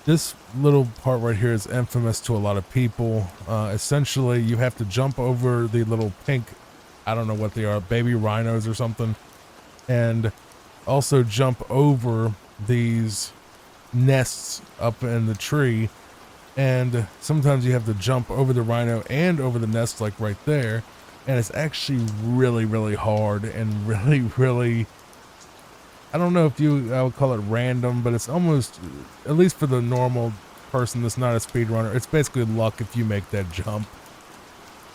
This little part right here is infamous to a lot of people. Essentially, you have to jump over the little pink, I don't know what they are, baby rhinos or something, and also jump over these nests up in the tree. And sometimes you have to jump over the rhino and over the nest, like right there. And it's actually really, really hard and really, really, I don't know if I would call it random, but it's almost, at least for the normal person that's not a speedrunner, it's basically luck if you make that jump.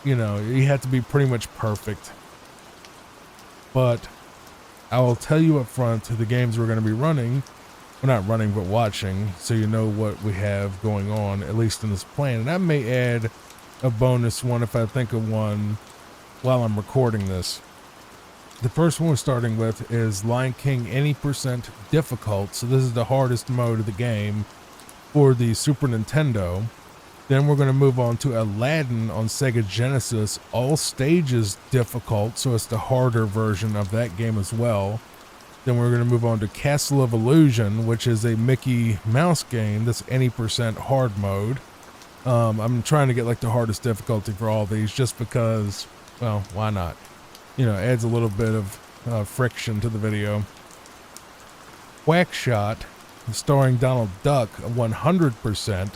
You know, you have to be pretty much perfect. But I will tell you up front, the games we're going to be running, well, not running, but watching, so you know what we have going on, at least in this plan. And I may add a bonus one if I think of one while I'm recording this. The first one we're starting with is Lion King Any % difficult. So this is the hardest mode of the game for the Super Nintendo. Then we're going to move on to Aladdin on Sega Genesis, all stages difficult. So it's the harder version of that game as well. Then we're going to move on to Castle of Illusion, which is a Mickey Mouse game that's any % hard mode. I'm trying to get like the hardest difficulty for all these just because, well, why not? You know, adds a little bit of friction to the video. QuackShot, starring Donald Duck, 100%,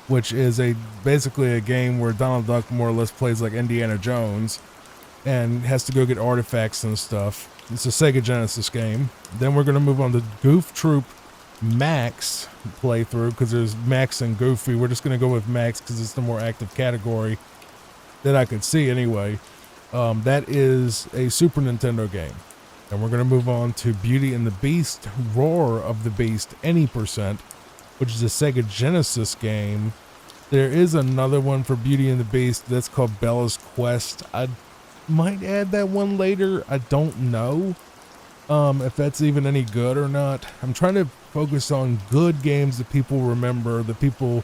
which is basically a game where Donald Duck more or less plays like Indiana Jones and has to go get artifacts and stuff. It's a Sega Genesis game. Then we're going to move on to Goof Troop Max playthrough, because there's Max and Goofy. We're just going to go with Max because it's the more active category that I could see anyway. That is a Super Nintendo game. And we're going to move on to Beauty and the Beast, Roar of the Beast, any %, which is a Sega Genesis game. There is another one for Beauty and the Beast that's called Bella's Quest. I might add that one later. I don't know if that's even any good or not. I'm trying to focus on good games that people remember, that people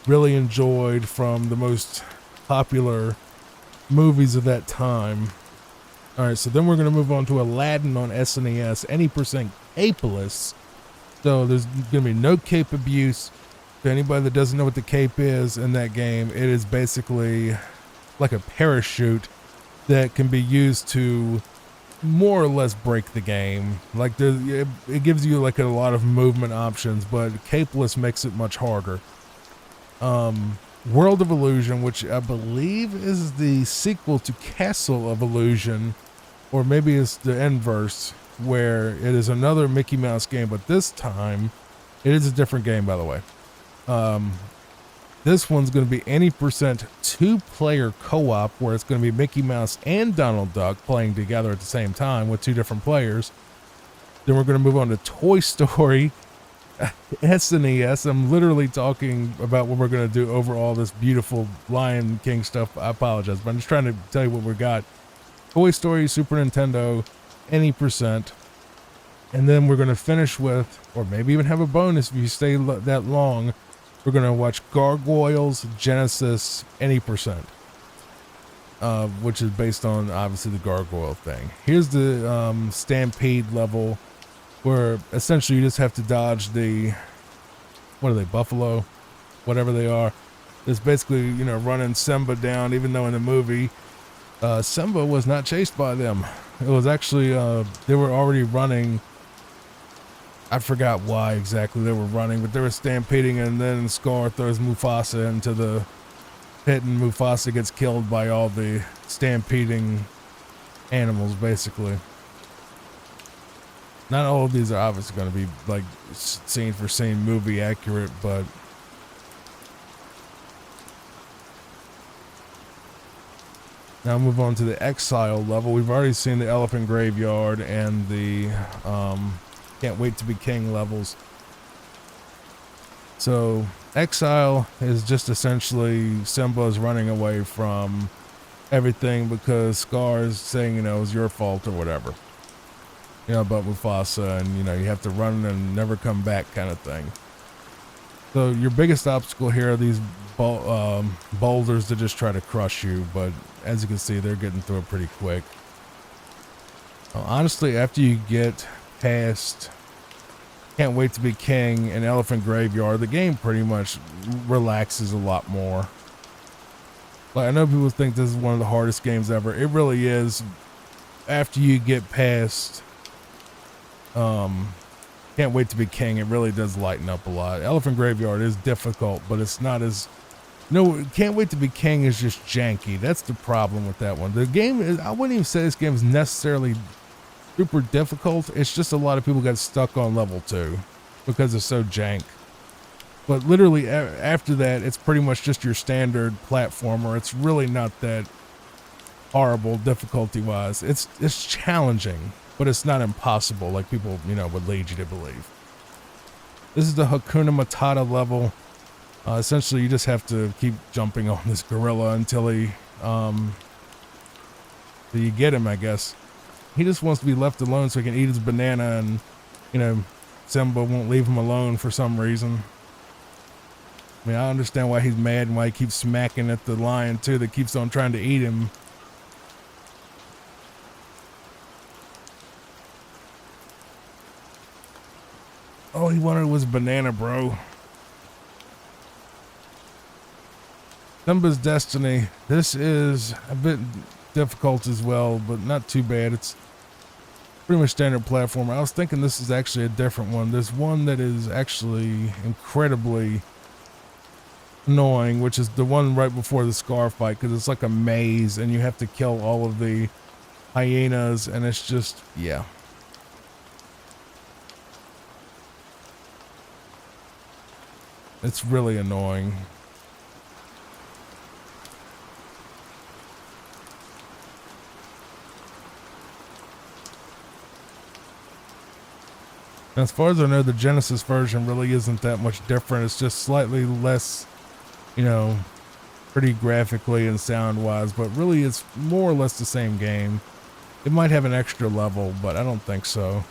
really enjoyed from the most popular movies of that time. All right, so then we're going to move on to Aladdin on SNES, any % Capeless. So there's going to be no cape abuse. To anybody that doesn't know what the cape is in that game, it is basically like a parachute that can be used to more or less break the game. Like it gives you like a lot of movement options, but capeless makes it much harder. World of Illusion, which I believe is the sequel to Castle of Illusion, or maybe it's the inverse, where it is another Mickey Mouse game, but this time it is a different game, by the way. This one's going to be any % 2-player co-op, where it's going to be Mickey Mouse and Donald Duck playing together at the same time with 2 different players. Then we're going to move on to Toy Story SNES. I'm literally talking about what we're going to do over all this beautiful Lion King stuff. I apologize, but I'm just trying to tell you what we got. Toy Story, Super Nintendo, any %. And then we're going to finish with, or maybe even have a bonus if you stay that long, we're going to watch Gargoyles Genesis, any %. Which is based on, obviously, the gargoyle thing. Here's the Stampede level, where essentially you just have to dodge the, what are they, buffalo? Whatever they are. It's basically, you know, running Simba down, even though in the movie, Simba was not chased by them. It was actually, they were already running. I forgot why exactly they were running, but they were stampeding, and then Scar throws Mufasa into the pit, and Mufasa gets killed by all the stampeding animals, basically. Not all of these are obviously going to be like scene for scene movie accurate, but now move on to the Exile level. We've already seen the Elephant Graveyard and the Can't Wait to Be King levels. So Exile is just essentially Simba's running away from everything because Scar is saying, you know, it's your fault or whatever. You know, about Mufasa, and, you know, you have to run and never come back kind of thing. So your biggest obstacle here are these boulders that just try to crush you, but as you can see, they're getting through it pretty quick. Honestly, after you get past Can't Wait to Be King, and Elephant Graveyard, the game pretty much relaxes a lot more. Like, I know people think this is one of the hardest games ever. It really is. After you get past Can't Wait to Be King, it really does lighten up a lot. Elephant Graveyard is difficult, but it's not as... No, Can't Wait to Be King is just janky. That's the problem with that one. The game is... I wouldn't even say this game is necessarily super difficult. It's just a lot of people got stuck on level 2 because it's so jank. But literally after that, it's pretty much just your standard platformer. It's really not that horrible difficulty-wise. It's challenging, but it's not impossible like people, would lead you to believe. This is the Hakuna Matata level. Essentially, you just have to keep jumping on this gorilla until till you get him, I guess. He just wants to be left alone so he can eat his banana, and, Simba won't leave him alone for some reason. I mean, I understand why he's mad and why he keeps smacking at the lion, too, that keeps on trying to eat him. All he wanted was banana, bro. Simba's Destiny. This is a bit difficult as well, but not too bad. It's pretty much standard platformer. I was thinking this is actually a different one. There's one that is actually incredibly annoying, which is the one right before the Scar fight, because it's like a maze and you have to kill all of the hyenas, and it's just, yeah. It's really annoying. As far as I know, the Genesis version really isn't that much different. It's just slightly less, pretty graphically and sound-wise, but really it's more or less the same game. It might have an extra level, but I don't think so.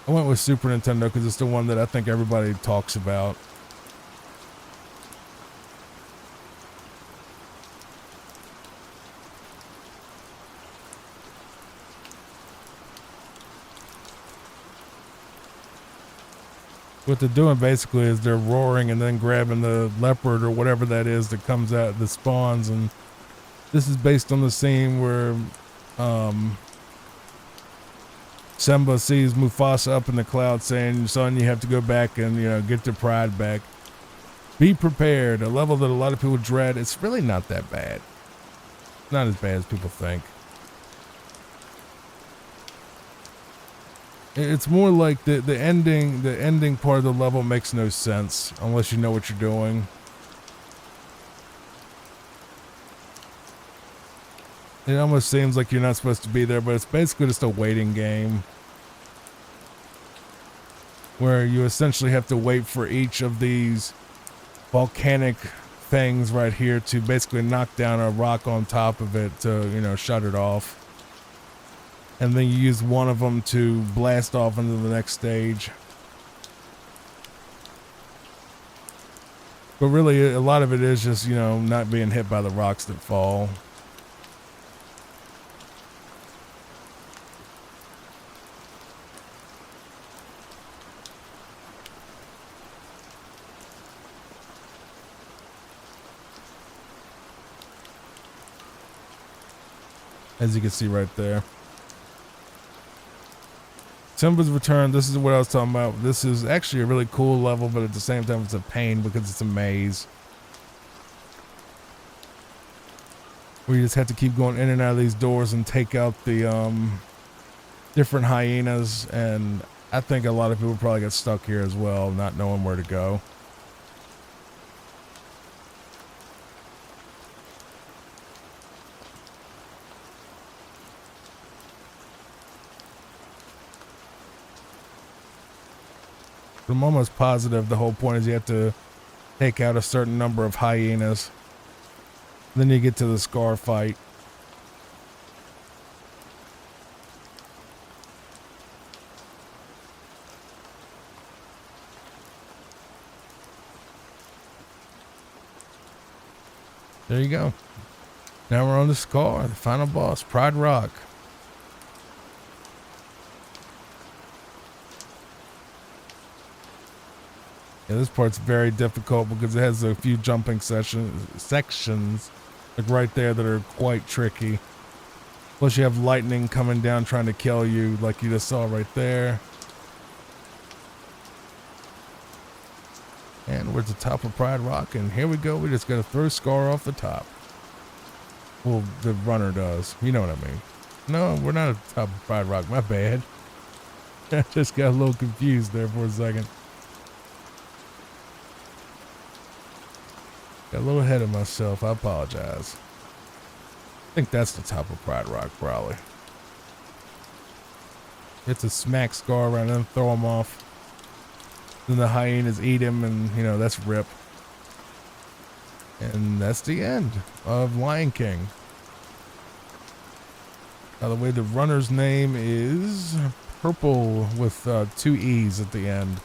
I went with Super Nintendo because it's the one that I think everybody talks about. What they're doing basically is they're roaring and then grabbing the leopard or whatever that is that comes out, that spawns. And this is based on the scene where Simba sees Mufasa up in the cloud saying, "Son, you have to go back and, get your pride back. Be prepared." A level that a lot of people dread. It's really not that bad. Not as bad as people think. It's more like the ending part of the level makes no sense unless you know what you're doing. It almost seems like you're not supposed to be there, but it's basically just a waiting game where you essentially have to wait for each of these volcanic things right here to basically knock down a rock on top of it to, shut it off. And then you use one of them to blast off into the next stage. But really, a lot of it is just, not being hit by the rocks that fall. As you can see right there. Simba's Return, this is what I was talking about. This is actually a really cool level, but at the same time it's a pain because it's a maze. Where you just have to keep going in and out of these doors and take out the different hyenas, and I think a lot of people probably get stuck here as well, not knowing where to go. I'm almost positive the whole point is you have to take out a certain number of hyenas. Then you get to the Scar fight. There you go. Now we're on the Scar, the final boss, Pride Rock. Yeah, this part's very difficult because it has a few jumping sections like right there that are quite tricky. Plus you have lightning coming down trying to kill you like you just saw right there. And we're at the top of Pride Rock, and here we go. We just gotta throw Scar off the top. Well, the runner does. You know what I mean. No, we're not at the top of Pride Rock. My bad. I just got a little confused there for a second. Got a little ahead of myself. I apologize. I think that's the top of Pride Rock, probably. It's a smack Scar around and throw him off. Then the hyenas eat him, and, you know, that's rip. And that's the end of Lion King. By the way, the runner's name is Purple with 2 E's at the end.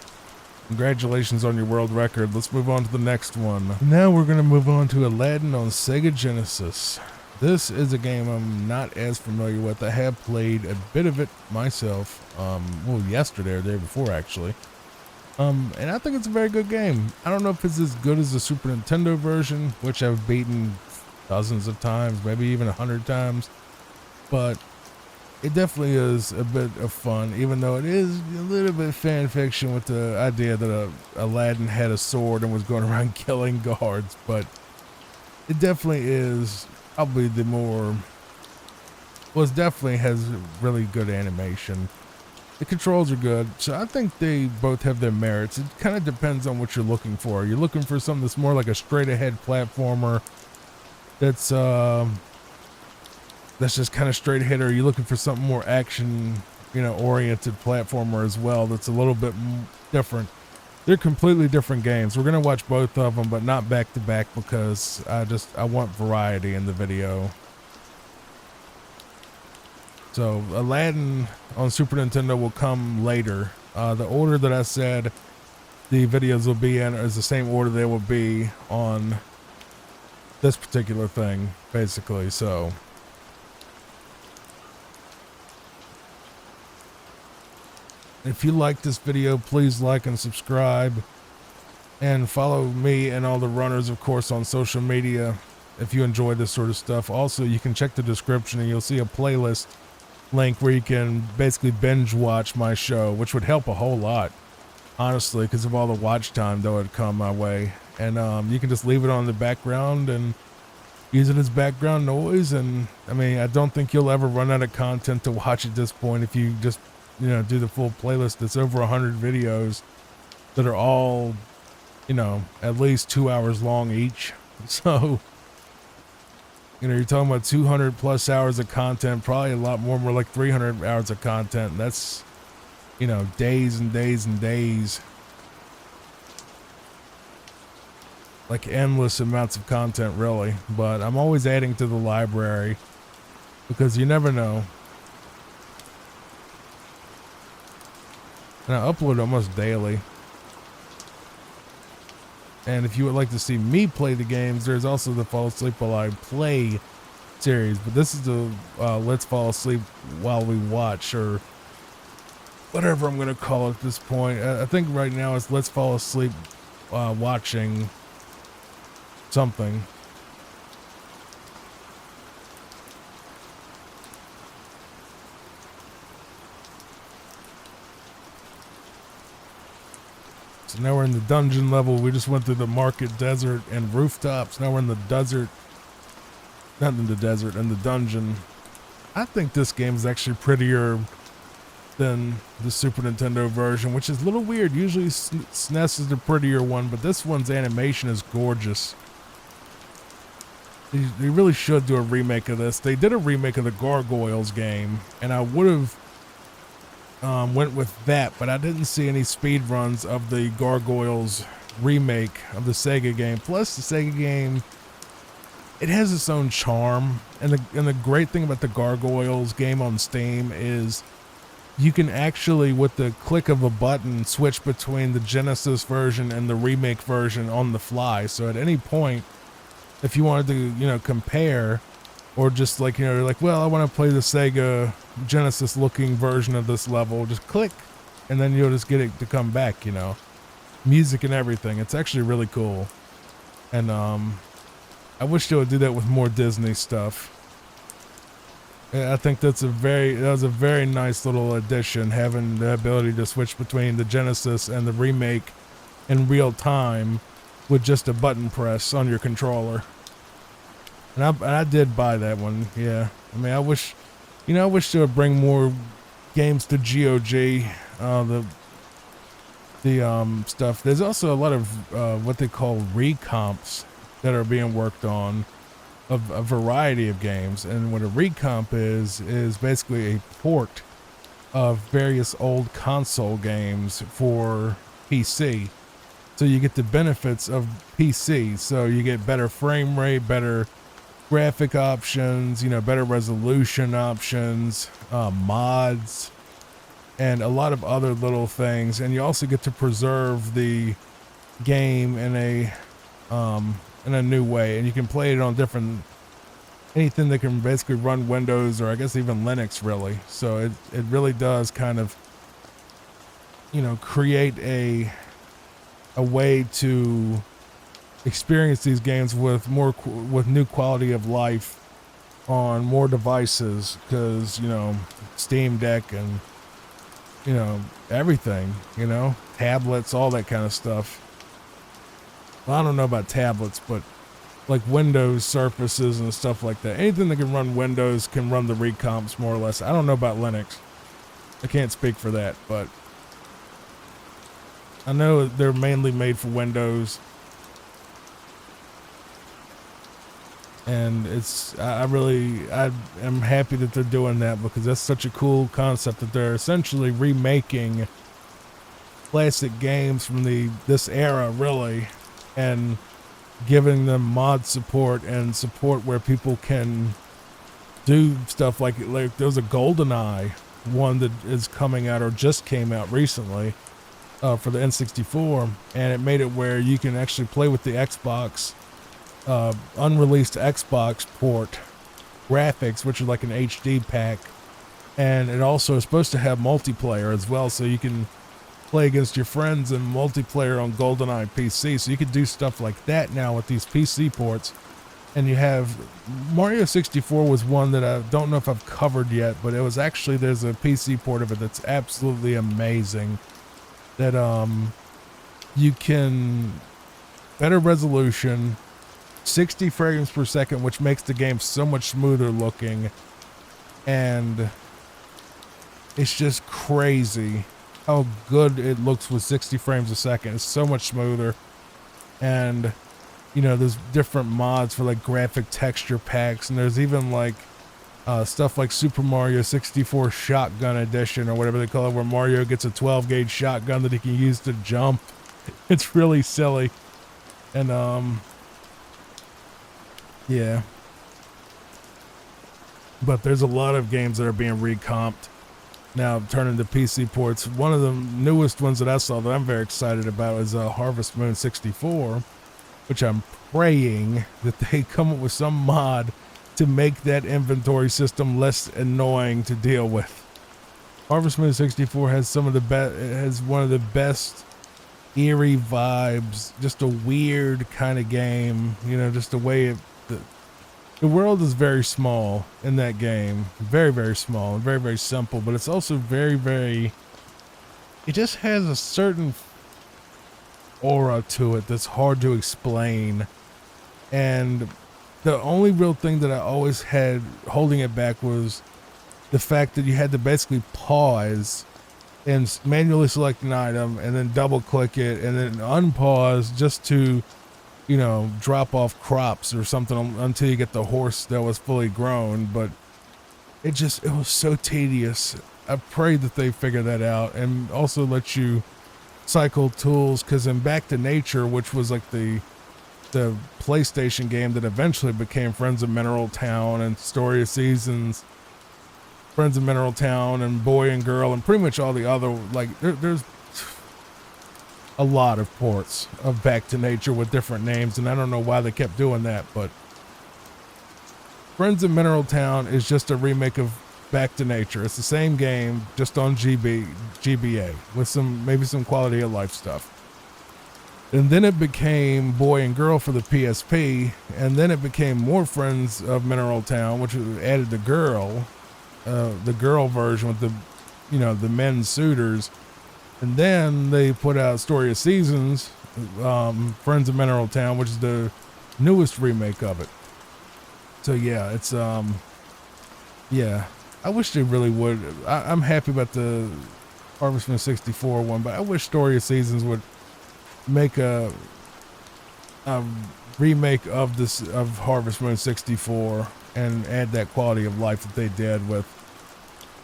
Congratulations on your world record. Let's move on to the next one. Now we're going to move on to Aladdin on Sega Genesis. This is a game I'm not as familiar with. I have played a bit of it myself, well, yesterday or the day before, actually. And I think it's a very good game. I don't know if it's as good as the Super Nintendo version, which I've beaten dozens of times, maybe even 100 times, but it definitely is a bit of fun, even though it is a little bit fan fiction with the idea that Aladdin had a sword and was going around killing guards, but it definitely is probably the more, well, it definitely has really good animation. The controls are good, so I think they both have their merits. It kind of depends on what you're looking for. You're looking for something that's more like a straight-ahead platformer that's just kind of straight ahead, or are you looking for something more action, you know, oriented platformer as well that's a little bit different. They're completely different games. We're going to watch both of them, but not back to back because I want variety in the video. So Aladdin on Super Nintendo will come later. The order that I said the videos will be in is the same order they will be on this particular thing, basically. So if you like this video, please like and subscribe, and follow me and all the runners, of course, on social media if you enjoy this sort of stuff. Also, you can check the description and you'll see a playlist link where you can basically binge watch my show, which would help a whole lot, honestly, because of all the watch time that would come my way. And you can just leave it on the background and use it as background noise. And I mean, I don't think you'll ever run out of content to watch at this point if you just, you know, do the full playlist. It's over 100 videos that are all, you know, at least 2 hours long each. So, you know, you're talking about 200 plus hours of content, probably a lot more like 300 hours of content. That's, you know, days and days and days. Like endless amounts of content, really. But I'm always adding to the library because you never know. And I upload almost daily. And if you would like to see me play the games, there's also the Fall Asleep While I Play series. But this is the Let's Fall Asleep While We Watch, or whatever I'm going to call it at this point. I think right now it's Let's Fall Asleep Watching something. So now we're in the dungeon level. We just went through the market, desert, and rooftops. Now we're in the desert. Not in the desert, in the dungeon. I think this game is actually prettier than the Super Nintendo version, which is a little weird. Usually SNES is the prettier one, but this one's animation is gorgeous. They really should do a remake of this. They did a remake of the Gargoyles game, and I would have went with that, but I didn't see any speedruns of the Gargoyles remake of the Sega game. Plus, the Sega game, it has its own charm, and the great thing about the Gargoyles game on Steam is you can actually, with the click of a button, switch between the Genesis version and the remake version on the fly. So at any point, if you wanted to, you know, compare, or just like, you know, like, well, I want to play the Sega Genesis looking version of this level, just click, and then you'll just get it to come back, you know. music and everything. It's actually really cool. And I wish they would do that with more Disney stuff. I think that was a very nice little addition, having the ability to switch between the Genesis and the remake in real time with just a button press on your controller. And I did buy that one. Yeah. I mean, I wish they would bring more games to GOG. The stuff. There's also a lot of what they call recomps that are being worked on of a variety of games. And what a recomp is basically a port of various old console games for PC. So you get the benefits of PC. So you get better frame rate, better graphic options, better resolution options, mods, and a lot of other little things. And you also get to preserve the game in a new way, and you can play it on anything that can basically run Windows, or I guess even Linux, really. So it really does kind of create a way to experience these games with new quality of life on more devices, because Steam Deck and everything, tablets, all that kind of stuff. Well, I don't know about tablets, but like Windows surfaces and stuff like that. Anything that can run Windows can run the recomps, more or less. I don't know about Linux. I can't speak for that, but I know they're mainly made for Windows. And I am happy that they're doing that, because that's such a cool concept, that they're essentially remaking classic games from this era, really, and giving them mod support and support where people can do stuff like there's a GoldenEye one that is coming out, or just came out recently, for the N64, and it made it where you can actually play with the Xbox, unreleased Xbox port graphics, which are like an HD pack, and it also is supposed to have multiplayer as well, so you can play against your friends in multiplayer on GoldenEye PC. So you could do stuff like that now with these PC ports. And you have Mario 64 was one that I don't know if I've covered yet, but it was actually, there's a PC port of it that's absolutely amazing, that you can better resolution, 60 frames per second, which makes the game so much smoother looking, and it's just crazy how good it looks with 60 frames a second. It's so much smoother. And there's different mods for like graphic texture packs, and there's even like stuff like Super Mario 64 Shotgun Edition, or whatever they call it, where Mario gets a 12 gauge shotgun that he can use to jump. It's really silly. And yeah, but there's a lot of games that are being recomped now, turning to PC ports. One of the newest ones that I saw that I'm very excited about is Harvest Moon 64, which I'm praying that they come up with some mod to make that inventory system less annoying to deal with. Harvest Moon 64 has one of the best eerie vibes, just a weird kind of game, just the way the world is very small in that game, very, very small and very, very simple, but it's also very, very, it just has a certain aura to it that's hard to explain. And the only real thing that I always had holding it back was the fact that you had to basically pause and manually select an item and then double click it and then unpause just to drop off crops or something until you get the horse that was fully grown. But it was so tedious. I pray that they figure that out, and also let you cycle tools, because in Back to Nature, which was like the PlayStation game that eventually became Friends of Mineral Town and Story of Seasons, Friends of Mineral Town and Boy and Girl, and pretty much all the other, like there's a lot of ports of Back to Nature with different names, and I don't know why they kept doing that, but Friends of Mineral Town is just a remake of Back to Nature. It's the same game, just on GBA with maybe some quality of life stuff. And then it became Boy and Girl for the PSP, and then it became more Friends of Mineral Town, which added the girl version with the, the men's suitors. And then they put out Story of Seasons, Friends of Mineral Town, which is the newest remake of it. So yeah, it's yeah. I wish they really would. I'm happy about the Harvest Moon 64 one, but I wish Story of Seasons would make a remake of this of Harvest Moon 64 and add that quality of life that they did with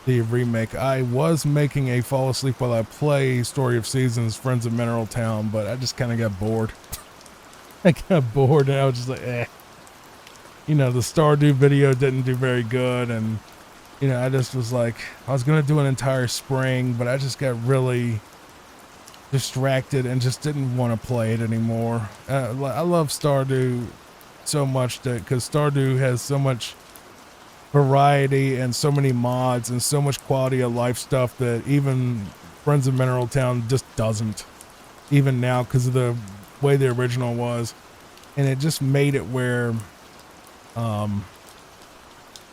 the remake. I was making a fall asleep while I play Story of Seasons Friends of Mineral Town, but I just kind of got bored. I got bored and I was just like, eh. The Stardew video didn't do very good, and I just was like, I was gonna do an entire spring, but I just got really distracted and just didn't want to play it anymore. I love Stardew so much because Stardew has so much variety and so many mods and so much quality of life stuff that even Friends of Mineral Town just doesn't, even now, because of the way the original was. And it just made it where I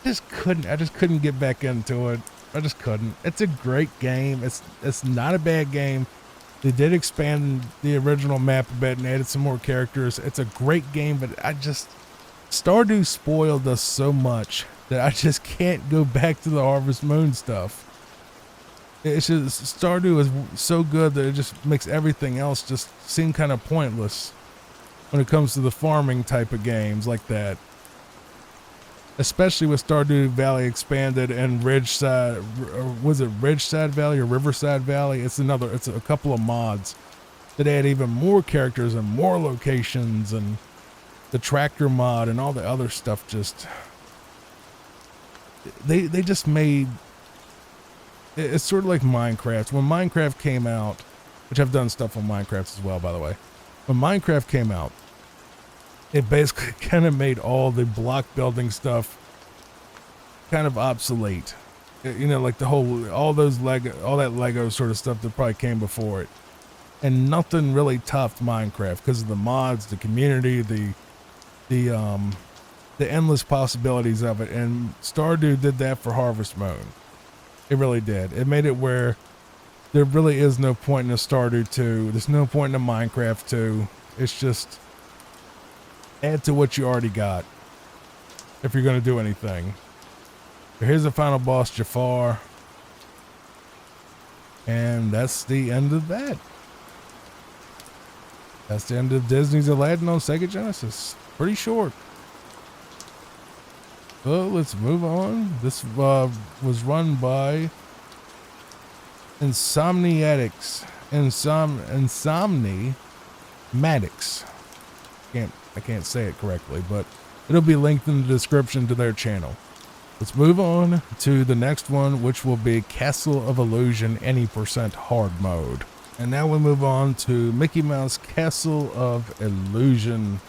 just couldn't get back into it. I just couldn't. It's a great game. It's not a bad game. They did expand the original map a bit and added some more characters. It's a great game, but Stardew spoiled us so much that I just can't go back to the Harvest Moon stuff. It's just, Stardew is so good that it just makes everything else just seem kind of pointless when it comes to the farming type of games like that. Especially with Stardew Valley Expanded and Ridgeside, was it Ridgeside Valley or Riverside Valley? It's a couple of mods that add even more characters and more locations, and the tractor mod and all the other stuff. Just they just made it's sort of like Minecraft. When Minecraft came out, which I've done stuff on Minecraft as well, by the way. When Minecraft came out, it basically kind of made all the block building stuff kind of obsolete. Like all that Lego sort of stuff that probably came before it. And nothing really topped Minecraft because of the mods, the community, the endless possibilities of it. And Stardew did that for Harvest Moon. It really did. It made it where there really is no point in a Stardew 2. There's no point in a Minecraft 2. It's just add to what you already got if you're going to do anything. So here's the final boss, Jafar. And that's the end of that. That's the end of Disney's Aladdin on Sega Genesis. Pretty short. So let's move on. This was run by Insomniatics. Insomniatics. I can't say it correctly, but it'll be linked in the description to their channel. Let's move on to the next one, which will be Castle of Illusion Any % Hard Mode. And now we move on to Mickey Mouse Castle of Illusion.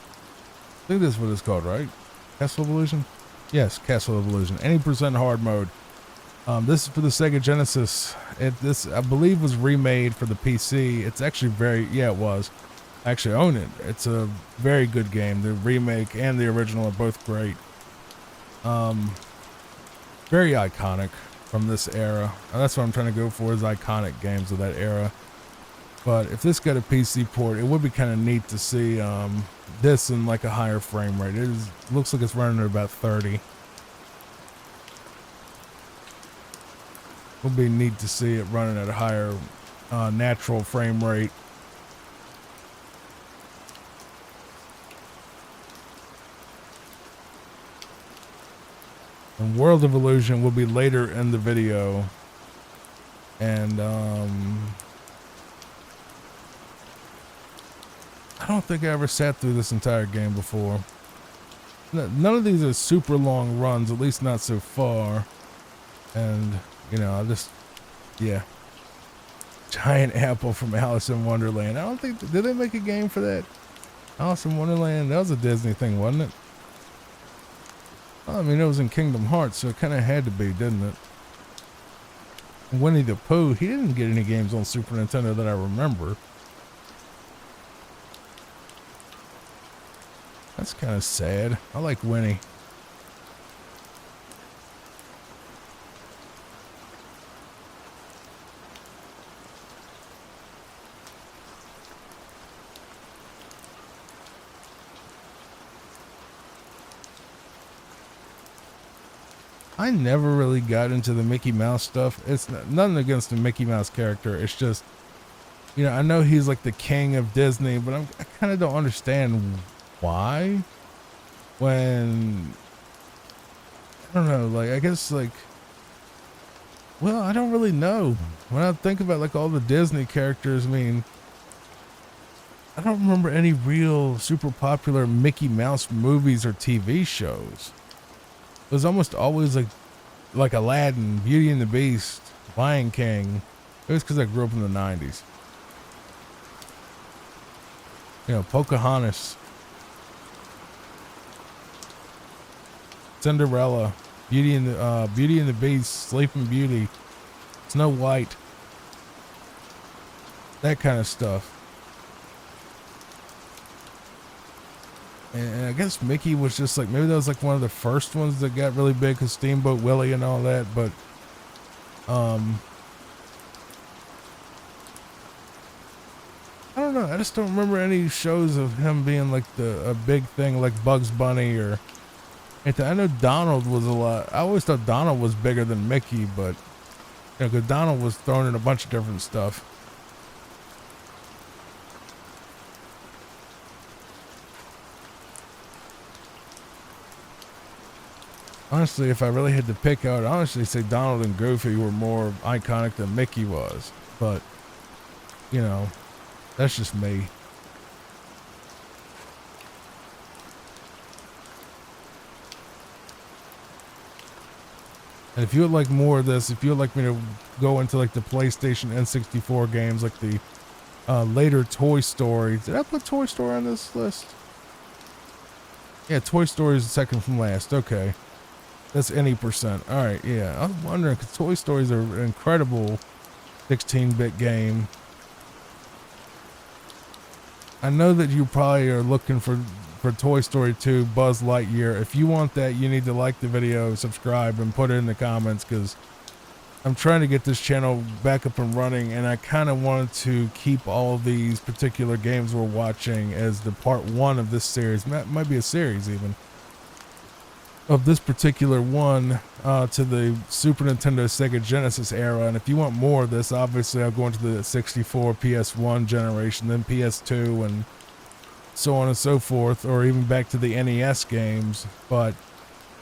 I think that's what it's called, right? Castle of Illusion? Yes, Castle of Illusion. Any % Hard Mode. This is for the Sega Genesis. This, I believe, was remade for the PC. It's actually it was. I actually own it. It's a very good game. The remake and the original are both great. Very iconic from this era. And that's what I'm trying to go for, is iconic games of that era. But if this got a PC port, it would be kind of neat to see this in like a higher frame rate. It looks like it's running at about 30. Would be neat to see it running at a higher natural frame rate. And World of Illusion will be later in the video. And I don't think I ever sat through this entire game before. None of these are super long runs, at least not so far. And, Giant Apple from Alice in Wonderland. I don't think, did they make a game for that? Alice in Wonderland, that was a Disney thing, wasn't it? Well, I mean, it was in Kingdom Hearts, so it kind of had to be, didn't it? Winnie the Pooh, he didn't get any games on Super Nintendo that I remember. That's kind of sad. I like Winnie. I never really got into the Mickey Mouse stuff. It's nothing against the Mickey Mouse character. It's just, you know, I know he's like the king of Disney, but I kind of don't understand why. When, I don't know, like, I guess, like, well, I don't really know. When I think about, like, all the Disney characters, I mean, I don't remember any real super popular Mickey Mouse movies or TV shows. It was almost always like Aladdin, Beauty and the Beast, Lion King. It was because I grew up in the 90s. You know, Pocahontas, Cinderella, Beauty and the Beast, Sleeping Beauty, Snow White, that kind of stuff. And I guess Mickey was just like, maybe that was like one of the first ones that got really big, because Steamboat Willie and all that. But I don't know. I just don't remember any shows of him being like a big thing like Bugs Bunny or anything. I know Donald was a lot. I always thought Donald was bigger than Mickey, but you know, because Donald was thrown in a bunch of different stuff. Honestly, if I really had to pick, I would honestly say Donald and Goofy were more iconic than Mickey was. But, you know, that's just me. And if you would like more of this, if you would like me to go into like the PlayStation N64 games, like the later Toy Story. Did I put Toy Story on this list? Yeah, Toy Story is the second from last. Okay. That's any percent. All right, yeah. I was wondering, because Toy Stories are an incredible 16-bit game. I know that you probably are looking for Toy Story 2 Buzz Lightyear. If you want that, you need to like the video, subscribe, and put it in the comments, because I'm trying to get this channel back up and running, and I kind of wanted to keep all these particular games we're watching as the part one of this series. Might be a series even. Of this particular one to the Super Nintendo, Sega Genesis era. And if you want more of this, obviously I'll go into the 64, PS1 generation, then PS2, and so on and so forth, or even back to the NES games. But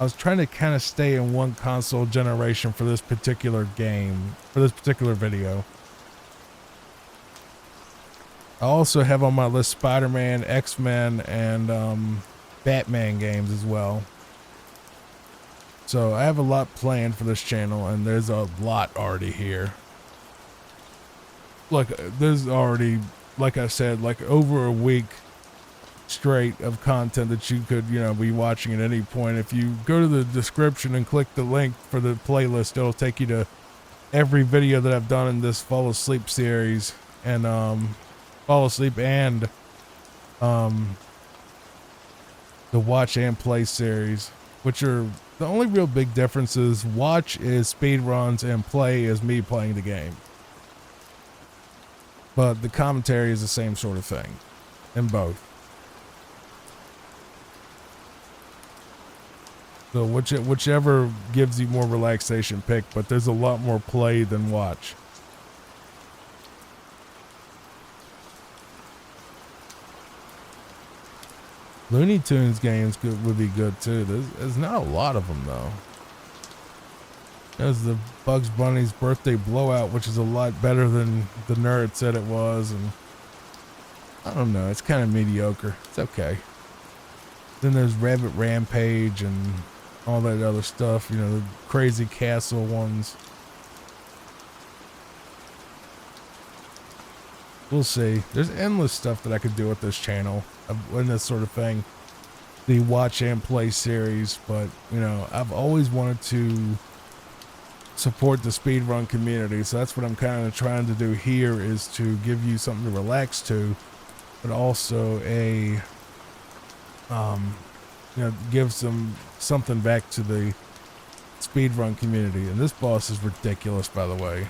I was trying to kind of stay in one console generation for this particular game, for this particular video. I also have on my list Spider-Man, X-Men, and Batman games as well. So I have a lot planned for this channel, and there's a lot already here. Like, there's already, like I said, like over a week straight of content that you could, you know, be watching at any point. If you go to the description and click the link for the playlist, it'll take you to every video that I've done in this Fall Asleep series, and Fall Asleep and the Watch and Play series, which are the only real big difference is watch is speedruns and play is me playing the game. But the commentary is the same sort of thing in both. So whichever gives you more relaxation, pick, but there's a lot more play than watch. Looney Tunes games would be good too. There's not a lot of them though. There's the Bugs Bunny's Birthday Blowout, which is a lot better than the nerd said it was, and I don't know, it's kind of mediocre. It's okay. Then there's Rabbit Rampage and all that other stuff, you know, the Crazy Castle ones. We'll see. There's endless stuff that I could do with this channel and this sort of thing. The Watch and Play series, but you know, I've always wanted to support the speedrun community, so that's what I'm kind of trying to do here, is to give you something to relax to, but also a gives them something back to the speedrun community. And this boss is ridiculous, by the way.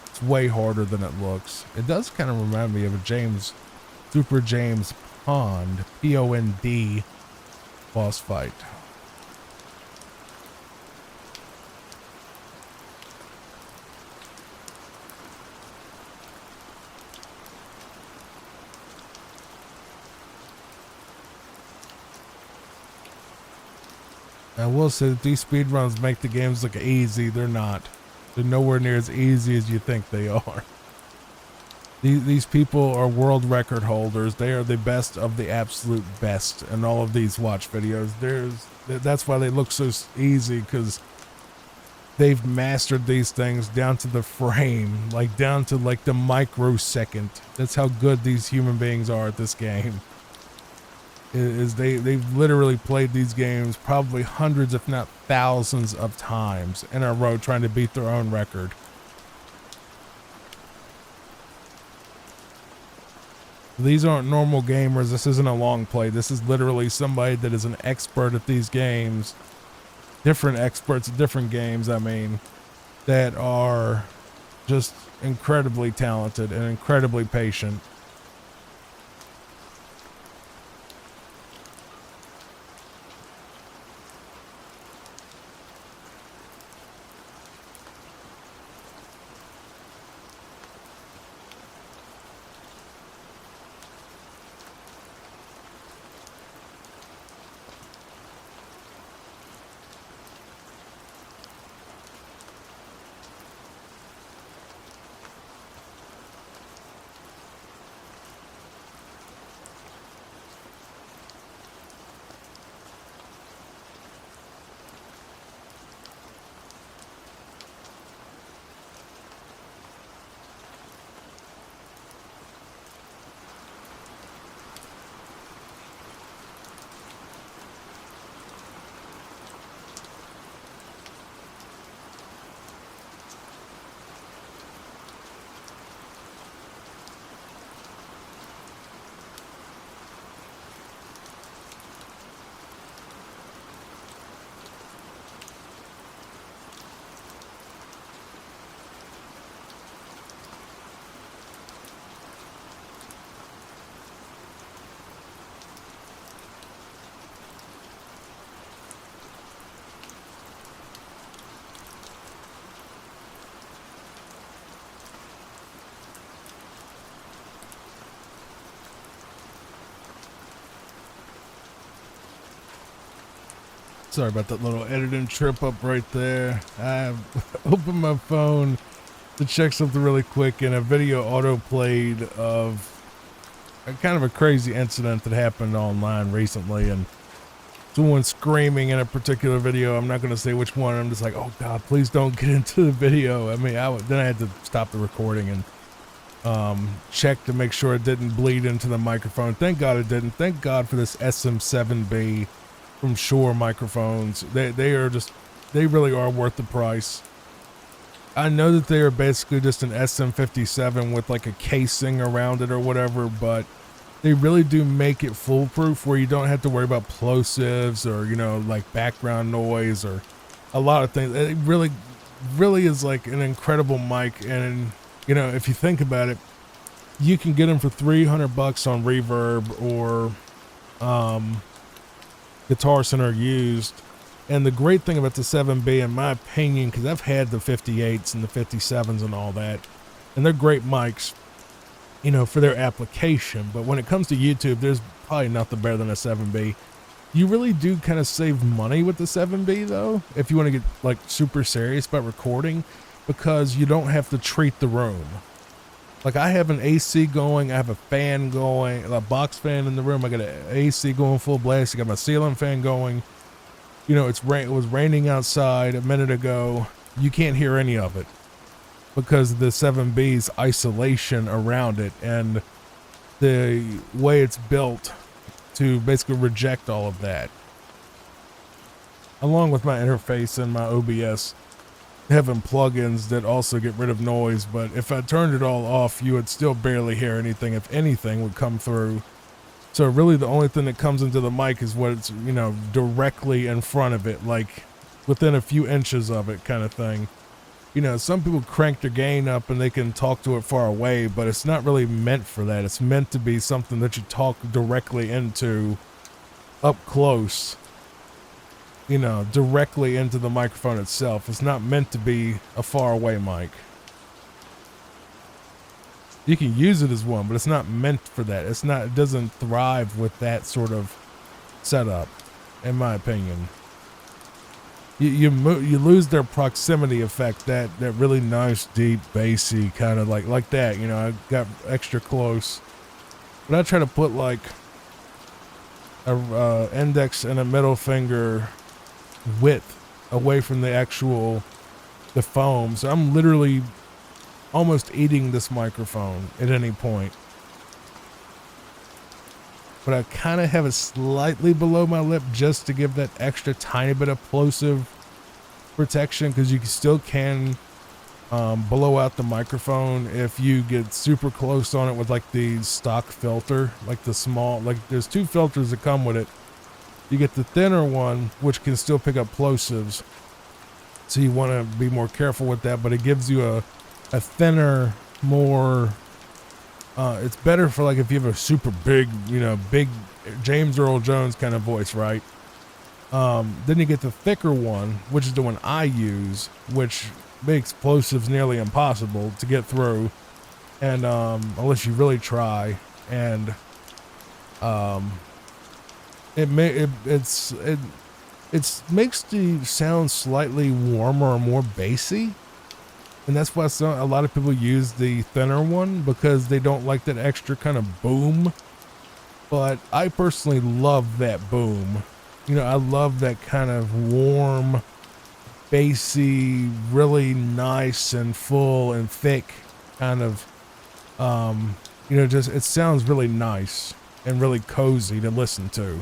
It's way harder than it looks. It does kind of remind me of a Super James Pond, Pond boss fight. I will say that these speedruns make the games look easy. They're not. They're nowhere near as easy as you think they are. These people are world record holders. They are the best of the absolute best in all of these watch videos. That's why they look so easy, because they've mastered these things down to the frame, like down to like the microsecond. That's how good these human beings are at this game. They've literally played these games probably hundreds if not thousands of times in a row, trying to beat their own record. These aren't normal gamers. This isn't a long play. This is literally somebody that is an expert at these games, different experts at different games, I mean, that are just incredibly talented and incredibly patient. Sorry about that little editing trip up right there. I opened my phone to check something really quick, and a video auto played of a kind of a crazy incident that happened online recently, and someone screaming in a particular video. I'm not going to say which one. I'm just like, oh God, please don't get into the video. I mean, then I had to stop the recording and check to make sure it didn't bleed into the microphone. Thank God it didn't. Thank God for this SM7B from Shure microphones. They really are worth the price. I know that they are basically just an SM57 with like a casing around it or whatever, but they really do make it foolproof, where you don't have to worry about plosives or, like background noise or a lot of things. It really is like an incredible mic. And, if you think about it, you can get them for $300 on Reverb or, Guitar Center used. And the great thing about the 7B, in my opinion, because I've had the 58s and the 57s and all that, and they're great mics, for their application. But when it comes to YouTube, there's probably nothing better than a 7B. You really do kind of save money with the 7B, though, if you want to get like super serious about recording, because you don't have to treat the room. Like, I have an AC going, I have a fan going, a box fan in the room, I got an AC going full blast, I got my ceiling fan going. It was raining outside a minute ago. You can't hear any of it because of the 7B's isolation around it and the way it's built to basically reject all of that. Along with my interface and my OBS having plugins that also get rid of noise, but if I turned it all off, you would still barely hear anything. If anything would come through, So really the only thing that comes into the mic is what it's, you know, directly in front of it, like within a few inches of it kind of thing. You know, some people crank their gain up and they can talk to it far away, but it's not really meant for that. It's meant to be something that you talk directly into up close, you know, directly into the microphone itself. It's not meant to be a far away mic. You can use it as one, but it's not meant for that. It's not, it doesn't thrive with that sort of setup, in my opinion. You lose their proximity effect, that really nice, deep, bassy kind of like that, you know. I got extra close, but I try to put like a index and a middle finger width away from the foam. So I'm literally almost eating this microphone at any point. But I kind of have it slightly below my lip just to give that extra tiny bit of plosive protection, because you still can blow out the microphone if you get super close on it with like the stock filter, like the small, like there's two filters that come with it. You get the thinner one, which can still pick up plosives, so you want to be more careful with that, but it gives you a thinner, more it's better for like if you have a super big, you know, big James Earl Jones kind of voice, right? Then you get the thicker one, which is the one I use, which makes plosives nearly impossible to get through, and unless you really try. And it makes the sound slightly warmer or more bassy. And that's why a lot of people use the thinner one, because they don't like that extra kind of boom. But I personally love that boom. You know, I love that kind of warm, bassy, really nice and full and thick kind of, you know, just, it sounds really nice and really cozy to listen to.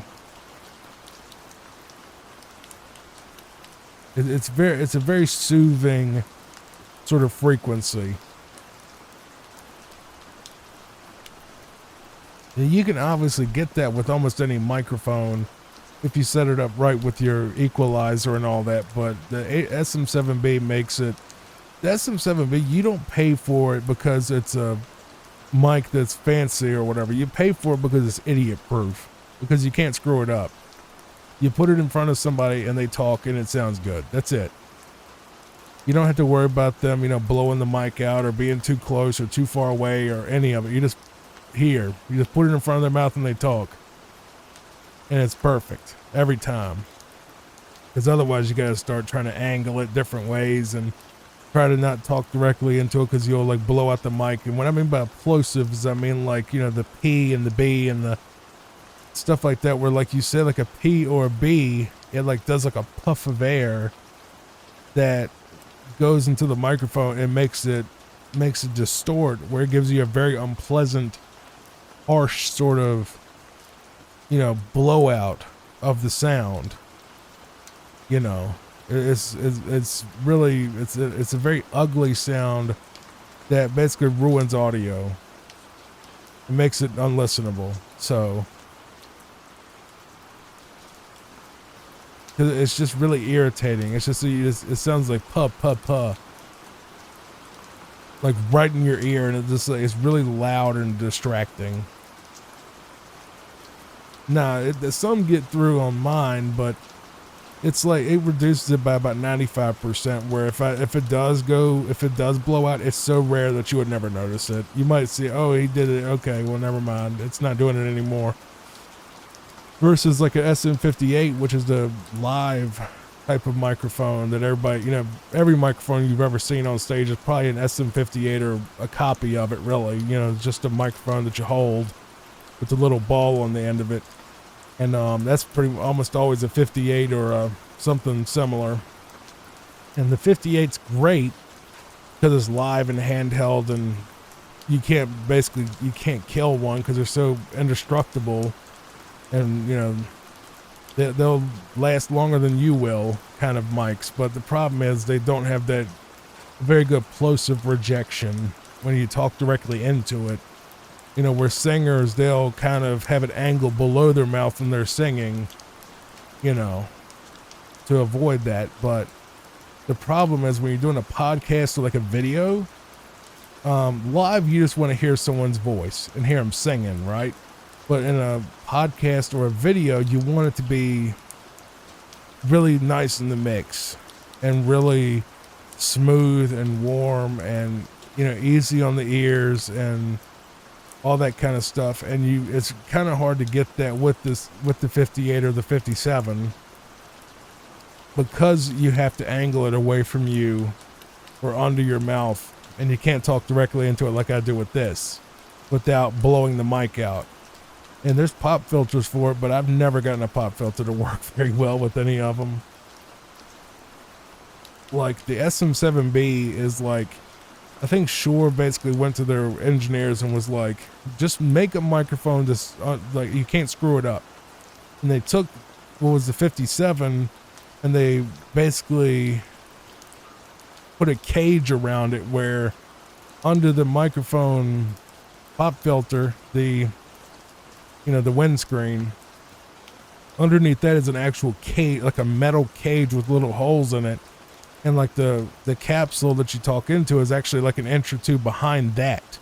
It's a very soothing sort of frequency. And you can obviously get that with almost any microphone if you set it up right with your equalizer and all that, but the SM7B makes it. The SM7B, you don't pay for it because it's a mic that's fancy or whatever. You pay for it because it's idiot proof, because you can't screw it up. You put it in front of somebody and they talk and it sounds good. That's it. You don't have to worry about them, you know, blowing the mic out or being too close or too far away or any of it. You just you just put it in front of their mouth and they talk. And it's perfect every time. Because otherwise you got to start trying to angle it different ways and try to not talk directly into it, because you'll like blow out the mic. And what I mean by plosives, I mean like, you know, the P and the B and the stuff like that, where like you said, like a P or a B, it like does like a puff of air that goes into the microphone and makes it distort, where it gives you a very unpleasant, harsh sort of, you know, blowout of the sound. You know, it's really it's a very ugly sound that basically ruins audio. It makes it unlistenable. So it's just really irritating. It's just, it sounds like puh puh puh, like right in your ear, and it's really loud and distracting. Nah, some get through on mine, but it's like it reduces it by about 95%. Where if it does blow out, it's so rare that you would never notice it. You might see, oh, he did it. Okay, well, never mind. It's not doing it anymore. Versus like an SM58, which is the live type of microphone that everybody, you know, every microphone you've ever seen on stage is probably an SM58 or a copy of it, really. You know, just a microphone that you hold with a little ball on the end of it. And that's almost always a 58 or something similar. And the 58's great because it's live and handheld, and you can't kill one because they're so indestructible. And, you know, they'll last longer than you will, kind of mics. But the problem is they don't have that very good plosive rejection when you talk directly into it. You know, where singers, they'll kind of have it angled below their mouth when they're singing, you know, to avoid that. But the problem is when you're doing a podcast or like a video, live, you just want to hear someone's voice and hear them singing, right? But in a podcast or a video, you want it to be really nice in the mix and really smooth and warm and, you know, easy on the ears and all that kind of stuff. And it's kind of hard to get that with the 58 or the 57, because you have to angle it away from you or under your mouth, and you can't talk directly into it like I do with this without blowing the mic out. And there's pop filters for it, but I've never gotten a pop filter to work very well with any of them. Like the SM7B is like, I think Shure basically went to their engineers and was like, just make a microphone this, like you can't screw it up. And they took what was the 57 and they basically put a cage around it where under the microphone pop filter, the windscreen, underneath that is an actual cage, like a metal cage with little holes in it. And like the capsule that you talk into is actually like an inch or two behind that.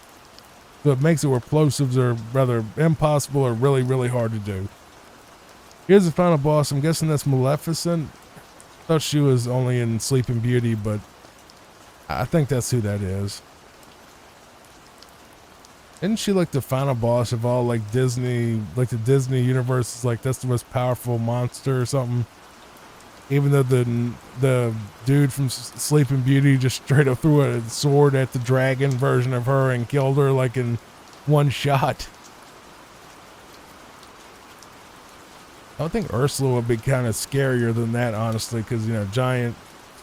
So it makes it where plosives are rather impossible or really, really hard to do. Here's the final boss. I'm guessing that's Maleficent. Thought she was only in Sleeping Beauty, but I think that's who that is. Isn't she like the final boss of all like Disney, like the Disney universe is like that's the most powerful monster or something? Even though the dude from Sleeping Beauty just straight up threw a sword at the dragon version of her and killed her like in one shot. I would think Ursula would be kind of scarier than that, honestly, because, you know, giant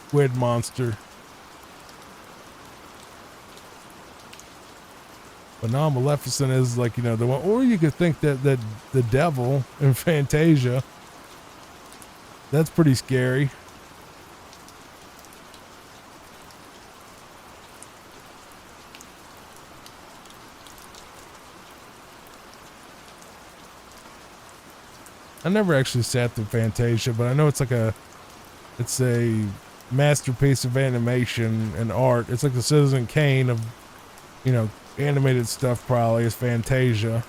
squid monster. But now Maleficent is like, you know, the one, or you could think that the devil in Fantasia. That's pretty scary. I never actually sat through Fantasia, but I know it's a masterpiece of animation and art. It's like the Citizen Kane of, you know, animated stuff probably is Fantasia.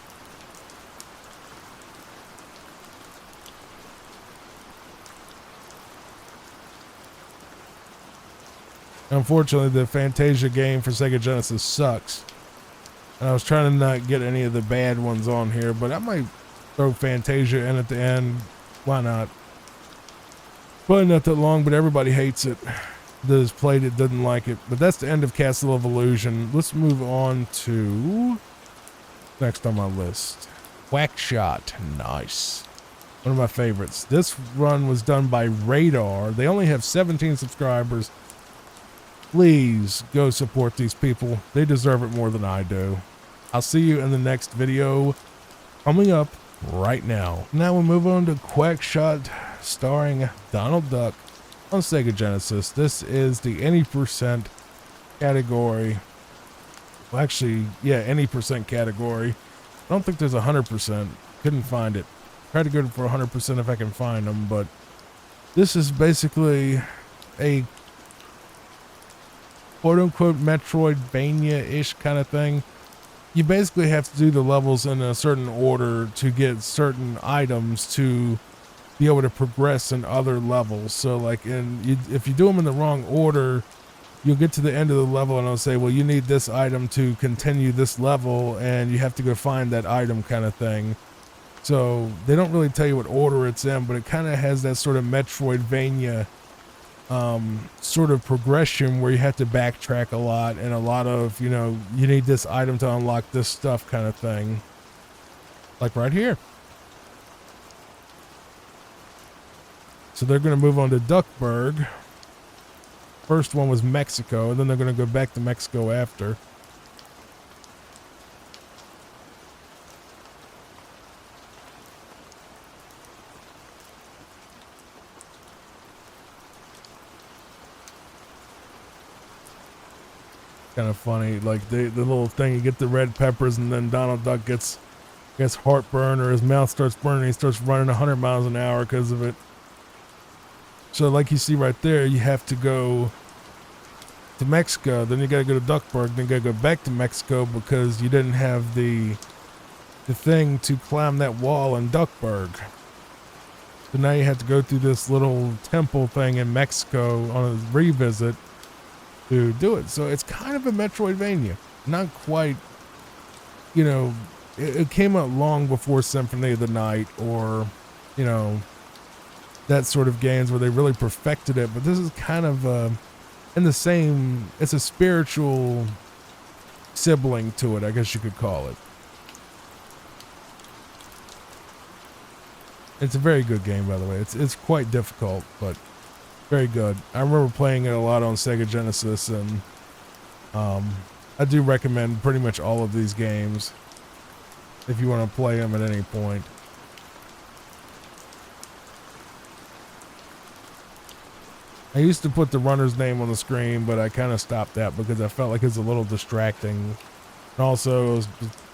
Unfortunately, the Fantasia game for Sega Genesis sucks. And I was trying to not get any of the bad ones on here, but I might throw Fantasia in at the end. Why not? Probably not that long, but everybody hates it. That has played it, doesn't like it. But that's the end of Castle of Illusion. Let's move on to next on my list. QuackShot. Nice. One of my favorites. This run was done by Radar. They only have 17 subscribers. Please go support these people. They deserve it more than I do. I'll see you in the next video coming up right now. Now we'll move on to QuackShot starring Donald Duck on Sega Genesis. This is the any percent category. Well, actually, yeah, any percent category. I don't think there's 100%. Couldn't find it. Try to go for 100% if I can find them, but this is basically a quote-unquote Metroidvania-ish kind of thing. You basically have to do the levels in a certain order to get certain items to be able to progress in other levels. So like if you do them in the wrong order, you'll get to the end of the level and it'll say, well, you need this item to continue this level and you have to go find that item kind of thing. So they don't really tell you what order it's in, but it kind of has that sort of Metroidvania sort of progression where you have to backtrack a lot and a lot of, you know, you need this item to unlock this stuff kind of thing. Like right here. So they're going to move on to Duckburg. First one was Mexico, and then they're going to go back to Mexico after. kind of funny. Like the little thing, you get the red peppers, and then Donald Duck gets heartburn, or his mouth starts burning. He starts running 100 miles an hour because of it. So like you see right there, you have to go to Mexico, then you gotta go to Duckburg, then you gotta go back to Mexico because you didn't have the thing to climb that wall in Duckburg. So now you have to go through this little temple thing in Mexico on a revisit to do it. So it's kind of a Metroidvania. Not quite, you know, it came out long before Symphony of the Night or, you know, that sort of games where they really perfected it. But this is kind of in the same, it's a spiritual sibling to it, I guess you could call it. It's a very good game, by the way. It's quite difficult, but very good. I remember playing it a lot on Sega Genesis, and I do recommend pretty much all of these games if you want to play them at any point. I used to put the runner's name on the screen, but I kind of stopped that because I felt like it's a little distracting. And also, it was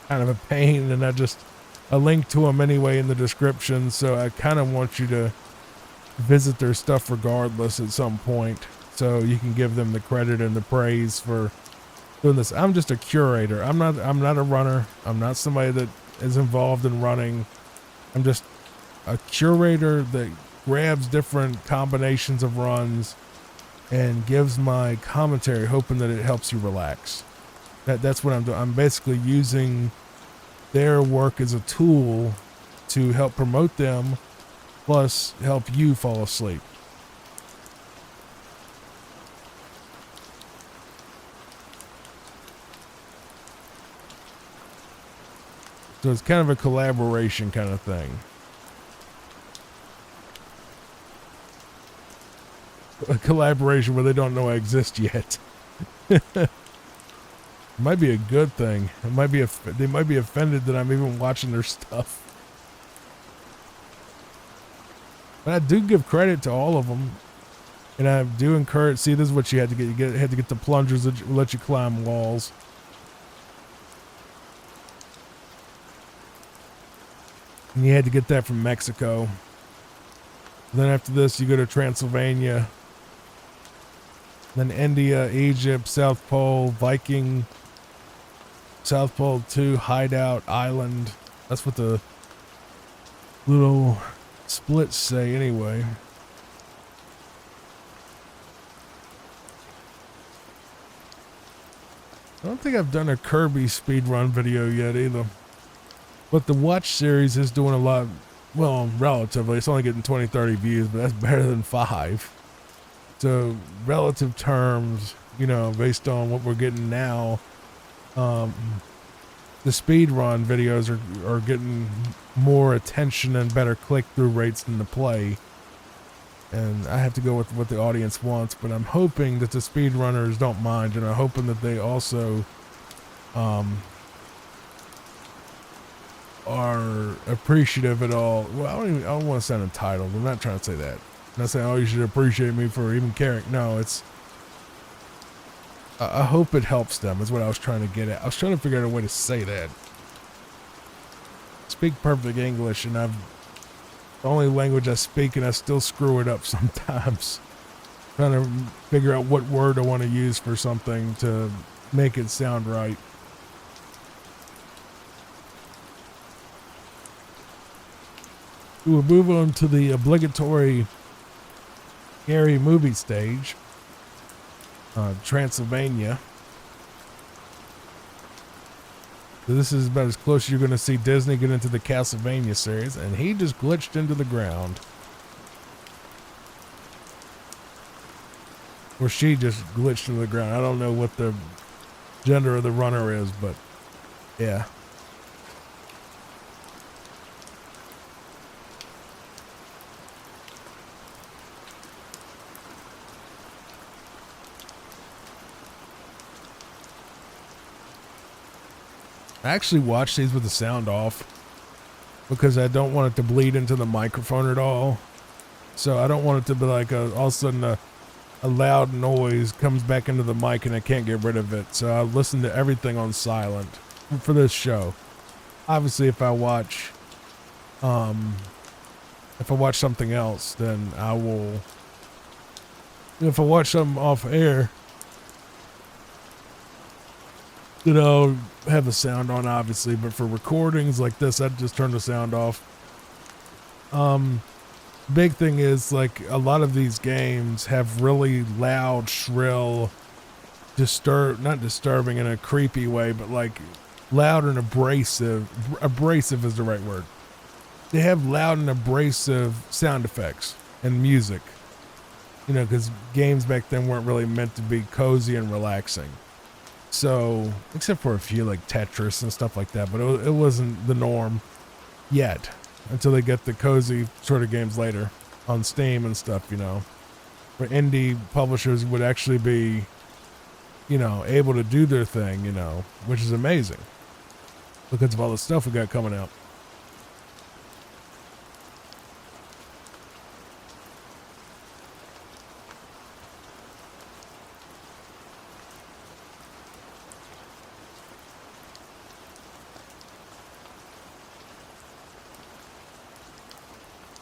kind of a pain, and I link to them anyway in the description, so I kind of want you to visit their stuff regardless at some point, so you can give them the credit and the praise for doing this. I'm just a curator. I'm not a runner. I'm not somebody that is involved in running. I'm just a curator that grabs different combinations of runs and gives my commentary, hoping that it helps you relax. That's what I'm doing. I'm basically using their work as a tool to help promote them, plus help you fall asleep. So it's kind of a collaboration kind of thing. A collaboration where they don't know I exist yet. It might be a good thing. It might be they might be offended that I'm even watching their stuff. But I do give credit to all of them, and I do encourage. See, this is what you had to get. You had to get the plungers that let you climb walls. And you had to get that from Mexico. Then after this, you go to Transylvania. Then India, Egypt, South Pole, Viking, South Pole 2, Hideout, Island. That's what the little splits say anyway. I don't think I've done a Kirby speedrun video yet either. But the Watch series is doing a lot, well, relatively. It's only getting 20, 30 views, but that's better than 5. So, relative terms, you know, based on what we're getting now, the speedrun videos are getting more attention and better click-through rates than the play. And I have to go with what the audience wants, but I'm hoping that the speedrunners don't mind, and I'm hoping that they also are appreciative at all. Well, I don't want to sound entitled. I'm not trying to say that. I'm not saying, oh, you should appreciate me for even caring. No, it's, I hope it helps them is what I was trying to get at. I was trying to figure out a way to say that. Speak perfect English, and the only language I speak, and I still screw it up sometimes. Trying to figure out what word I want to use for something to make it sound right. We'll move on to the obligatory scary movie stage, Transylvania. So this is about as close as you're going to see Disney get into the Castlevania series, and he just glitched into the ground. Or she just glitched into the ground. I don't know what the gender of the runner is, but yeah. I actually watch these with the sound off because I don't want it to bleed into the microphone at all. So I don't want it to be like all of a sudden a a loud noise comes back into the mic and I can't get rid of it. So I listen to everything on silent for this show. Obviously, if I watch something else, then I will. If I watch something off air, then I'll have the sound on, obviously. But for recordings like this, I just turn the sound off. Big thing is, like, a lot of these games have really loud, shrill, not disturbing in a creepy way, but like loud and abrasive. Abrasive is the right word. They have loud and abrasive sound effects and music. You know, because games back then weren't really meant to be cozy and relaxing. So, except for a few like Tetris and stuff like that, but it wasn't the norm yet until they get the cozy sort of games later on Steam and stuff, you know, where indie publishers would actually be, you know, able to do their thing, you know, which is amazing because of all the stuff we got coming out.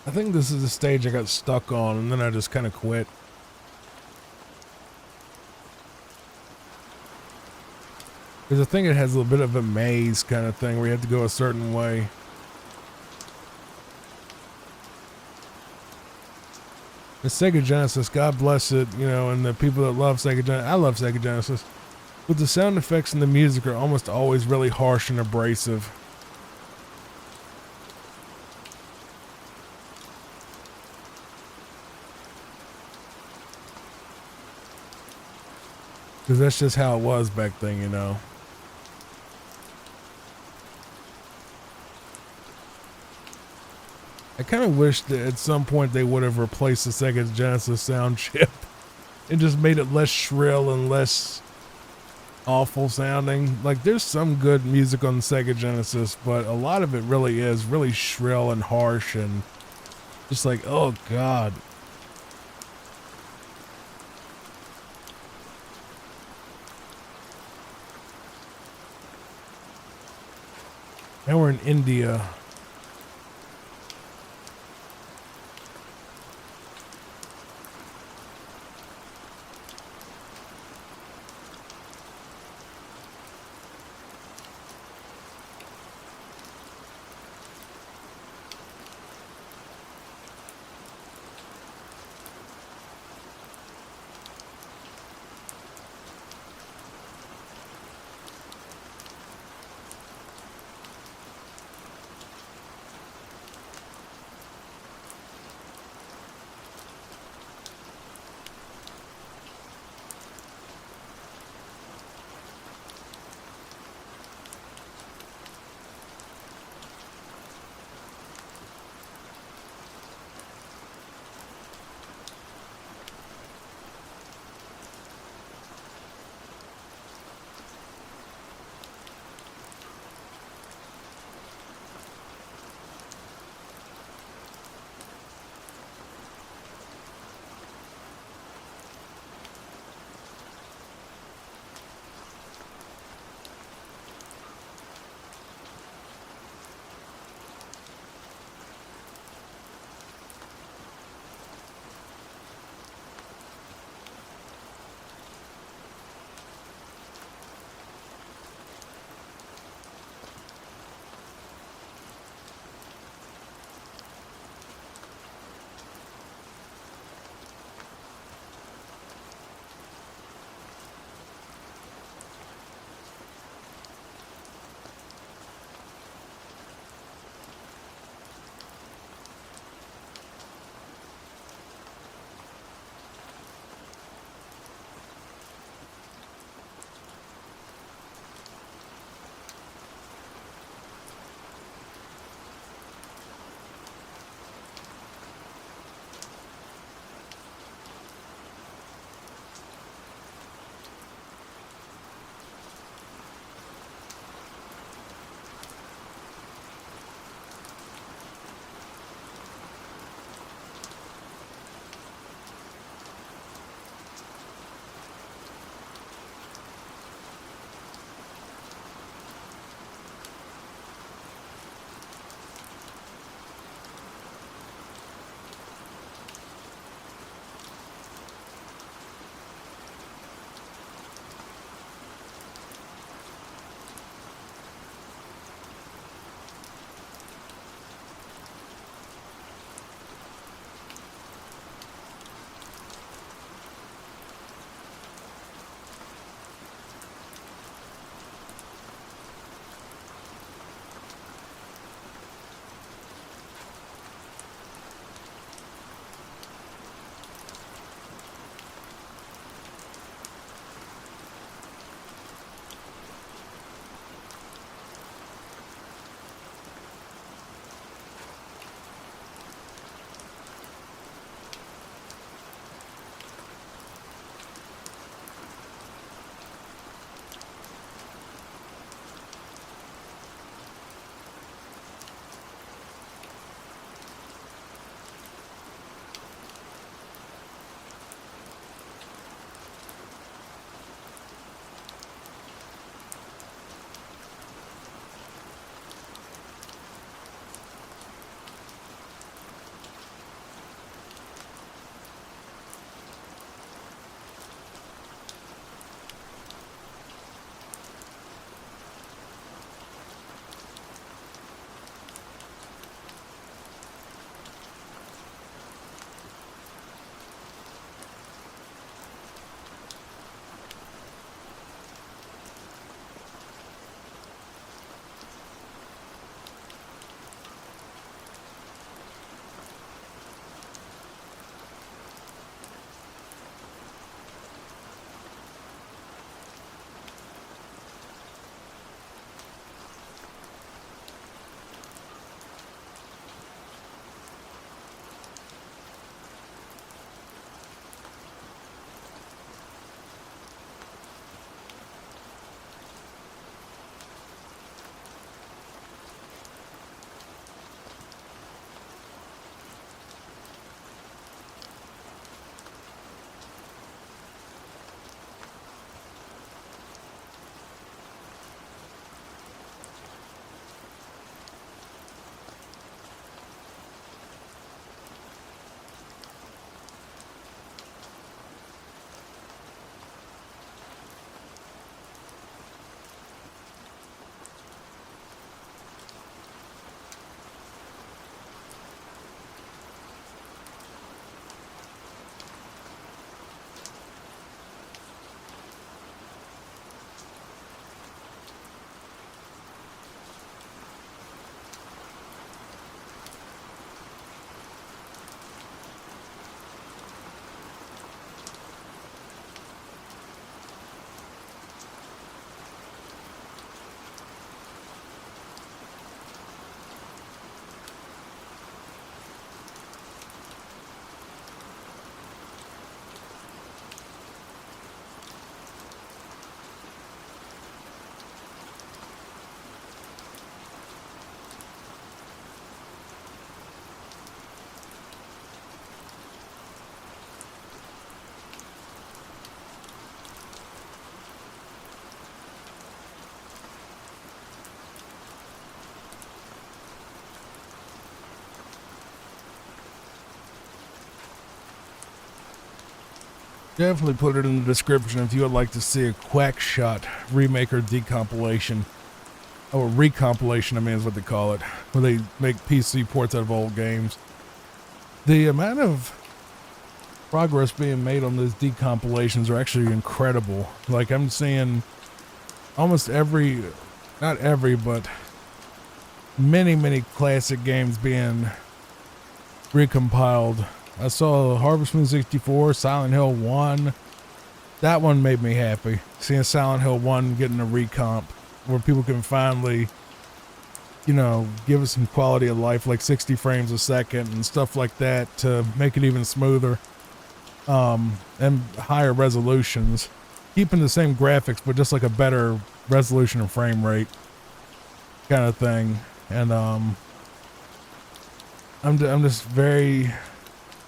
I think this is the stage I got stuck on, and then I just kind of quit. Because I think it has a little bit of a maze kind of thing where you have to go a certain way. The Sega Genesis, God bless it, you know, and the people that love Sega Genesis, I love Sega Genesis. But the sound effects and the music are almost always really harsh and abrasive. Because that's just how it was back then, you know. I kind of wish that at some point they would have replaced the Sega Genesis sound chip and just made it less shrill and less awful sounding. Like, there's some good music on the Sega Genesis, but a lot of it really is really shrill and harsh and just like, oh God. Now we're in India. Definitely put it in the description if you would like to see a QuackShot remake or decompilation. Or recompilation, I mean, is what they call it. Where they make PC ports out of old games. The amount of progress being made on those decompilations are actually incredible. Like, I'm seeing almost every, not every, but many classic games being recompiled. I saw Harvest Moon 64, Silent Hill 1. That one made me happy. Seeing Silent Hill 1 getting a recomp where people can finally, you know, give us some quality of life, like 60 frames a second and stuff like that to make it even smoother. And higher resolutions. Keeping the same graphics, but just like a better resolution and frame rate kind of thing. And I'm just very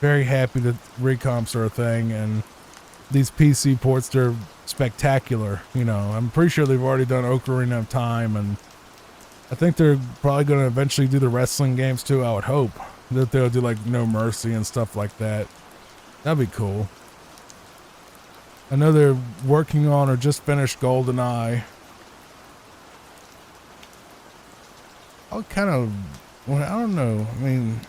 happy that recomps are a thing, and these PC ports, they're spectacular. You know, I'm pretty sure they've already done Ocarina of Time, and I think they're probably going to eventually do the wrestling games too. I would hope that they'll do like No Mercy and stuff like that. That'd be cool. I know they're working on or just finished GoldenEye. I don't know. I mean,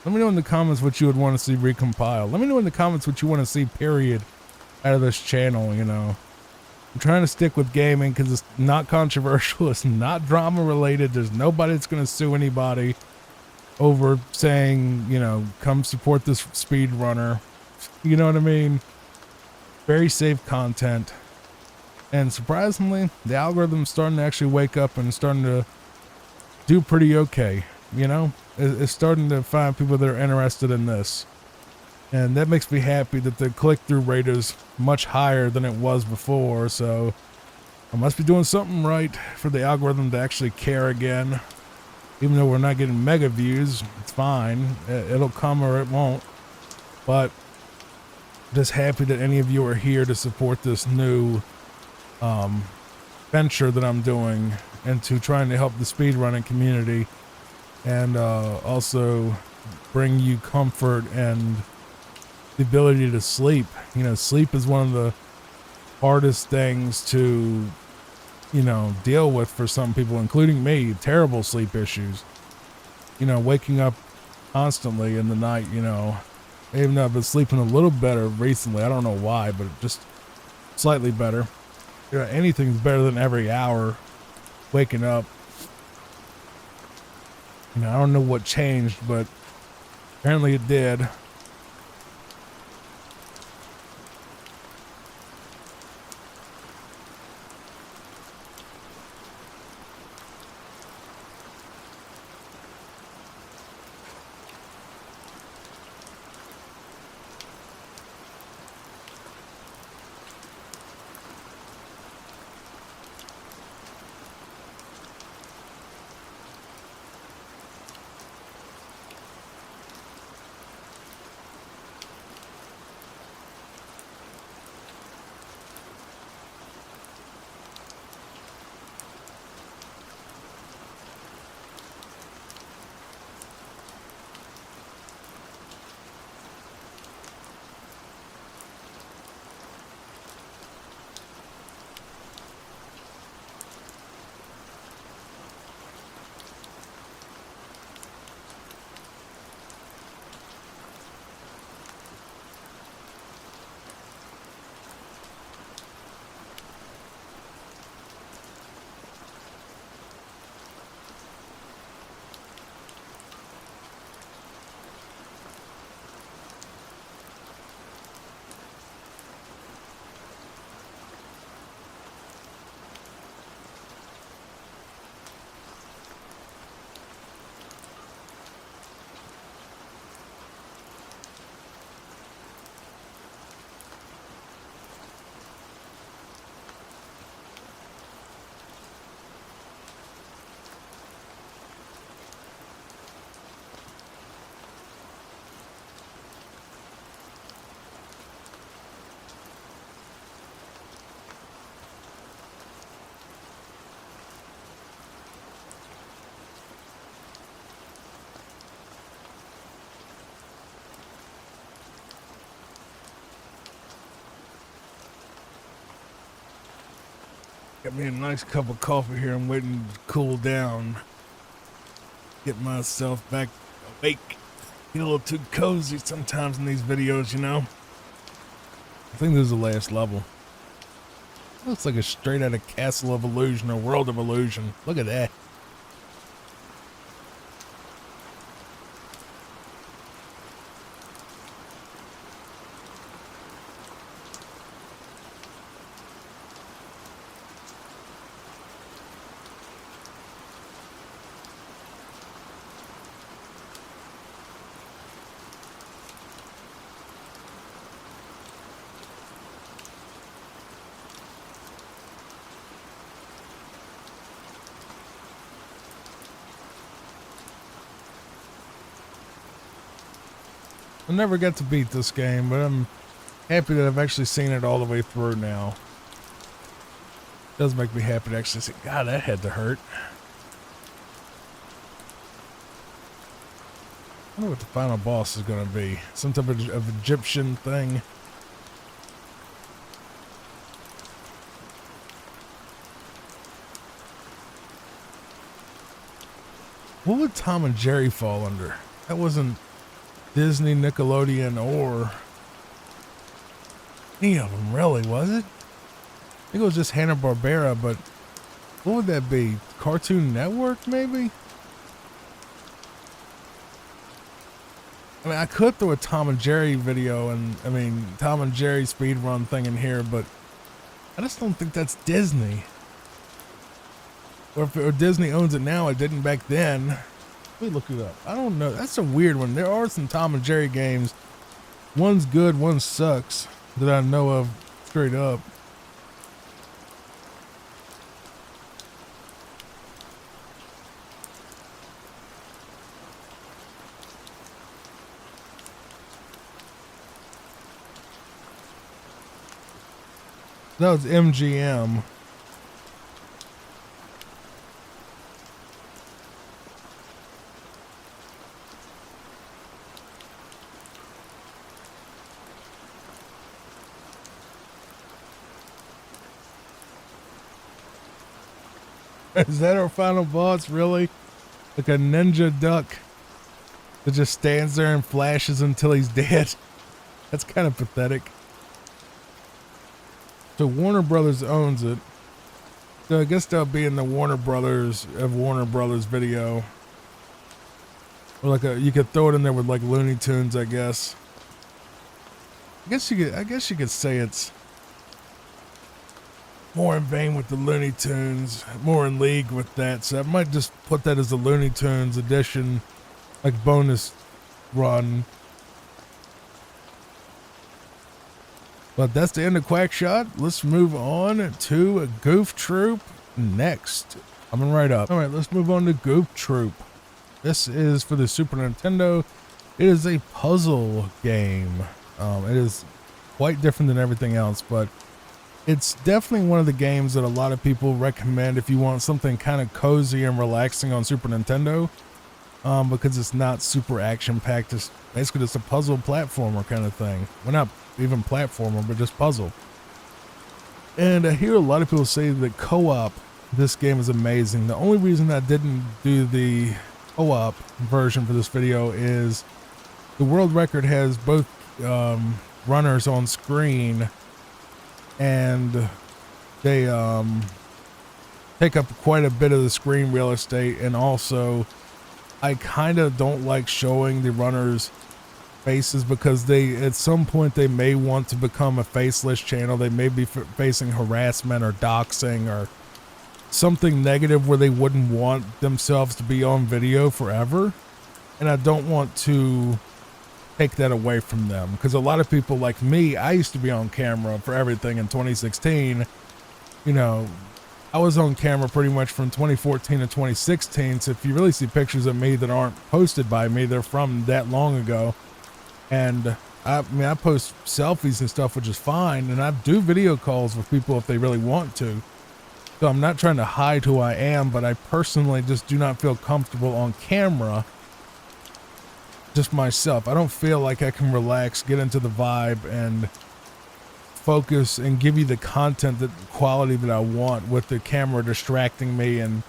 let me know in the comments what you would want to see recompiled. Let me know in the comments what you want to see, period, out of this channel, you know. I'm trying to stick with gaming because it's not controversial. It's not drama related. There's nobody that's going to sue anybody over saying, you know, come support this speedrunner. You know what I mean? Very safe content. And surprisingly, the algorithm's starting to actually wake up and starting to do pretty okay. You know, it's starting to find people that are interested in this. And that makes me happy that the click-through rate is much higher than it was before. So I must be doing something right for the algorithm to actually care again. Even though we're not getting mega views, it's fine. It'll come or it won't. But just happy that any of you are here to support this new venture that I'm doing into trying to help the speedrunning community, and also bring you comfort and the ability to sleep. You know, sleep is one of the hardest things to, you know, deal with for some people, including me. Terrible sleep issues. You know, waking up constantly in the night, you know. Even though I've been sleeping a little better recently. I don't know why, but just slightly better. You know, anything's better than every hour waking up. You know, I don't know what changed, but apparently it did. Got me a nice cup of coffee here. I'm waiting to cool down. Get myself back awake. Get a little too cozy sometimes in these videos, you know? I think this is the last level. Looks like a straight out of Castle of Illusion or World of Illusion. Look at that. I never got to beat this game, but I'm happy that I've actually seen it all the way through now. It does make me happy to actually say, God, that had to hurt. I wonder what the final boss is going to be. Some type of Egyptian thing. What would Tom and Jerry fall under? That wasn't Disney, Nickelodeon, or any of them, really, was it? I think it was just Hanna-Barbera, but what would that be? Cartoon Network, maybe? I mean, I could throw a Tom and Jerry video and, I mean, Tom and Jerry speedrun thing in here, but I just don't think that's Disney. Or if Disney owns it now, it didn't back then. Let me look it up. I don't know. That's a weird one. There are some Tom and Jerry games. One's good, one sucks that I know of straight up. That was MGM. Is that our final boss, really? Like a ninja duck that just stands there and flashes until he's dead? That's kind of pathetic. So Warner Brothers owns it. So I guess they'll be in the Warner Brothers video. Or like you could throw it in there with like Looney Tunes, I guess. I guess you could say it's more in vein with the Looney Tunes, more in league with that. So I might just put that as a Looney Tunes edition, like bonus run. But that's the end of QuackShot. Let's move on to Goof Troop next. Coming right up. All right, let's move on to Goof Troop. This is for the Super Nintendo. It is a puzzle game. It is quite different than everything else, but it's definitely one of the games that a lot of people recommend if you want something kind of cozy and relaxing on Super Nintendo, because it's not super action-packed. It's basically just a puzzle platformer kind of thing. Well, not even platformer, but just puzzle. And I hear a lot of people say that co-op, this game is amazing. The only reason I didn't do the co-op version for this video is the world record has both runners on screen, and they take up quite a bit of the screen real estate. And also I kind of don't like showing the runners faces, because they at some point they may want to become a faceless channel. They may be facing harassment or doxing or something negative where they wouldn't want themselves to be on video forever, and I don't want to take that away from them, because a lot of people like me, I used to be on camera for everything in 2016. You know, I was on camera pretty much from 2014 to 2016. So if you really see pictures of me that aren't posted by me, they're from that long ago. And I mean, I post selfies and stuff, which is fine, and I do video calls with people if they really want to. So I'm not trying to hide who I am, but I personally just do not feel comfortable on camera, just myself. I don't feel like I can relax, get into the vibe, and focus and give you the content, the quality that I want, with the camera distracting me and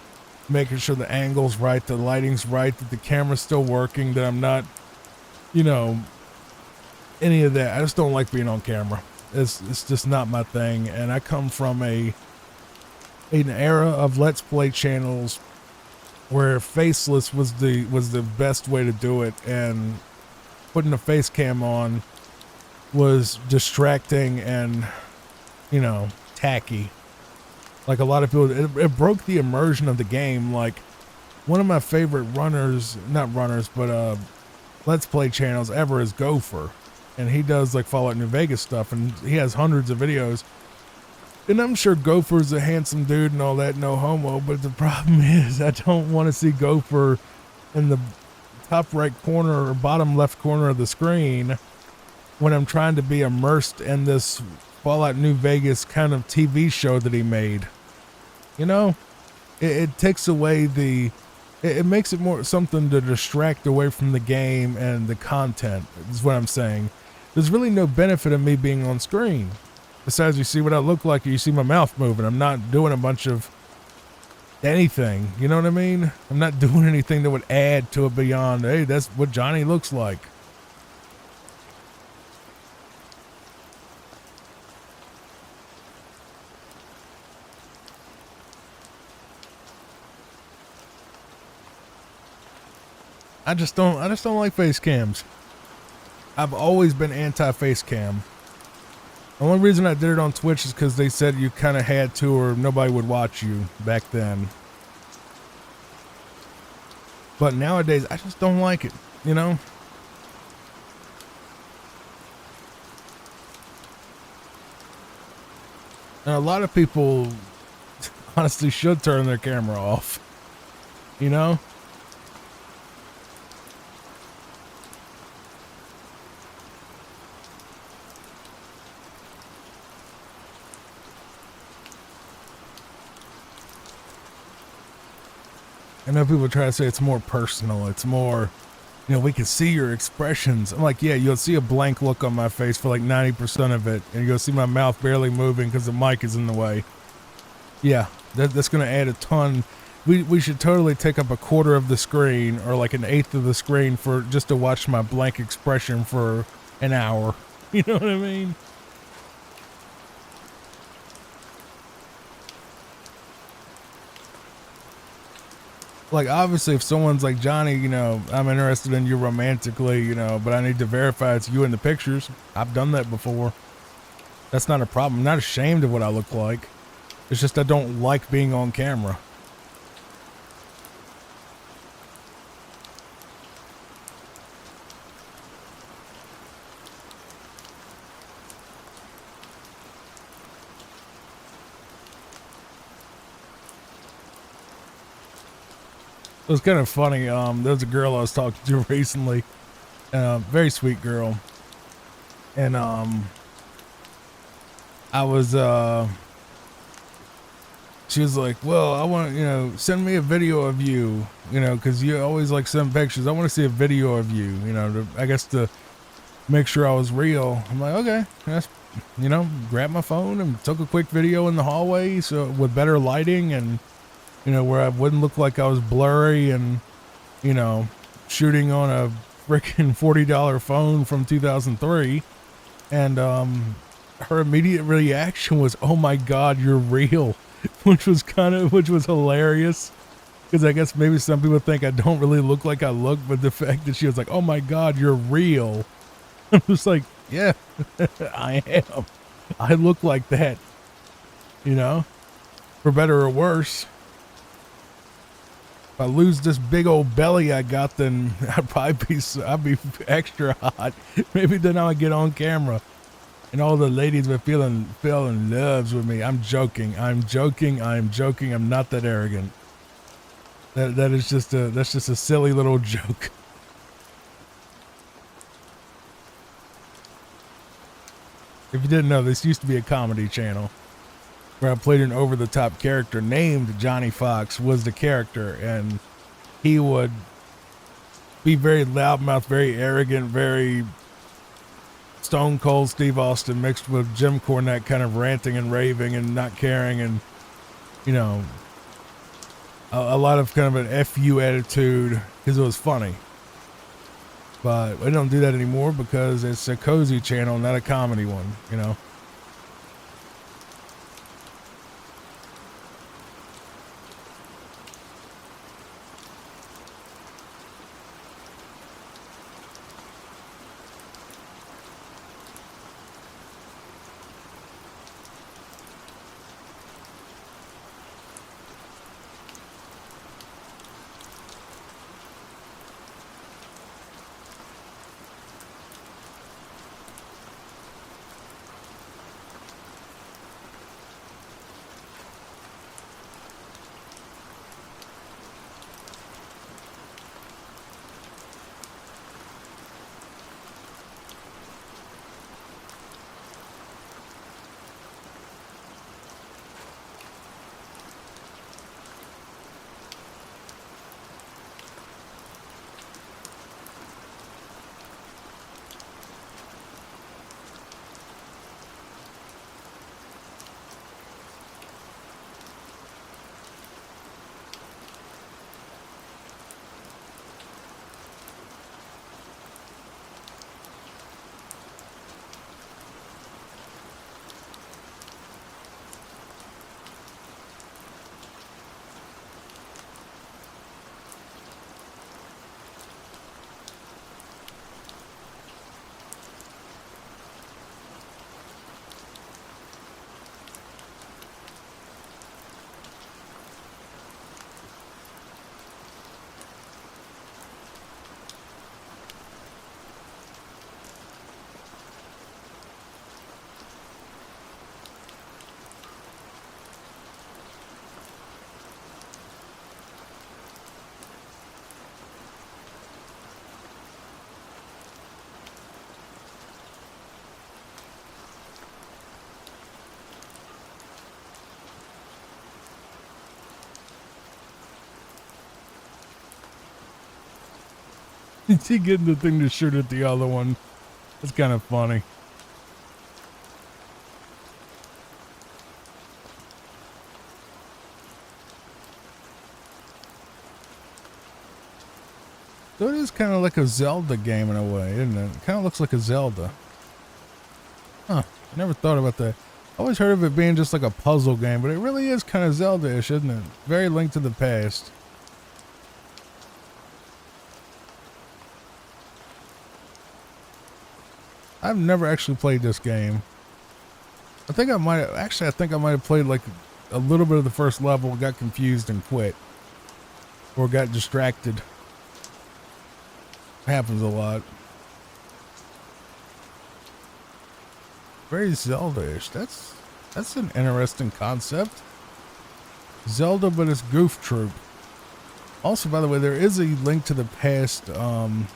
making sure the angle's right, the lighting's right, that the camera's still working, that I'm not, you know, any of that. I just don't like being on camera. It's just not my thing. And I come from an era of Let's Play channels where faceless was the best way to do it, and putting a face cam on was distracting and, you know, tacky. Like a lot of people, it broke the immersion of the game. Like one of my favorite not runners, but Let's Play channels ever is Gopher. And he does like Fallout New Vegas stuff, and he has hundreds of videos. And I'm sure Gopher's a handsome dude and all that, no homo, but the problem is I don't want to see Gopher in the top right corner or bottom left corner of the screen when I'm trying to be immersed in this Fallout New Vegas kind of TV show that he made. You know, it takes away it makes it more something to distract away from the game and the content, is what I'm saying. There's really no benefit of me being on screen. Besides, you see what I look like, you see my mouth moving. I'm not doing a bunch of anything, you know what I mean? I'm not doing anything that would add to it beyond, hey, that's what Johnny looks like. I just don't like face cams. I've always been anti-face cam. The only reason I did it on Twitch is because they said you kind of had to, or nobody would watch you back then. But nowadays, I just don't like it, you know? And a lot of people honestly should turn their camera off, you know? I know people try to say it's more personal. It's more, you know, we can see your expressions. I'm like, yeah, you'll see a blank look on my face for like 90% of it. And you'll see my mouth barely moving because the mic is in the way. Yeah, that's going to add a ton. We should totally take up a quarter of the screen or like an eighth of the screen for just to watch my blank expression for an hour. You know what I mean? Like, obviously, if someone's like, Johnny, you know, I'm interested in you romantically, you know, but I need to verify it's you in the pictures. I've done that before. That's not a problem. I'm not ashamed of what I look like. It's just I don't like being on camera. It was kind of funny. There was a girl I was talking to recently, very sweet girl, and I was she was like, well, I want, you know, send me a video of you, you know, because you always like send pictures. I want to see a video of you, you know, I guess to make sure I was real. I'm like, okay, that's, you know, grabbed my phone and took a quick video in the hallway, so with better lighting and, you know, where I wouldn't look like I was blurry and, you know, shooting on a freaking $40 phone from 2003. And her immediate reaction was, oh my God, you're real, which was hilarious. Because I guess maybe some people think I don't really look like I look, but the fact that she was like, oh my God, you're real. I'm just like, yeah, I am. I look like that, you know, for better or worse. If I lose this big old belly I got, then I'd be extra hot. Maybe then I'll get on camera and all the ladies would fell in love with me. I'm joking. I'm not that arrogant. That's just a silly little joke. If you didn't know, this used to be a comedy channel where I played an over-the-top character named Johnny Fox was the character, and he would be very loudmouth, very arrogant, very Stone Cold Steve Austin mixed with Jim Cornette kind of ranting and raving and not caring, and you know, a lot of kind of an FU attitude because it was funny. But we don't do that anymore because it's a cozy channel, not a comedy one, you know. Is he getting the thing to shoot at the other one? That's kind of funny. So it is kind of like a Zelda game in a way, isn't it? It kind of looks like a Zelda. Huh. I never thought about that. I always heard of it being just like a puzzle game, but it really is kind of Zelda-ish, isn't it? Very Link to the Past. I've never actually played this game. I think I might have played like a little bit of the first level, got confused and quit. Or got distracted. Happens a lot. Very Zelda-ish. That's an interesting concept. Zelda, but it's Goof Troop. Also, by the way, there is a Link to the Past ROM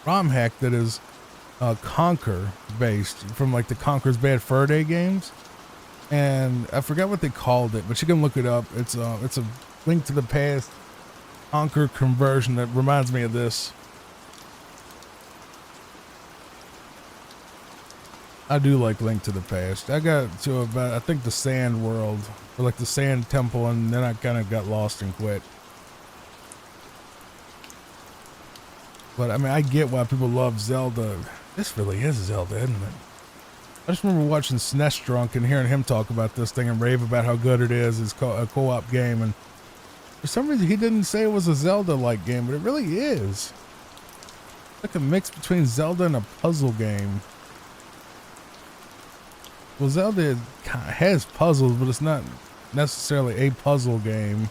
hack that is Conquer based from like the Conquer's Bad Fur Day games, and I forgot what they called it, but you can look it up. It's a Link to the Past Conquer conversion that reminds me of this. I do like Link to the Past. I got to about, I think, the Sand World, or like the Sand Temple, and then I kind of got lost and quit. But I mean, I get why people love Zelda. This really is Zelda, isn't it? I just remember watching SNES Drunk and hearing him talk about this thing and rave about how good it is. It's a co-op game, and for some reason he didn't say it was a Zelda-like game, but it really is. It's like a mix between Zelda and a puzzle game. Well, Zelda has puzzles, but it's not necessarily a puzzle game.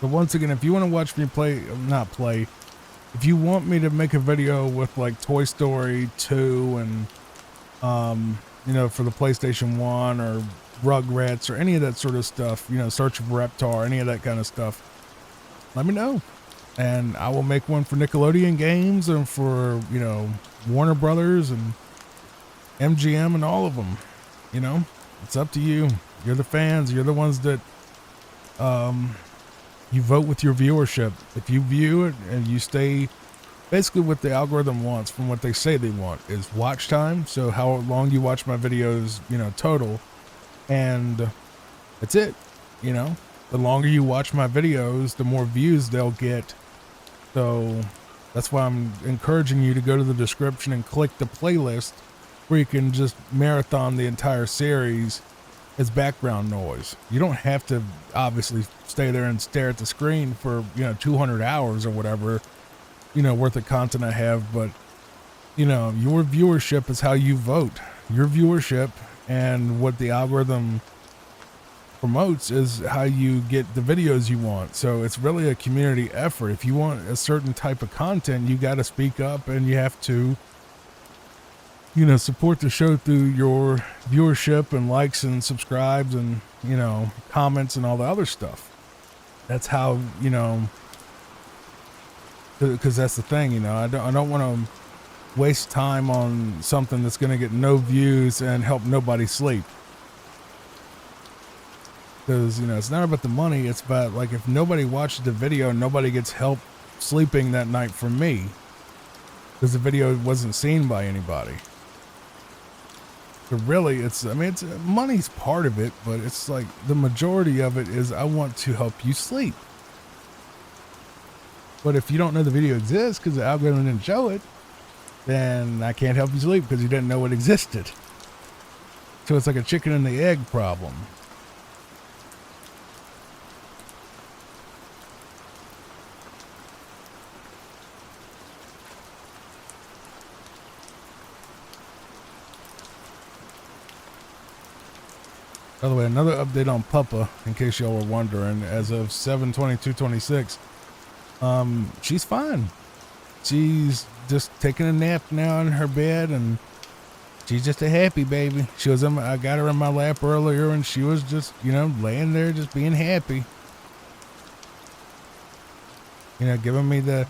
But once again, if you want to watch me if you want me to make a video with like Toy Story 2 and, you know, for the PlayStation 1 or Rugrats or any of that sort of stuff, you know, Search for Reptar, any of that kind of stuff, let me know. And I will make one for Nickelodeon games and for, you know, Warner Brothers and MGM and all of them. You know, it's up to you. You're the fans. You're the ones that you vote with your viewership. If you view it and you stay basically what the algorithm wants from what they say they want is watch time. So how long you watch my videos, you know, total. And that's it. You know, the longer you watch my videos, the more views they'll get. So that's why I'm encouraging you to go to the description and click the playlist where you can just marathon the entire series as background noise. You don't have to obviously stay there and stare at the screen for, you know, 200 hours or whatever, you know, worth of content I have. But, you know, your viewership is how you vote. Your viewership and what the algorithm promotes is how you get the videos you want. So it's really a community effort. If you want a certain type of content, you got to speak up and you have to, you know, support the show through your viewership and likes and subscribes and, you know, comments and all the other stuff. That's how, you know, because that's the thing, you know, I don't want to waste time on something that's going to get no views and help nobody sleep. Because, you know, it's not about the money. It's about, like, if nobody watches the video, nobody gets help sleeping that night from me. Because the video wasn't seen by anybody. So really, it's money's part of it, but it's like the majority of it is I want to help you sleep. But if you don't know the video exists because the algorithm didn't show it, then I can't help you sleep because you didn't know it existed. So it's like a chicken and the egg problem. By the way, another update on Puppa, in case y'all were wondering, as of 7/22/26, she's fine. She's just taking a nap now in her bed, and she's just a happy baby. I got her in my lap earlier, and she was just, you know, laying there just being happy. You know, giving me that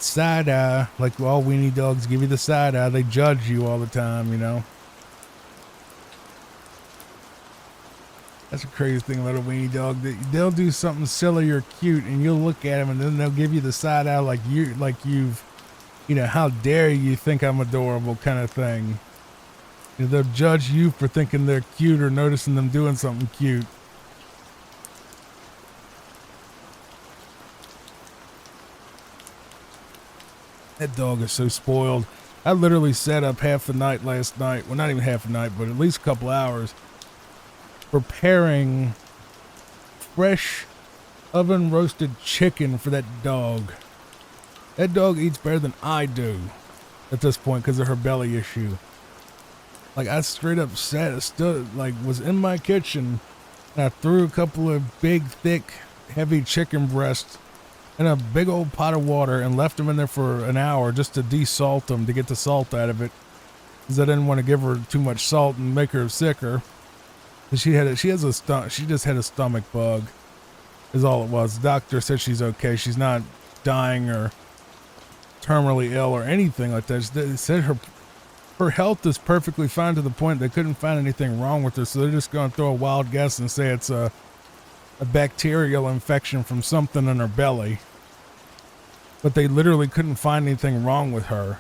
side eye, like all weenie dogs give you the side eye. They judge you all the time, you know. That's the craziest thing about a weenie dog. They'll do something silly or cute, and you'll look at them, and then they'll give you the side eye, like you've, you know, how dare you think I'm adorable, kind of thing. You know, they'll judge you for thinking they're cute or noticing them doing something cute. That dog is so spoiled. I literally sat up half the night last night. Well, not even half the night, but at least a couple hours, preparing fresh oven roasted chicken for that dog. That dog eats better than I do at this point because of her belly issue. Like, I straight up was in my kitchen, and I threw a couple of big, thick, heavy chicken breasts in a big old pot of water and left them in there for an hour just to desalt them, to get the salt out of it, because I didn't want to give her too much salt and make her sicker. She just had a stomach bug, is all it was. The doctor said she's okay. She's not dying or terminally ill or anything like that. They said her health is perfectly fine, to the point they couldn't find anything wrong with her. So they're just going to throw a wild guess and say it's a bacterial infection from something in her belly. But they literally couldn't find anything wrong with her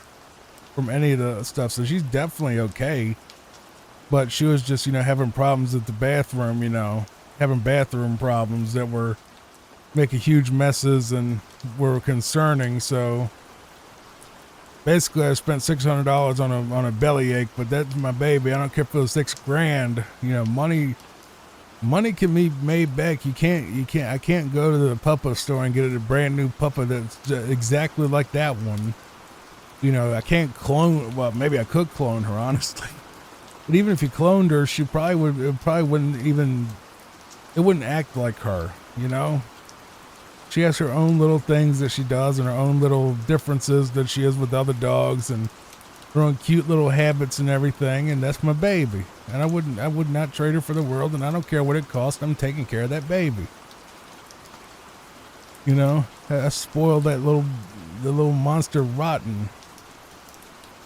from any of the stuff. So she's definitely okay. But she was just, you know, having problems at the bathroom, you know, having bathroom problems that were making huge messes and were concerning. So basically I spent $600 on a belly ache, but that's my baby. I don't care if it was $6,000. You know, money can be made back. I can't go to the Puppa store and get a brand new Puppa that's exactly like that one. You know, I can't clone, well, maybe I could clone her, honestly. But even if you cloned her, it wouldn't act like her, you know? She has her own little things that she does and her own little differences that she has with other dogs. And growing cute little habits and everything, and that's my baby. And I would not trade her for the world, and I don't care what it costs. I'm taking care of that baby. You know, I spoiled the little monster rotten.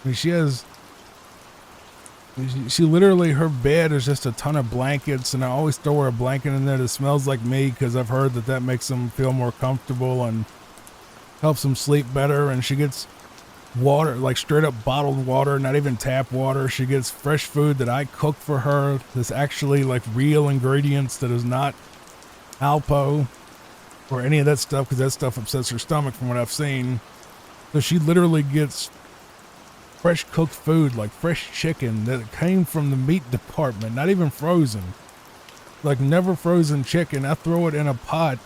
I mean, she literally, her bed is just a ton of blankets, and I always throw her a blanket in there that smells like me, because I've heard that makes them feel more comfortable and helps them sleep better. And she gets water, like straight up bottled water, not even tap water. She gets fresh food that I cook for her, that's actually like real ingredients, that is not Alpo or any of that stuff, because that stuff upsets her stomach from what I've seen. So she literally gets fresh cooked food, like fresh chicken that came from the meat department, not even frozen, like never frozen chicken. I throw it in a pot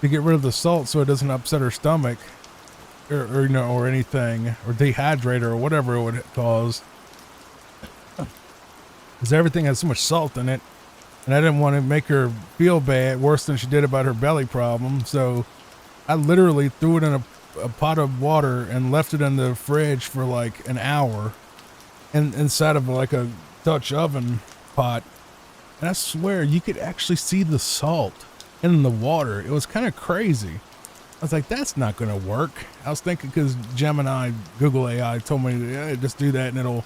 to get rid of the salt so it doesn't upset her stomach or you know, or anything, or dehydrate her or whatever it would cause, because everything has so much salt in it, and I didn't want to make her feel bad worse than she did about her belly problem. So I literally threw it in a pot of water and left it in the fridge for like an hour, and inside of like a Dutch oven pot. And I swear you could actually see the salt in the water. It was kind of crazy. I was like, that's not going to work. I was thinking, because Gemini, Google AI told me, yeah, just do that and it'll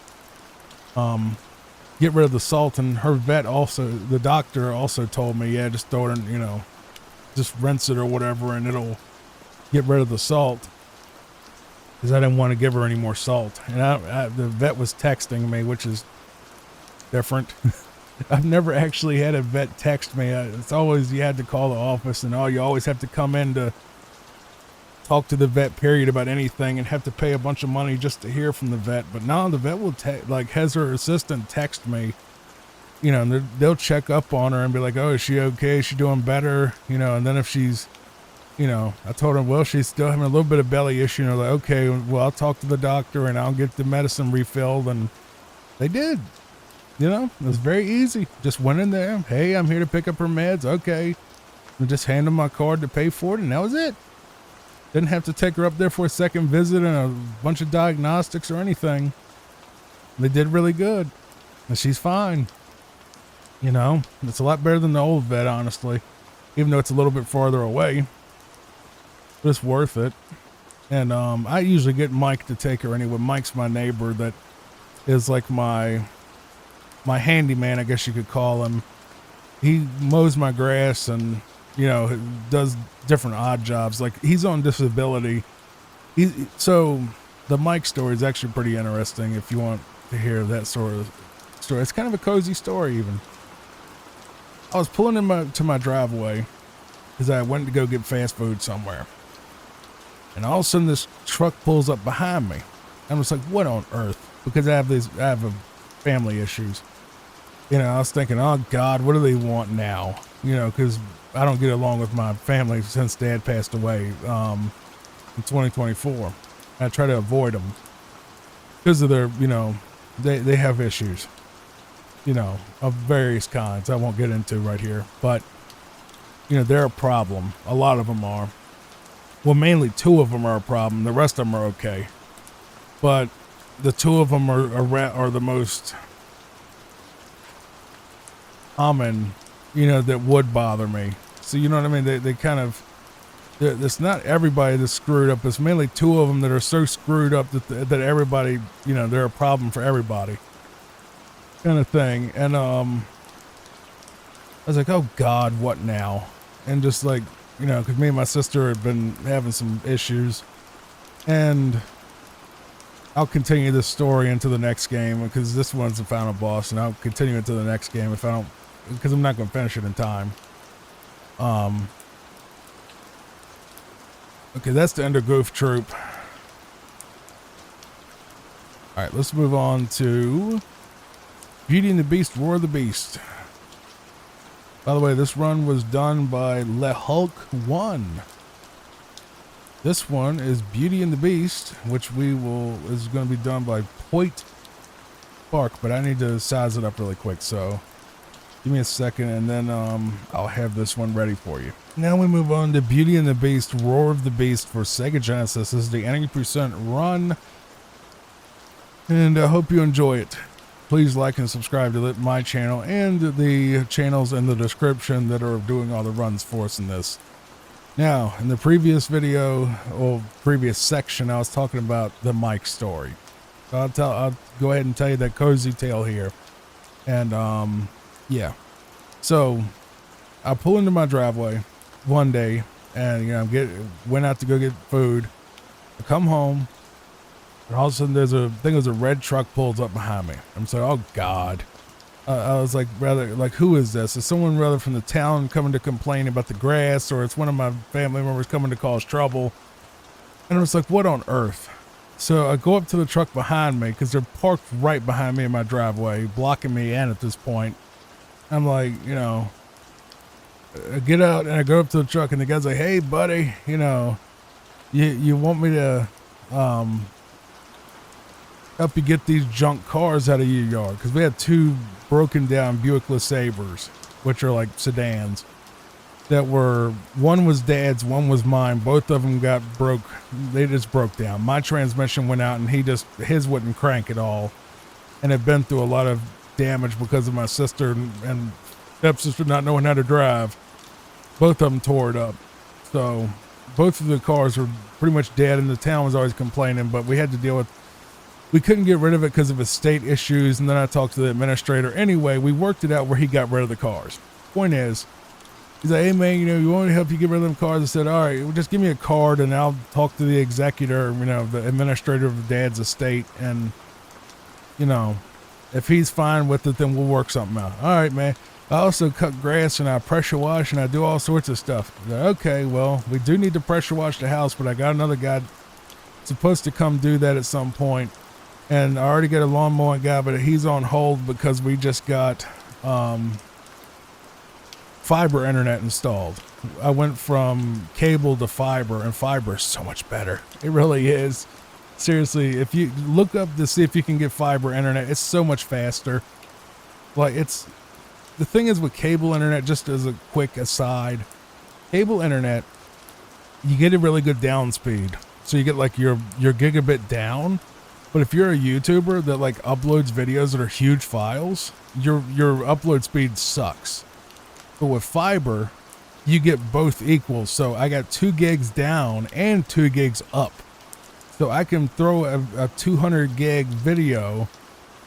get rid of the salt. And her vet also, the doctor also told me, yeah, just throw it in, you know, just rinse it or whatever, and it'll get rid of the salt, because I didn't want to give her any more salt. And the vet was texting me, which is different. I've never actually had a vet text me. It's always, you had to call the office, and you always have to come in to talk to the vet period about anything, and have to pay a bunch of money just to hear from the vet. But now the vet will has her assistant text me, you know, and they'll check up on her and be like, oh, is she okay? Is she doing better? You know, and then if she's, you know, I told her, well, she's still having a little bit of belly issue. And they're like, okay, well, I'll talk to the doctor and I'll get the medicine refilled. And they did, you know, it was very easy. Just went in there. Hey, I'm here to pick up her meds. Okay. And just hand them my card to pay for it. And that was it. Didn't have to take her up there for a second visit and a bunch of diagnostics or anything. They did really good. And she's fine. You know, it's a lot better than the old vet, honestly, even though it's a little bit farther away. But it's worth it. And I usually get Mike to take her anyway. Mike's my neighbor that is like my handyman, I guess you could call him. He mows my grass and, you know, does different odd jobs. Like, he's on disability. So the Mike story is actually pretty interesting if you want to hear that sort of story. It's kind of a cozy story even. I was pulling to my driveway because I went to go get fast food somewhere. And all of a sudden this truck pulls up behind me. I'm just like, what on earth? Because I have family issues. You know, I was thinking, oh God, what do they want now? You know, because I don't get along with my family since Dad passed away in 2024. I try to avoid them because of their, you know, they have issues, you know, of various kinds I won't get into right here. But, you know, they're a problem. A lot of them are. Well, mainly two of them are a problem. The rest of them are okay. But the two of them are the most common, you know, that would bother me. So, you know what I mean? They kind of, it's not everybody that's screwed up. It's mainly two of them that are so screwed up that everybody, you know, they're a problem for everybody kind of thing. And I was like, oh God, what now? And just like, you know, because me and my sister had been having some issues. And I'll continue this story into the next game because this one's the final boss, and I'll continue into the next game if I don't, because I'm not going to finish it in time. Okay, that's the end of Goof Troop. All right, let's move on to Beauty and the Beast, Roar of the Beast. By the way, this run was done by Le Hulk 1. This one is Beauty and the Beast, which is going to be done by Point Park, but I need to size it up really quick, so give me a second, and then I'll have this one ready for you. Now we move on to Beauty and the Beast, Roar of the Beast for Sega Genesis. This is the 90% run. And I hope you enjoy it. Please like and subscribe to my channel and the channels in the description that are doing all the runs for us in this. Now, in the previous video, or previous section, I was talking about the Mike story. So I'll go ahead and tell you that cozy tale here. And, yeah. So, I pull into my driveway one day, and, went out to go get food. I come home, and all of a sudden there's a red truck pulls up behind me. I'm like, oh God. I was like, who is this? Is someone rather from the town coming to complain about the grass, or it's one of my family members coming to cause trouble? And I was like, what on earth? So I go up to the truck behind me, because they're parked right behind me in my driveway, blocking me in at this point. I'm like, I get out and I go up to the truck, and the guy's like, hey buddy, you want me to help you get these junk cars out of your yard? Because we had two broken down Buick LeSabres, which are like sedans, that were, one was dad's, one was mine. Both of them they just broke down. My transmission went out, and his wouldn't crank at all, and had been through a lot of damage because of my sister and stepsister not knowing how to drive. Both of them tore it up. So both of the cars were pretty much dead, and the town was always complaining, but we had to deal with, we couldn't get rid of it because of estate issues. And then I talked to the administrator. Anyway, we worked it out where he got rid of the cars. Point is, he's like, hey man, you want me to help you get rid of them cars? I said, all right, well, just give me a card and I'll talk to the executor, the administrator of the dad's estate. And, if he's fine with it, then we'll work something out. All right, man. I also cut grass, and I pressure wash, and I do all sorts of stuff. Like, okay, well, we do need to pressure wash the house, but I got another guy supposed to come do that at some point. And I already got a lawn mowing guy, but he's on hold because we just got fiber internet installed. I went from cable to fiber, and fiber is so much better. It really is. Seriously, if you look up to see if you can get fiber internet, it's so much faster. The thing is with cable internet, just as a quick aside, cable internet, you get a really good down speed. So you get like your gigabit down. But if you're a YouTuber that like uploads videos that are huge files, your upload speed sucks. But with fiber, you get both equal. So I got 2 gigs down and 2 gigs up. So I can throw a 200 gig video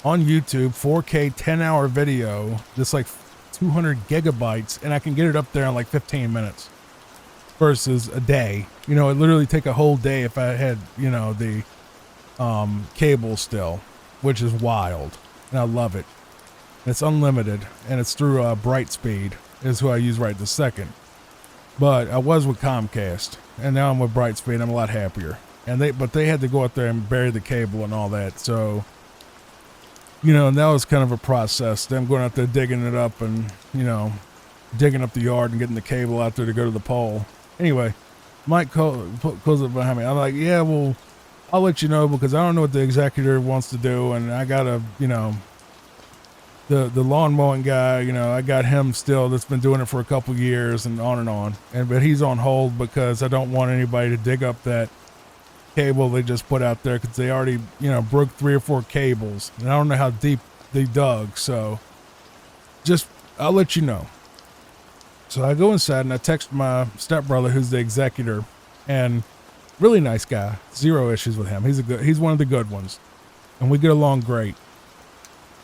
on YouTube, 4K 10-hour video, just like 200 gigabytes, and I can get it up there in like 15 minutes versus a day. It literally take a whole day if I had, the cable still, which is wild, and I love it. It's unlimited, and it's through Brightspeed is who I use right this second. But I was with Comcast, and now I'm with Brightspeed. I'm a lot happier. But they had to go out there and bury the cable and all that. So, and that was kind of a process. Them going out there digging it up and, digging up the yard and getting the cable out there to go to the pole. Anyway, Mike calls it behind me. I'm like, yeah, well, I'll let you know because I don't know what the executor wants to do. And I got to, the lawn mowing guy, I got him still that's been doing it for a couple years and on. But he's on hold because I don't want anybody to dig up that cable they just put out there because they already, broke 3 or 4 cables. And I don't know how deep they dug. So I'll let you know. So I go inside and I text my stepbrother, who's the executor, and really nice guy, 0 issues with him. He's one of the good ones, and we get along great.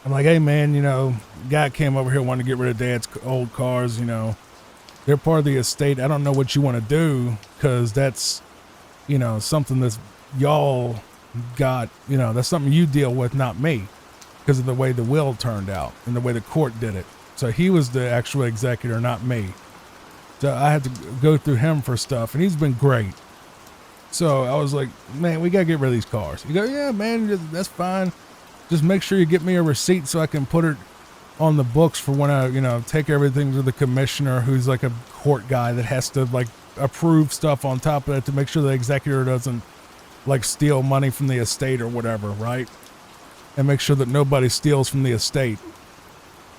I'm like, hey man, guy came over here wanting to get rid of dad's old cars. They're part of the estate. I don't know what you want to do because that's, something that's y'all got. That's something you deal with, not me, because of the way the will turned out and the way the court did it. So he was the actual executor, not me. So I had to go through him for stuff, and he's been great. So I was like, man, we got to get rid of these cars. He goes, yeah, man, that's fine. Just make sure you get me a receipt so I can put it on the books for when I, take everything to the commissioner, who's like a court guy that has to like approve stuff on top of that to make sure the executor doesn't like steal money from the estate or whatever, right? And make sure that nobody steals from the estate.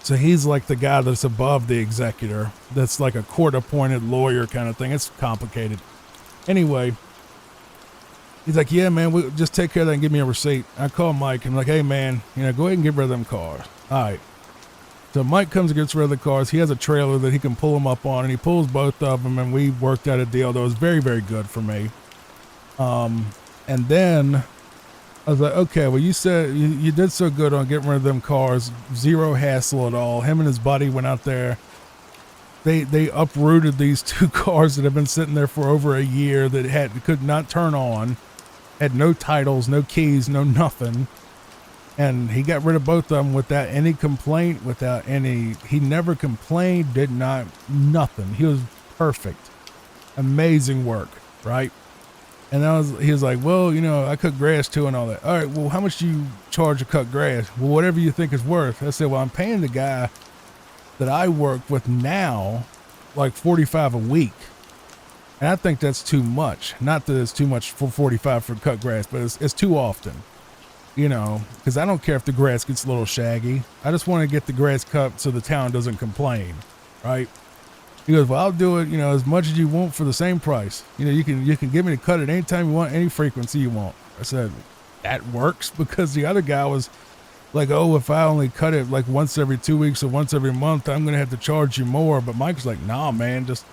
So he's like the guy that's above the executor. That's like a court-appointed lawyer kind of thing. It's complicated. Anyway, He's like, yeah, man, we'll just take care of that and give me a receipt. I call Mike and I'm like, hey, man, go ahead and get rid of them cars. All right. So Mike comes and gets rid of the cars. He has a trailer that he can pull them up on, and he pulls both of them, and we worked out a deal that was very, very good for me. And then I was like, okay, well, you said you did so good on getting rid of them cars, zero hassle at all. Him and his buddy went out there. They uprooted these 2 cars that have been sitting there for over a year that could not turn on, had no titles, no keys, no nothing. And he got rid of both of them without any complaint, he never complained, nothing. He was perfect. Amazing work, right? And he was like, well, I cut grass too and all that. All right, well, how much do you charge to cut grass? Well, whatever you think it's worth. I said, well, I'm paying the guy that I work with now like $45 a week. And I think that's too much. Not that it's too much for $45 for cut grass, but it's too often. Because I don't care if the grass gets a little shaggy. I just want to get the grass cut so the town doesn't complain, right? He goes, well, I'll do it, as much as you want for the same price. You can give me the cut at any time you want, any frequency you want. I said, that works, because the other guy was like, oh, if I only cut it like once every 2 weeks or once every month, I'm going to have to charge you more. But Mike's like, nah, man, just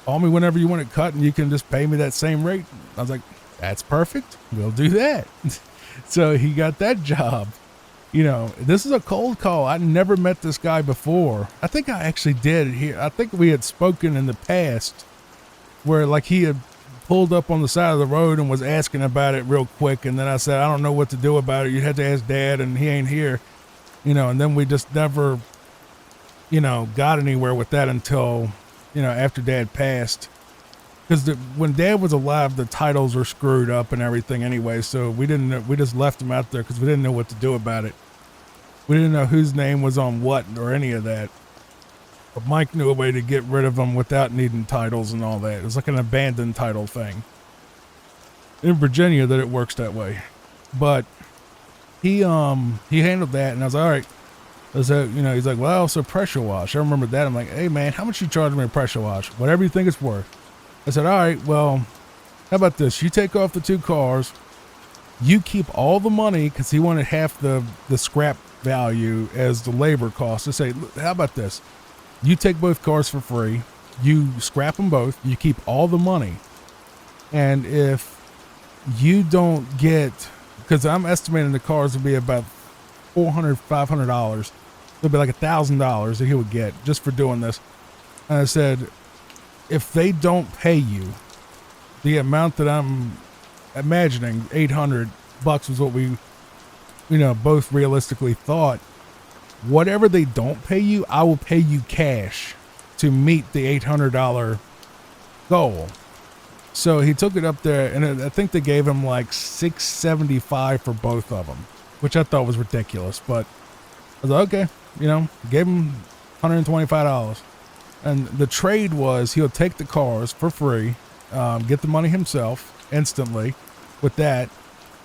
call me whenever you want it cut and you can just pay me that same rate. I was like, that's perfect. We'll do that. So he got that job. This is a cold call. I never met this guy before. I think I actually did here. I think we had spoken in the past where like he had pulled up on the side of the road and was asking about it real quick. And then I said, I don't know what to do about it. You had to ask Dad and he ain't here, and then we just never, got anywhere with that until, after Dad passed. Because when Dad was alive, the titles were screwed up and everything anyway. So we just left him out there because we didn't know what to do about it. We didn't know whose name was on what or any of that. But Mike knew a way to get rid of them without needing titles and all that. It was like an abandoned title thing. In Virginia, that it works that way. But he handled that, and I was like, all right. So, he's like, well, so pressure wash. I remember that. I'm like, hey, man, how much you charge me to pressure wash? Whatever you think it's worth. I said, all right, well, how about this? You take off the 2 cars. You keep all the money, because he wanted half the scrap value as the labor cost. I say, how about this? You take both cars for free. You scrap them both. You keep all the money. And if you don't get, because I'm estimating the cars would be about $400, $500. It'll be like $1,000 that he would get just for doing this. And I said, if they don't pay you the amount that I'm imagining, $800 was what we, both realistically thought. Whatever they don't pay you, I will pay you cash to meet the $800 goal. So he took it up there, and I think they gave him like $675 for both of them, which I thought was ridiculous. But I was like, okay, gave him $125. And the trade was he'll take the cars for free, get the money himself instantly. With that,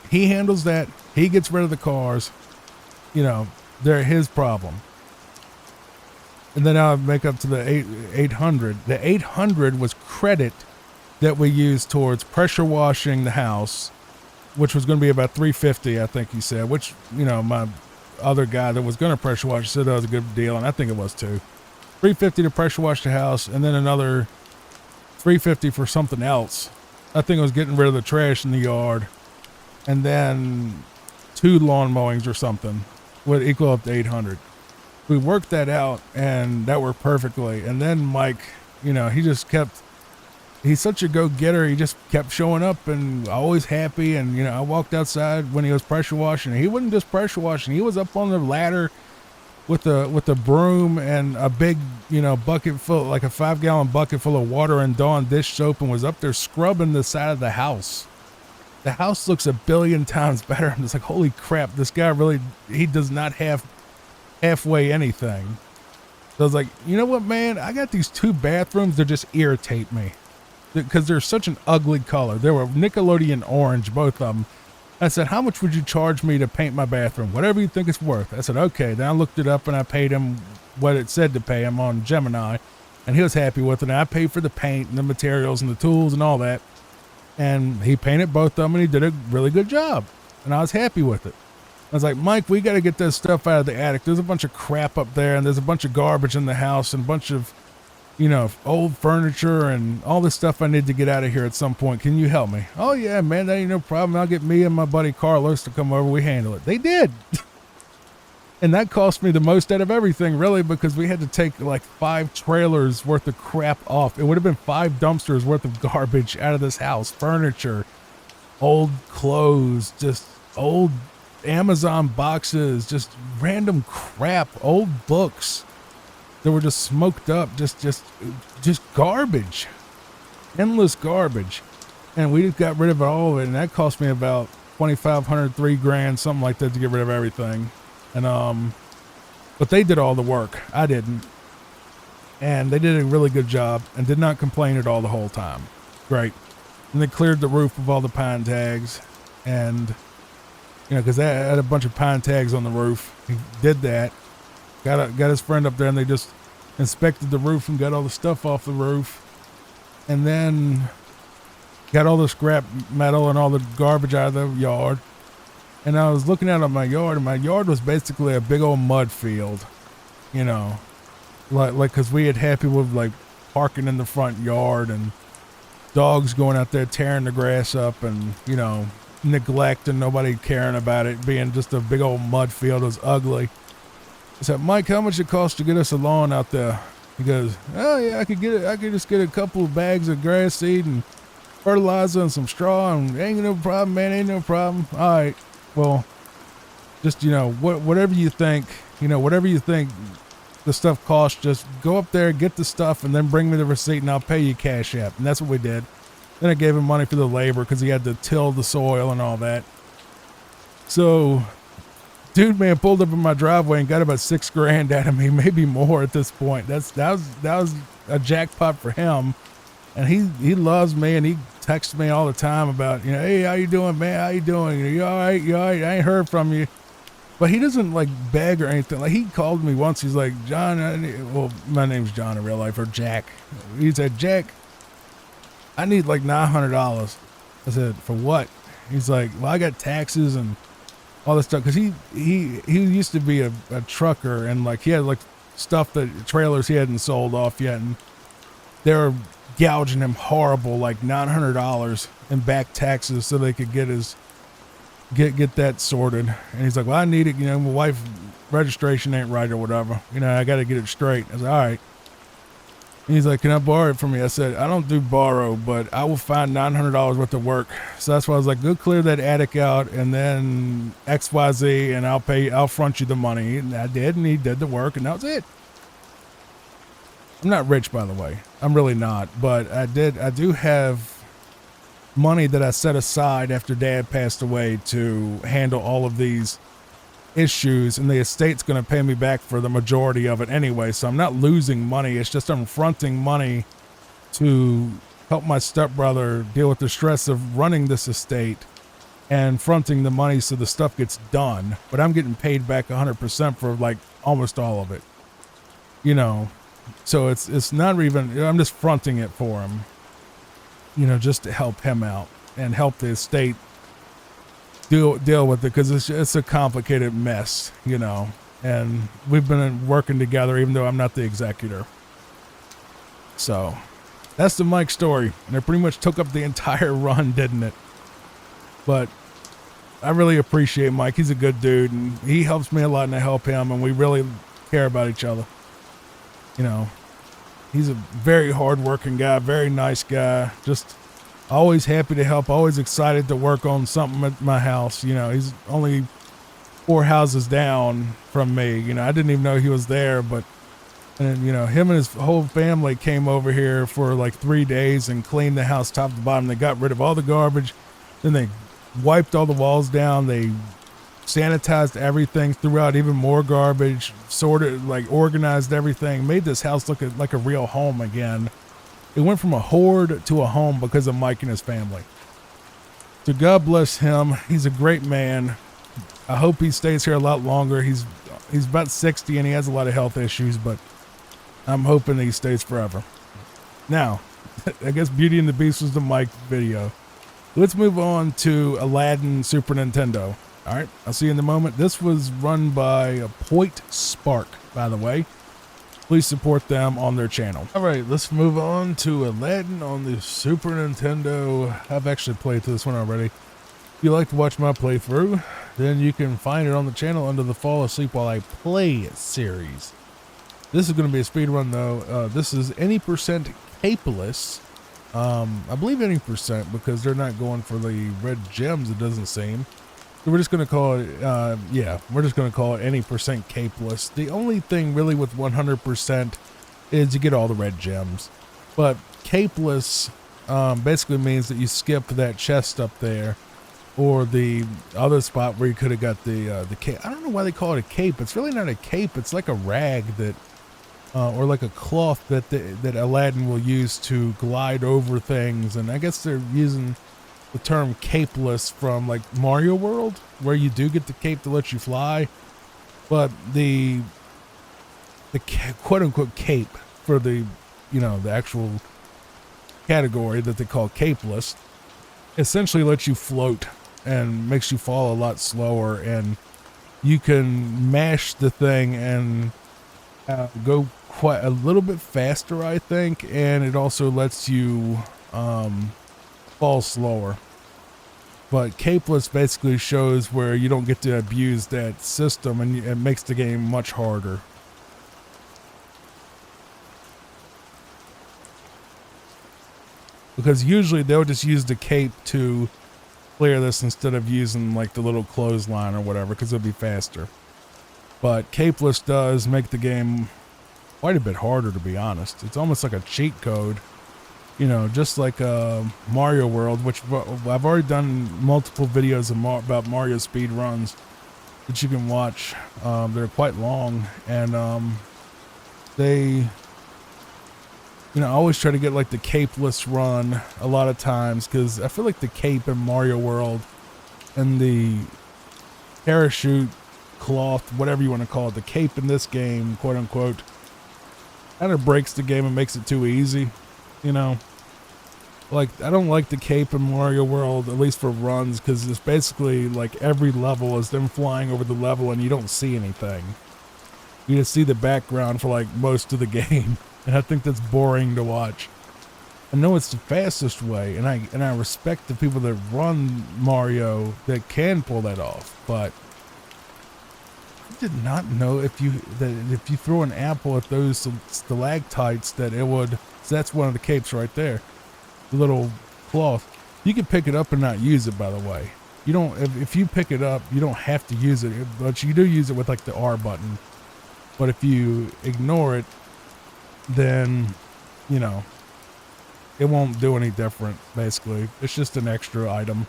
he handles that. He gets rid of the cars. They're his problem. And then I'll make up to the 800. The 800 was credit that we used towards pressure washing the house, which was going to be about $350, I think he said, which, my other guy that was going to pressure wash said that was a good deal. And I think it was too. $350 to pressure wash the house, and then another $350 for something else. I think it was getting rid of the trash in the yard, and then 2 lawn mowings or something would equal up to 800. We worked that out, and that worked perfectly. And then Mike, he's such a go-getter. He just kept showing up and always happy. And, I walked outside when he was pressure washing. He wasn't just pressure washing. He was up on the ladder with a broom and a big, bucket full, like a 5-gallon bucket full of water and Dawn dish soap, and was up there scrubbing the side of the house. The house looks a billion times better. I'm just like, holy crap, this guy really, he does not have halfway anything. So I was like, you know what, man? I got these 2 bathrooms that just irritate me because they're such an ugly color. They were Nickelodeon orange, both of them. I said, how much would you charge me to paint my bathroom? Whatever you think it's worth. I said, okay. Then I looked it up and I paid him what it said to pay him on Gemini, and he was happy with it. And I paid for the paint and the materials and the tools and all that. And he painted both of them, and he did a really good job. And I was happy with it. I was like, Mike, we got to get this stuff out of the attic. There's a bunch of crap up there, and there's a bunch of garbage in the house, and a bunch of, you know, old furniture and all this stuff I need to get out of here at some point. Can you help me? Oh, yeah, man, that ain't no problem. I'll get me and my buddy Carlos to come over. We handle it. They did. And that cost me the most out of everything, really, because we had to take like 5 trailers worth of crap off. It would have been 5 dumpsters worth of garbage out of this house. Furniture, old clothes, just old Amazon boxes, just random crap, old books that were just smoked up, just garbage, endless garbage. And we just got rid of all of it, and that cost me about $2,500, $3,000, something like that, to get rid of everything. And but they did all the work. I didn't. And they did a really good job and did not complain at all the whole time. Great. And they cleared the roof of all the pine tags, and you know, because they had a bunch of pine tags on the roof. He did that. Got his friend up there, and they just inspected the roof and got all the stuff off the roof. And then got all the scrap metal and all the garbage out of the yard. And I was looking out at my yard, and my yard was basically a big old mud field, you know, like, cause we had people like parking in the front yard and dogs going out there tearing the grass up and, you know, neglect and nobody caring about it, being just a big old mud field. It was ugly. I said, Mike, how much it cost to get us a lawn out there? He goes, oh yeah, I could just get a couple of bags of grass seed and fertilizer and some straw, and ain't no problem, man, ain't no problem. All right. Well, just, you know, whatever you think the stuff costs, just go up there, get the stuff, and then bring me the receipt, and I'll pay you cash app. And that's what we did. Then I gave him money for the labor because he had to till the soil and all that. So, dude, man, pulled up in my driveway and got about $6,000 out of me, maybe more at this point. That was a jackpot for him, and he loves me, and he texts me all the time about, you know, hey, how you doing, man? How you doing? You all right? You all right? I ain't heard from you. But he doesn't like beg or anything. Like, he called me once. He's like, John, well, my name's John in real life, or Jack. He said, Jack, I need like $900. I said, for what? He's like, well, I got taxes and all this stuff. Cause he used to be a trucker, and like he had like stuff trailers he hadn't sold off yet. And they were gouging him horrible, like $900 in back taxes so they could get that sorted. And he's like, well, I need it, you know, my wife's registration ain't right or whatever, you know, I got to get it straight. I said, all right. And he's like, can I borrow it from you? I said, I don't do borrow, but I will find $900 worth of work. So that's why I was like, go clear that attic out, and then XYZ, and I'll front you the money. And I did, and he did the work, and that was it. I'm not rich, by the way. I'm really not, but I do have money that I set aside after Dad passed away to handle all of these issues, and the estate's going to pay me back for the majority of it anyway, so I'm not losing money. It's just I'm fronting money to help my stepbrother deal with the stress of running this estate and fronting the money so the stuff gets done, but I'm getting paid back 100% for like almost all of it, you know. So it's not even, I'm just fronting it for him, you know, just to help him out and help the estate deal with it, because it's a complicated mess, you know, and we've been working together even though I'm not the executor. So that's the Mike story, and it pretty much took up the entire run, didn't it? But I really appreciate Mike. He's a good dude, and he helps me a lot, and I help him, and we really care about each other. You know, he's a very hardworking guy, very nice guy, just always happy to help, always excited to work on something at my house. You know, he's only 4 houses down from me. You know, I didn't even know he was there, but, and you know, him and his whole family came over here for like 3 days and cleaned the house top to bottom. They got rid of all the garbage. Then they wiped all the walls down. They sanitized everything, threw out even more garbage, sorted, like organized everything, made this house look like a real home again. It went from a hoard to a home because of Mike and his family. So God bless him. He's a great man. I hope he stays here a lot longer. He's about 60 and he has a lot of health issues, but I'm hoping that he stays forever. Now, I guess Beauty and the Beast was the Mike video. Let's move on to Aladdin Super Nintendo. All right, I'll see you in a moment. This was run by Point Spark, by the way. Please support them on their channel. All right, let's move on to Aladdin on the Super Nintendo. I've actually played through this one already. If you like to watch my playthrough, then you can find it on the channel under the Fall Asleep While I Play series. This is going to be a speed run though. This is any percent Capeless. I believe any percent because they're not going for the red gems, it doesn't seem. So we're just going to call it, we're just going to call it any percent Capeless. The only thing really with 100% is you get all the red gems. But Capeless basically means that you skip that chest up there or the other spot where you could have got the cape. I don't know why they call it a cape. It's really not a cape. It's like a rag that, or like a cloth that that Aladdin will use to glide over things. And I guess they're using the term capeless from like Mario World, where you do get the cape to let you fly, but the quote unquote cape for the, you know, the actual category that they call capeless essentially lets you float and makes you fall a lot slower, and you can mash the thing and go quite a little bit faster, I think, and it also lets you fall slower. But Capeless basically shows where you don't get to abuse that system, and it makes the game much harder. Because usually they'll just use the cape to clear this instead of using like the little clothesline or whatever, because it'll be faster. But Capeless does make the game quite a bit harder, to be honest. It's almost like a cheat code. You know, just like Mario World, which I've already done multiple videos about Mario speed runs that you can watch. They're quite long, and they, you know, I always try to get like the capeless run a lot of times, because I feel like the cape in Mario World and the parachute cloth, whatever you want to call it, the cape in this game, quote unquote, kind of breaks the game and makes it too easy. You know, like I don't like the cape in Mario World, at least for runs, because it's basically like every level is them flying over the level and you don't see anything. You just see the background for like most of the game, and I think that's boring to watch. I know it's the fastest way, and I respect the people that run Mario that can pull that off, but I did not know if you throw an apple at those stalactites that it would. So that's one of the capes right there, the little cloth. You can pick it up and not use it, by the way. You don't, if you pick it up, you don't have to use it, but you do use it with like the R button. But if you ignore it, then, you know, it won't do any different, basically. It's just an extra item.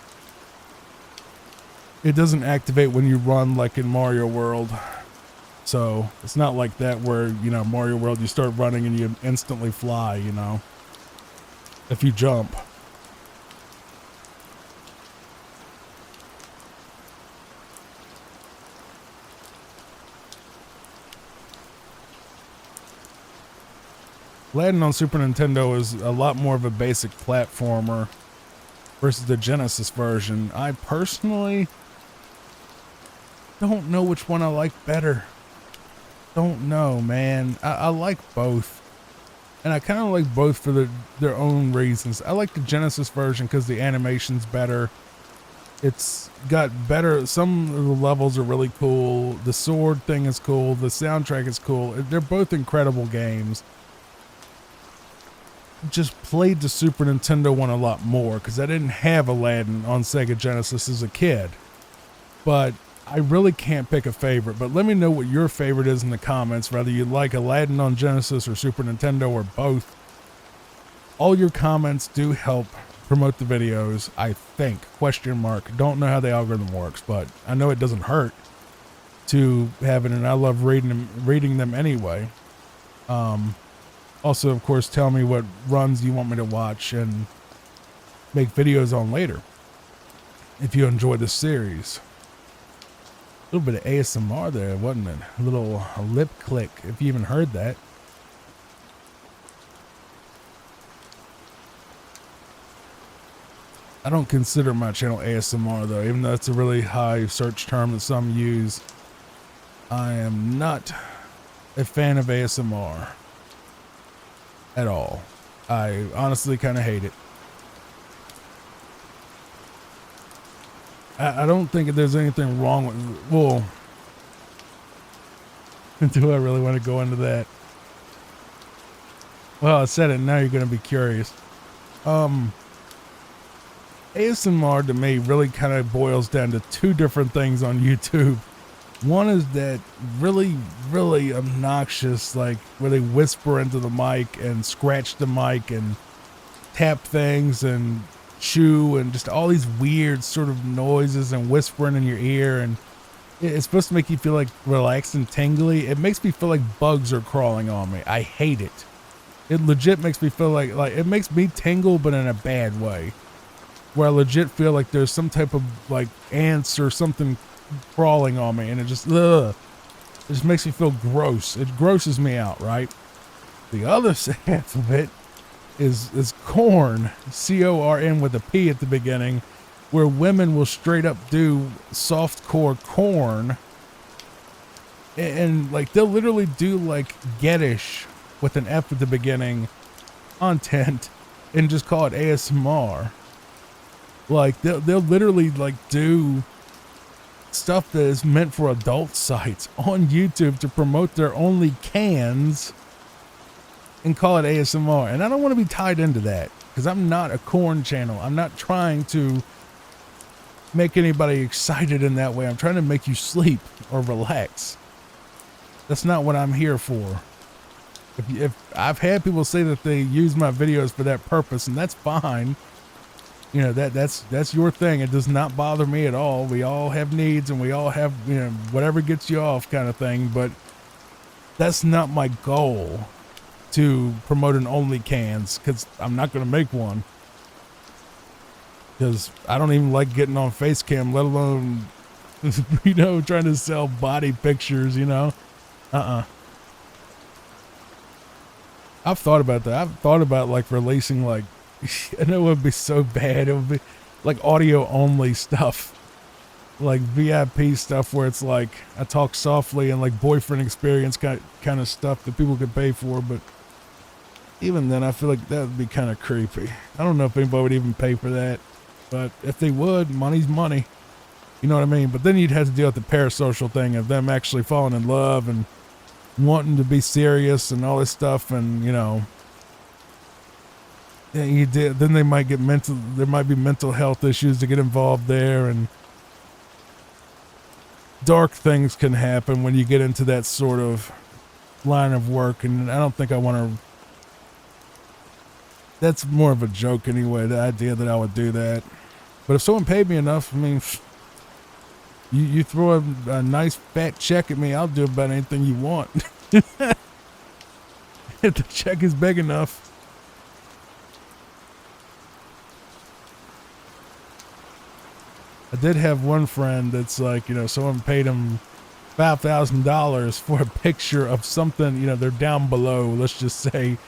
It doesn't activate when you run like in Mario World. So it's not like that where, you know, Mario World, you start running and you instantly fly, you know, if you jump. Aladdin on Super Nintendo is a lot more of a basic platformer versus the Genesis version. I personally don't know which one I like better. Don't know, man. I like both, and I kind of like both for their own reasons. I like the Genesis version because the animation's better. It's got better, some of the levels are really cool, the sword thing is cool, the soundtrack is cool. They're both incredible games. Just played the Super Nintendo one a lot more because I didn't have Aladdin on Sega Genesis as a kid, but I really can't pick a favorite. But let me know what your favorite is in the comments, whether you like Aladdin on Genesis or Super Nintendo or both. All your comments do help promote the videos, I think. Question mark. Don't know how the algorithm works, but I know it doesn't hurt to have it, and I love reading them anyway. Also, of course, tell me what runs you want me to watch and make videos on later if you enjoy this series. A little bit of ASMR there, wasn't it? A little lip click, if you even heard that. I don't consider my channel ASMR though, even though it's a really high search term that some use. I am not a fan of ASMR at all. I honestly kind of hate it. I don't think there's anything wrong with, well, do I really want to go into that? Well, I said it, now you're going to be curious. ASMR to me really kind of boils down to two different things on YouTube. One is that really, really obnoxious, like where they whisper into the mic and scratch the mic and tap things and chew and just all these weird sort of noises and whispering in your ear, and it's supposed to make you feel like relaxed and tingly. It makes me feel like bugs are crawling on me. I hate it. It legit makes me feel like it makes me tingle, but in a bad way, where I legit feel like there's some type of like ants or something crawling on me, and it just makes me feel gross. It grosses me out, right? The other half of it is corn, C-O-R-N with a P at the beginning, where women will straight up do softcore corn, and like they'll literally do like Gettish with an F at the beginning content and just call it ASMR. Like they'll literally like do stuff that is meant for adult sites on YouTube to promote their only cans and call it ASMR. And I don't want to be tied into that because I'm not a corn channel. I'm not trying to make anybody excited in that way. I'm trying to make you sleep or relax. That's not what I'm here for. If I've had people say that they use my videos for that purpose, and that's fine. You know, that's your thing. It does not bother me at all. We all have needs and we all have, you know, whatever gets you off kind of thing, but that's not my goal to promote an only cans, because I'm not going to make one, because I don't even like getting on face cam, let alone, you know, trying to sell body pictures, you know. I've thought about that. I've thought about like releasing like, I know it would be so bad. It would be like audio only stuff, like VIP stuff where it's like I talk softly and like boyfriend experience kind of stuff that people could pay for. But even then, I feel like that would be kind of creepy. I don't know if anybody would even pay for that, but if they would, money's money. You know what I mean? But then you'd have to deal with the parasocial thing of them actually falling in love and wanting to be serious and all this stuff, and you know. Yeah, you did. Then they might get there might be mental health issues to get involved there, and dark things can happen when you get into that sort of line of work. And I don't think I want to, that's more of a joke anyway, the idea that I would do that. But if someone paid me enough, I mean, you throw a nice fat check at me, I'll do about anything you want. If the check is big enough. I did have one friend that's like, you know, someone paid him $5,000 for a picture of something, you know, they're down below, let's just say.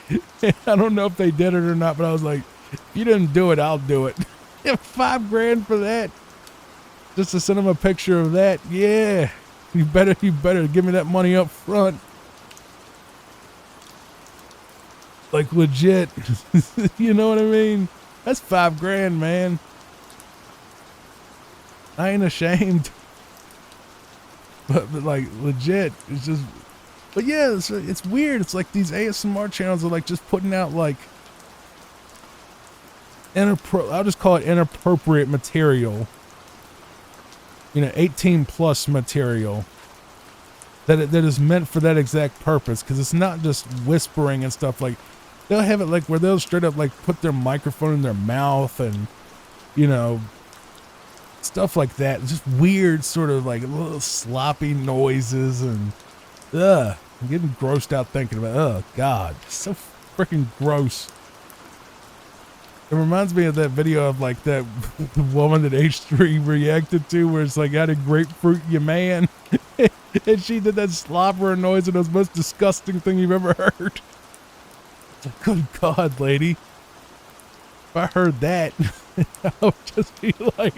I don't know if they did it or not, but I was like, if you didn't do it, I'll do it. $5,000 for that. Just to send him a picture of that. Yeah. You better give me that money up front. Like legit. You know what I mean? That's $5,000, man. I ain't ashamed, but like legit, it's just, but yeah, it's weird. It's like these ASMR channels are like just putting out like I'll just call it inappropriate material, you know, 18 plus material that is meant for that exact purpose. Cause it's not just whispering and stuff. Like they'll have it like where they'll straight up like put their microphone in their mouth and, you know, stuff like that. It's just weird sort of like little sloppy noises, and I'm getting grossed out thinking about it. Oh God, so freaking gross. It reminds me of that video of like that woman that H3 reacted to where it's like, I had a grapefruit, you man. And she did that slobber noise, and it was the most disgusting thing you've ever heard. Good God, lady. If I heard that, I would just be like,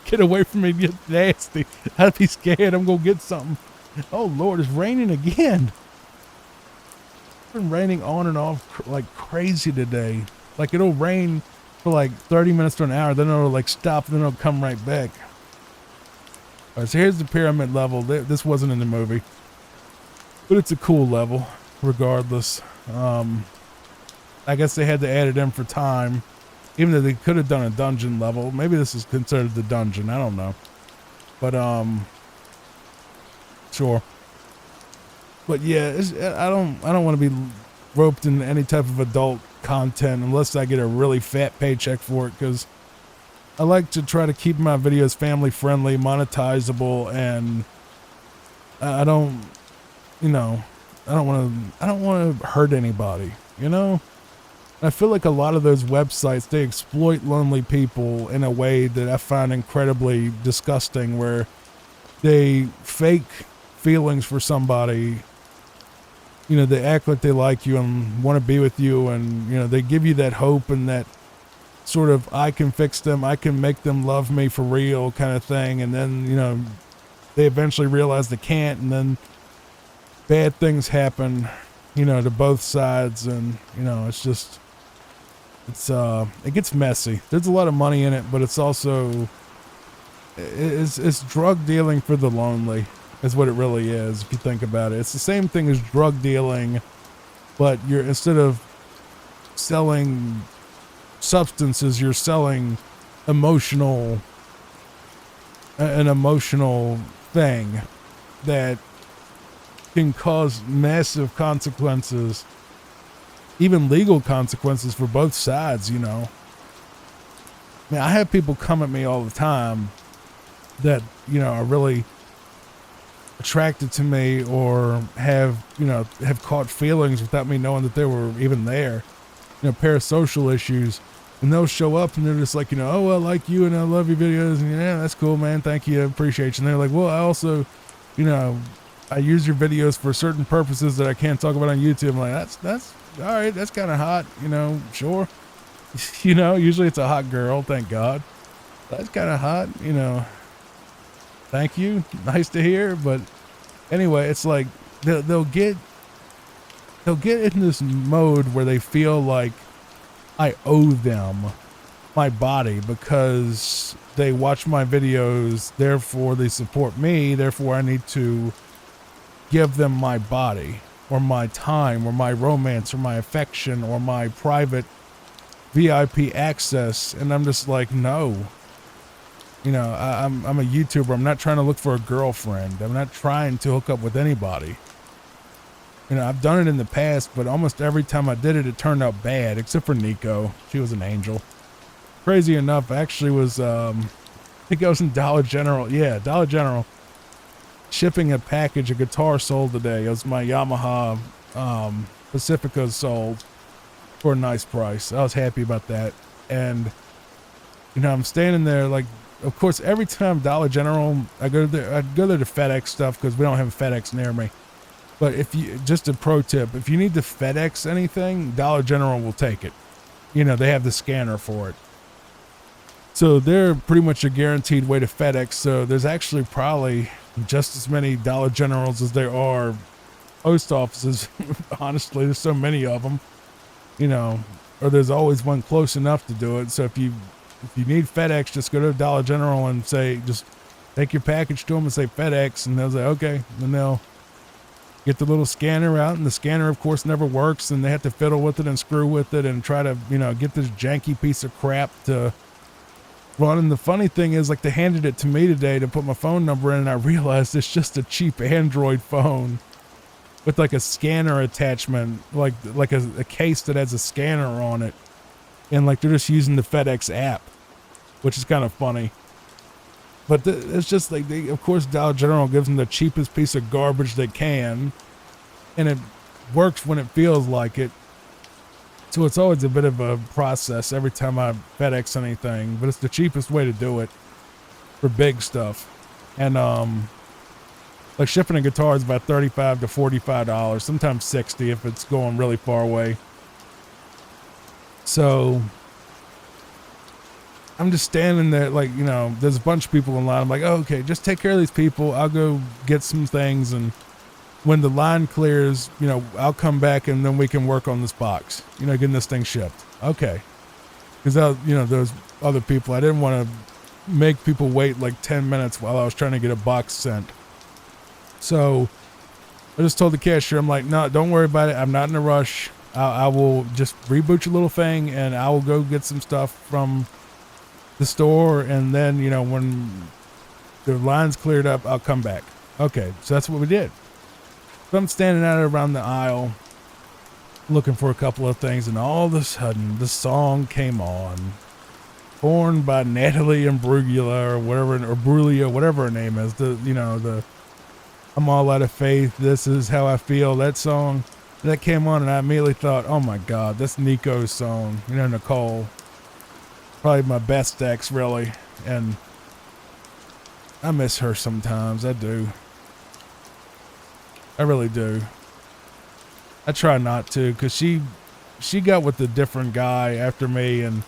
get away from me, get nasty. I'd be scared I'm going to get something. Oh, Lord, it's raining again. It's been raining on and off like crazy today. Like, it'll rain for like 30 minutes to an hour, then it'll like stop, then it'll come right back. All right, so here's the pyramid level. This wasn't in the movie, but it's a cool level regardless. I guess they had to add it in for time, even though they could have done a dungeon level. Maybe this is considered the dungeon. I don't know, but sure. But yeah, I don't want to be roped in any type of adult content unless I get a really fat paycheck for it, because I like to try to keep my videos family friendly, monetizable, and I don't, you know, I don't want to hurt anybody, you know? I feel like a lot of those websites, they exploit lonely people in a way that I find incredibly disgusting, where they fake feelings for somebody. You know, they act like they like you and want to be with you, and, you know, they give you that hope and that sort of, I can fix them, I can make them love me for real kind of thing. And then, you know, they eventually realize they can't, and then bad things happen, you know, to both sides. And, you know, it's just, it gets messy. There's a lot of money in it, but it's also, it's drug dealing for the lonely is what it really is. If you think about it, it's the same thing as drug dealing, but instead of selling substances, you're selling an emotional thing that can cause massive consequences, even legal consequences for both sides, you know. I mean, I have people come at me all the time that, you know, are really attracted to me or have caught feelings without me knowing that they were even there, you know, parasocial issues. And they'll show up and they're just like, you know, oh, I like you and I love your videos, and yeah, that's cool, man, thank you, I appreciate you. And they're like, well, I also, you know, I use your videos for certain purposes that I can't talk about on YouTube. I'm like, that's all right, that's kind of hot, you know, sure. You know, usually it's a hot girl, thank God. That's kind of hot, you know. Thank you, nice to hear. But anyway, it's like they'll get in this mode where they feel like I owe them my body because they watch my videos, therefore they support me, therefore I need to give them my body or my time or my romance or my affection or my private VIP access. And I'm just like, no. You know, I'm a YouTuber. I'm not trying to look for a girlfriend. I'm not trying to hook up with anybody. You know, I've done it in the past, but almost every time I did it, it turned out bad, except for Nico. She was an angel. Crazy enough, I actually was, I think I was in Dollar General. Yeah, Dollar General. Shipping a package, a guitar sold today. It was my Yamaha Pacifica sold for a nice price. I was happy about that. And, you know, I'm standing there like, of course, every time Dollar General, I'd go there to FedEx stuff because we don't have a FedEx near me. But if you, just a pro tip, if you need to FedEx anything, Dollar General will take it. You know, they have the scanner for it. So they're pretty much a guaranteed way to FedEx. So there's actually probably just as many Dollar Generals as there are post offices. Honestly, there's so many of them, you know, or there's always one close enough to do it. So if you need FedEx, just go to Dollar General and say, just take your package to them and say FedEx, and they'll say, okay. And they'll get the little scanner out, and the scanner, of course, never works, and they have to fiddle with it and screw with it and try to, you know, get this janky piece of crap to run. And the funny thing is, like, they handed it to me today to put my phone number in, and I realized it's just a cheap Android phone with like a scanner attachment, like a case that has a scanner on it. And like they're just using the FedEx app, which is kind of funny. But it's just like, of course, Dollar General gives them the cheapest piece of garbage they can, and it works when it feels like it. So it's always a bit of a process every time I FedEx anything, but it's the cheapest way to do it for big stuff. And like shipping a guitar is about $35 to $45, sometimes $60 if it's going really far away. So I'm just standing there like, you know, there's a bunch of people in line. I'm like, oh, okay, just take care of these people. I'll go get some things. And when the line clears, you know, I'll come back and then we can work on this box, you know, getting this thing shipped. Okay. Because, you know, those other people, I didn't want to make people wait like 10 minutes while I was trying to get a box sent. So I just told the cashier, I'm like, no, don't worry about it. I'm not in a rush. I will just reboot your little thing and I will go get some stuff from the store. And then, you know, when the line's cleared up, I'll come back. Okay. So that's what we did. So I'm standing out around the aisle looking for a couple of things. And all of a sudden the song came on. Born by Natalie Imbruglia or whatever, or Bruglia, whatever her name is. The I'm all out of faith. This is how I feel. That song that came on, and I immediately thought, oh my God, that's Nico's song. You know, Nicole, probably my best ex, really. And I miss her sometimes. I do. I really do. I try not to, because she got with a different guy after me, and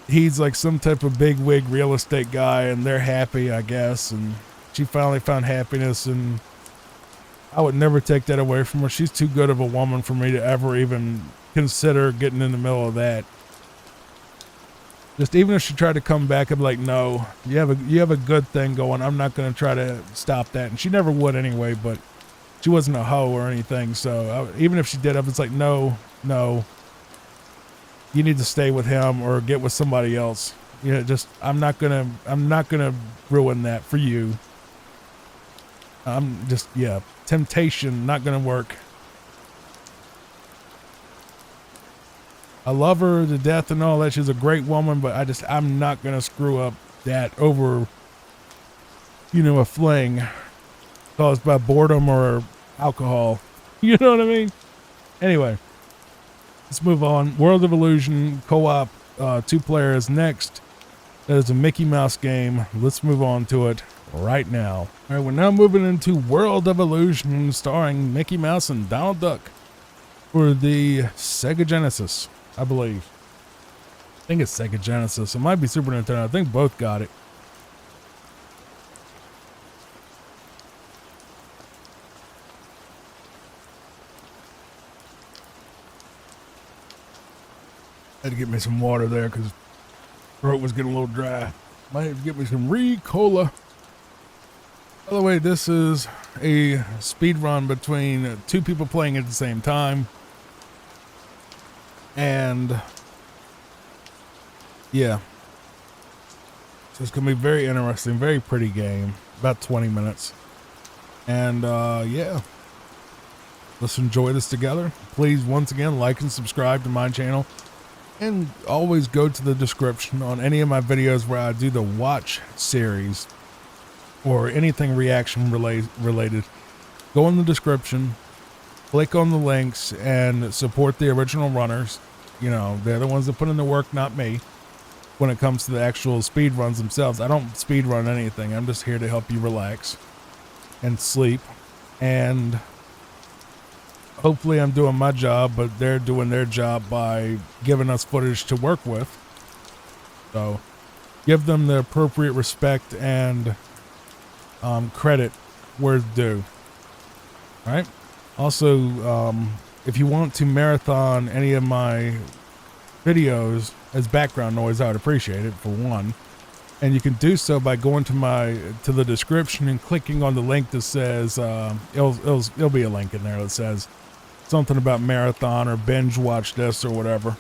he's like some type of big wig real estate guy, and they're happy, I guess. And she finally found happiness, and I would never take that away from her. She's too good of a woman for me to ever even consider getting in the middle of that. Just even if she tried to come back, I'd be like, no, you have a good thing going. I'm not going to try to stop that. And she never would anyway, but she wasn't a hoe or anything. So even if she did, I was like, no, you need to stay with him or get with somebody else. You know, just, I'm not gonna ruin that for you. I'm just, yeah, temptation, not gonna work. I love her to death and all that. She's a great woman, but I'm not gonna screw up that over, you know, a fling caused by boredom or alcohol. You know what I mean? Anyway, let's move on. World of Illusion co-op, 2 players next. That is a Mickey Mouse game. Let's move on to it right now. All right, we're now moving into World of Illusion, starring Mickey Mouse and Donald Duck for the Sega Genesis, I believe. I think it's Sega Genesis. It might be Super Nintendo. I think both got it. Had to get me some water there because throat was getting a little dry. Might have to get me some Ricola. By the way, this is a speed run between 2 people playing at the same time. And yeah. So it's going to be very interesting, very pretty game. About 20 minutes. And yeah. Let's enjoy this together. Please, once again, like and subscribe to my channel. And always go to the description on any of my videos where I do the watch series or anything reaction related. Go in the description, click on the links, and support the original runners. You know, they're the ones that put in the work, not me. When it comes to the actual speed runs themselves, I don't speed run anything. I'm just here to help you relax and sleep. And hopefully I'm doing my job, but they're doing their job by giving us footage to work with. So give them the appropriate respect and credit where it's due. All right. Also, if you want to marathon any of my videos as background noise, I would appreciate it, for one. And you can do so by going to the description and clicking on the link that says it'll be a link in there that says something about marathon or binge watch this or whatever,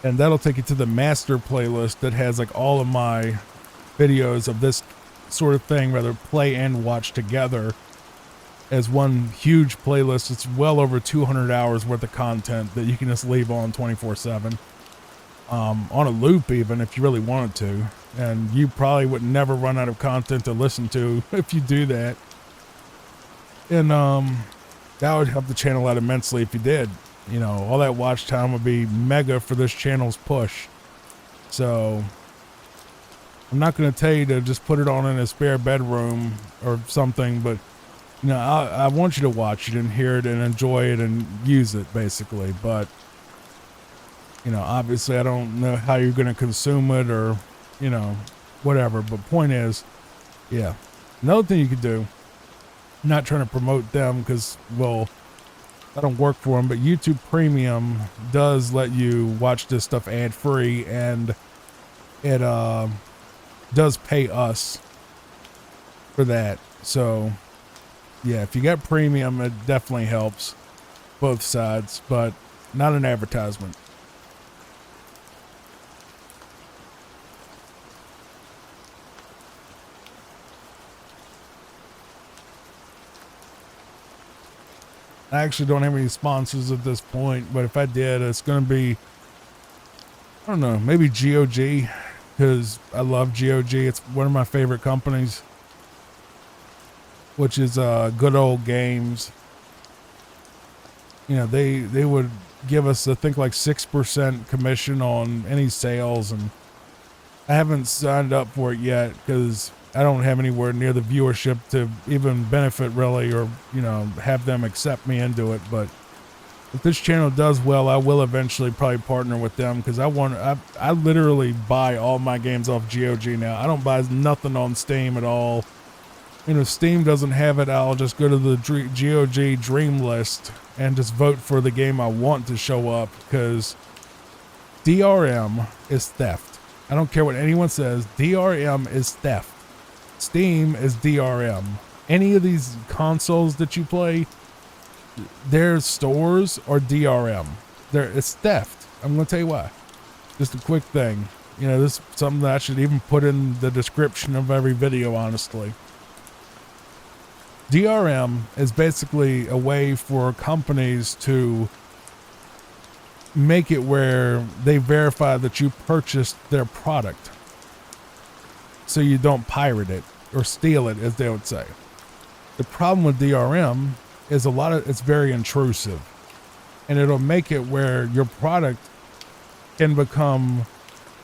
and that'll take you to the master playlist that has like all of my videos of this sort of thing, rather play and watch together as one huge playlist. It's well over 200 hours worth of content that you can just leave on 24/7, on a loop even if you really wanted to, and you probably would never run out of content to listen to if you do that. And that would help the channel out immensely if you did. You know, all that watch time would be mega for this channel's push. So I'm not going to tell you to just put it on in a spare bedroom or something, but you know, I want you to watch it and hear it and enjoy it and use it basically. But Obviously I don't know how you're going to consume it or, whatever. But point is, yeah. Another thing you could do, not trying to promote them because, well, I don't work for them, but YouTube Premium does let you watch this stuff ad free, and it does pay us for that. So yeah, if you got premium, it definitely helps both sides, but not an advertisement. I actually don't have any sponsors at this point, but if I did, it's going to be, I don't know, maybe GOG, because I love GOG. It's one of my favorite companies, which is Good Old Games. They would give us, I think, like 6% commission on any sales, and I haven't signed up for it yet because I don't have anywhere near the viewership to even benefit really, or have them accept me into it. But if this channel does well, I will eventually probably partner with them, because I literally buy all my games off GOG now. I don't buy nothing on Steam at all. If Steam doesn't have it, I'll just go to the GOG Dream List and just vote for the game I want to show up, because DRM is theft. I don't care what anyone says. DRM is theft. Steam is DRM. Any of these consoles that you play, their stores are DRM. It's theft. I'm going to tell you why. Just a quick thing. This is something that I should even put in the description of every video, honestly. DRM is basically a way for companies to make it where they verify that you purchased their product, so you don't pirate it or steal it, as they would say. The problem with DRM is it's very intrusive, and it'll make it where your product can become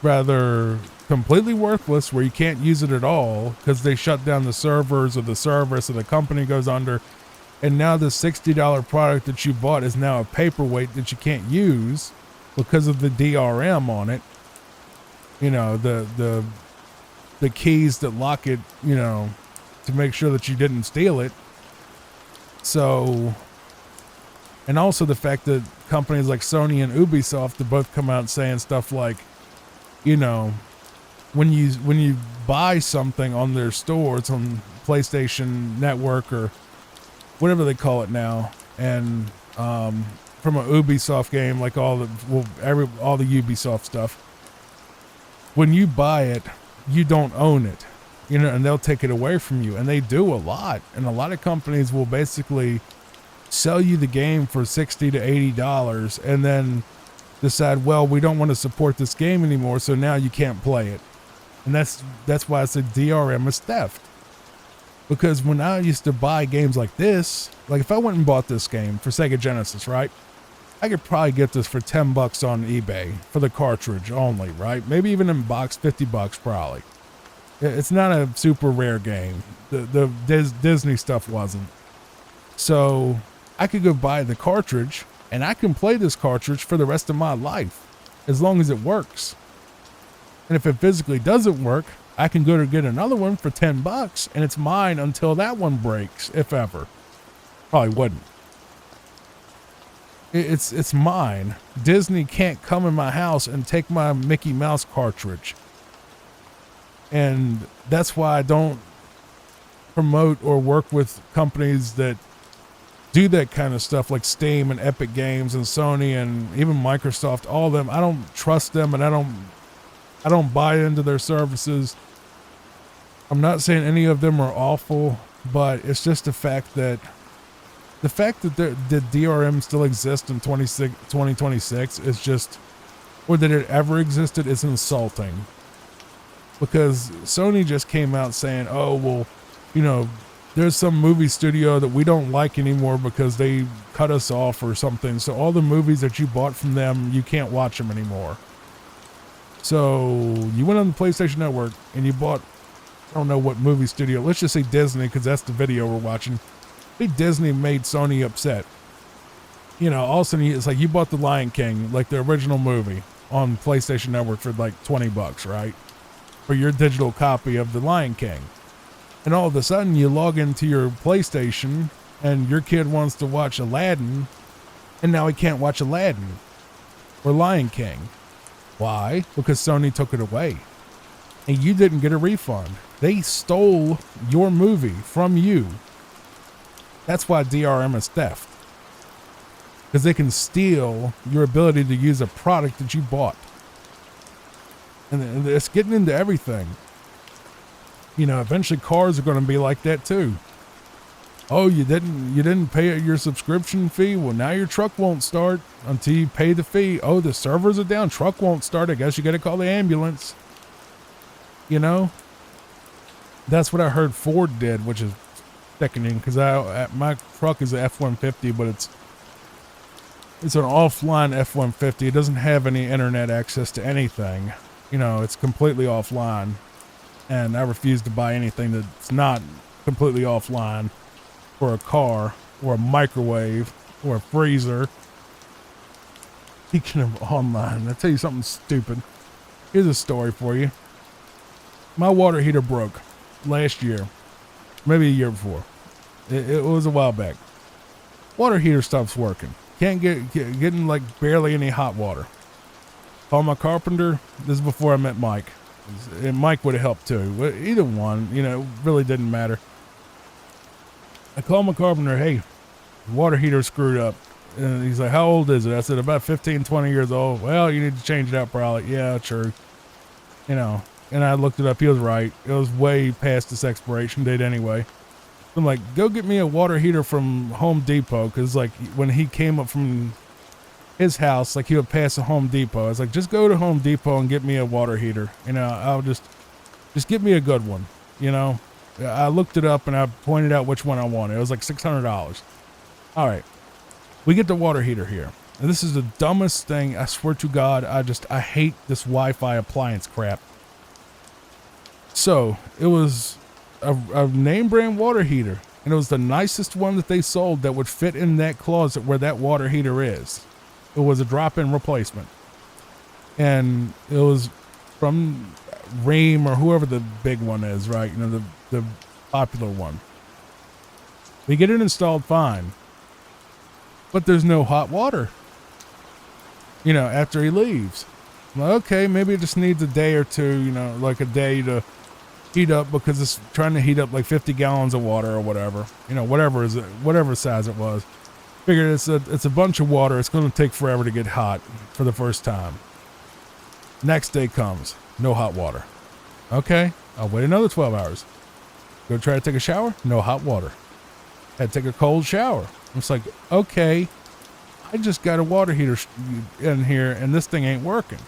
rather completely worthless, where you can't use it at all because they shut down the servers or the service, or the company goes under, and now the $60 product that you bought is now a paperweight that you can't use because of the DRM on it. The keys that lock it, to make sure that you didn't steal it. So, and also the fact that companies like Sony and Ubisoft have both come out saying stuff like, when you buy something on their stores, on PlayStation Network or whatever they call it now, and from a Ubisoft game, like all the Ubisoft stuff, when you buy it, you don't own it, and they'll take it away from you, and they do a lot. And a lot of companies will basically sell you the game for $60 to $80 and then decide, well, we don't want to support this game anymore, so now you can't play it. And that's why I said DRM is theft. Because when I used to buy games like this, like if I went and bought this game for Sega Genesis, right, I could probably get this for $10 on eBay for the cartridge only, right? Maybe even in box, $50 probably. It's not a super rare game. The Disney stuff wasn't. So I could go buy the cartridge, and I can play this cartridge for the rest of my life, as long as it works. And if it physically doesn't work, I can go to get another one for $10, and it's mine until that one breaks, if ever. Probably wouldn't. It's mine. Disney can't come in my house and take my Mickey Mouse cartridge. And that's why I don't promote or work with companies that do that kind of stuff, like Steam and Epic Games and Sony and even Microsoft, all of them. I don't trust them, and I don't buy into their services. I'm not saying any of them are awful, but it's just the fact that the DRM still exists in 2026 is just, or that it ever existed, is insulting. Because Sony just came out saying, oh, well, there's some movie studio that we don't like anymore because they cut us off or something. So all the movies that you bought from them, you can't watch them anymore. So you went on the PlayStation Network and you bought, I don't know what movie studio, let's just say Disney, because that's the video we're watching. Disney made Sony upset. All of a sudden it's like you bought The Lion King, like the original movie. on PlayStation Network for like $20, right? For your digital copy of The Lion King. And all of a sudden you log into your PlayStation and your kid wants to watch Aladdin, and now he can't watch Aladdin or Lion King. Why? Because Sony took it away. And you didn't get a refund. They stole your movie from you. That's why DRM is theft. Because they can steal your ability to use a product that you bought. And it's getting into everything. You know, eventually cars are going to be like that too. Oh, you didn't pay your subscription fee? Well, now your truck won't start until you pay the fee. Oh, the servers are down. Truck won't start. I guess you got to call the ambulance. You know? That's what I heard Ford did, which is sickening, because my truck is an F-150, but it's an offline F-150. It doesn't have any internet access to anything. You know, it's completely offline. And I refuse to buy anything that's not completely offline for a car or a microwave or a freezer. Speaking of online, I'll tell you something stupid. Here's a story for you. My water heater broke last year, maybe a year before. It was a while back. Water heater stops working. Can't getting like barely any hot water. Call my carpenter. This is before I met Mike. And Mike would have helped too. Either one, you know, really didn't matter. I called my carpenter. Hey, the water heater screwed up. And he's like, how old is it? I said, about 15, 20 years old. Well, you need to change it out probably. Yeah, true. You know, and I looked it up. He was right. It was way past its expiration date anyway. I'm like, go get me a water heater from Home Depot. Cause like when he came up from his house, like he would pass a Home Depot. I was like, just go to Home Depot and get me a water heater. You know, I'll just get me a good one. You know, I looked it up and I pointed out which one I wanted. It was like $600. All right. We get the water heater here. And this is the dumbest thing. I swear to God, I hate this Wi-Fi appliance crap. So it was a name brand water heater. And it was the nicest one that they sold that would fit in that closet where that water heater is. It was a drop-in replacement. And it was from Ream or whoever the big one is, right? You know, the popular one. We get it installed fine. But there's no hot water. You know, after he leaves. I'm like, okay, maybe it just needs a day or two, you know, like a day to heat up because it's trying to heat up like 50 gallons of water or whatever. You know, whatever size it was. Figured it's a bunch of water. It's going to take forever to get hot for the first time. Next day comes. No hot water. Okay, I'll wait another 12 hours. Go try to take a shower. No hot water. Had to take a cold shower. It's like, okay, I just got a water heater in here and this thing ain't working.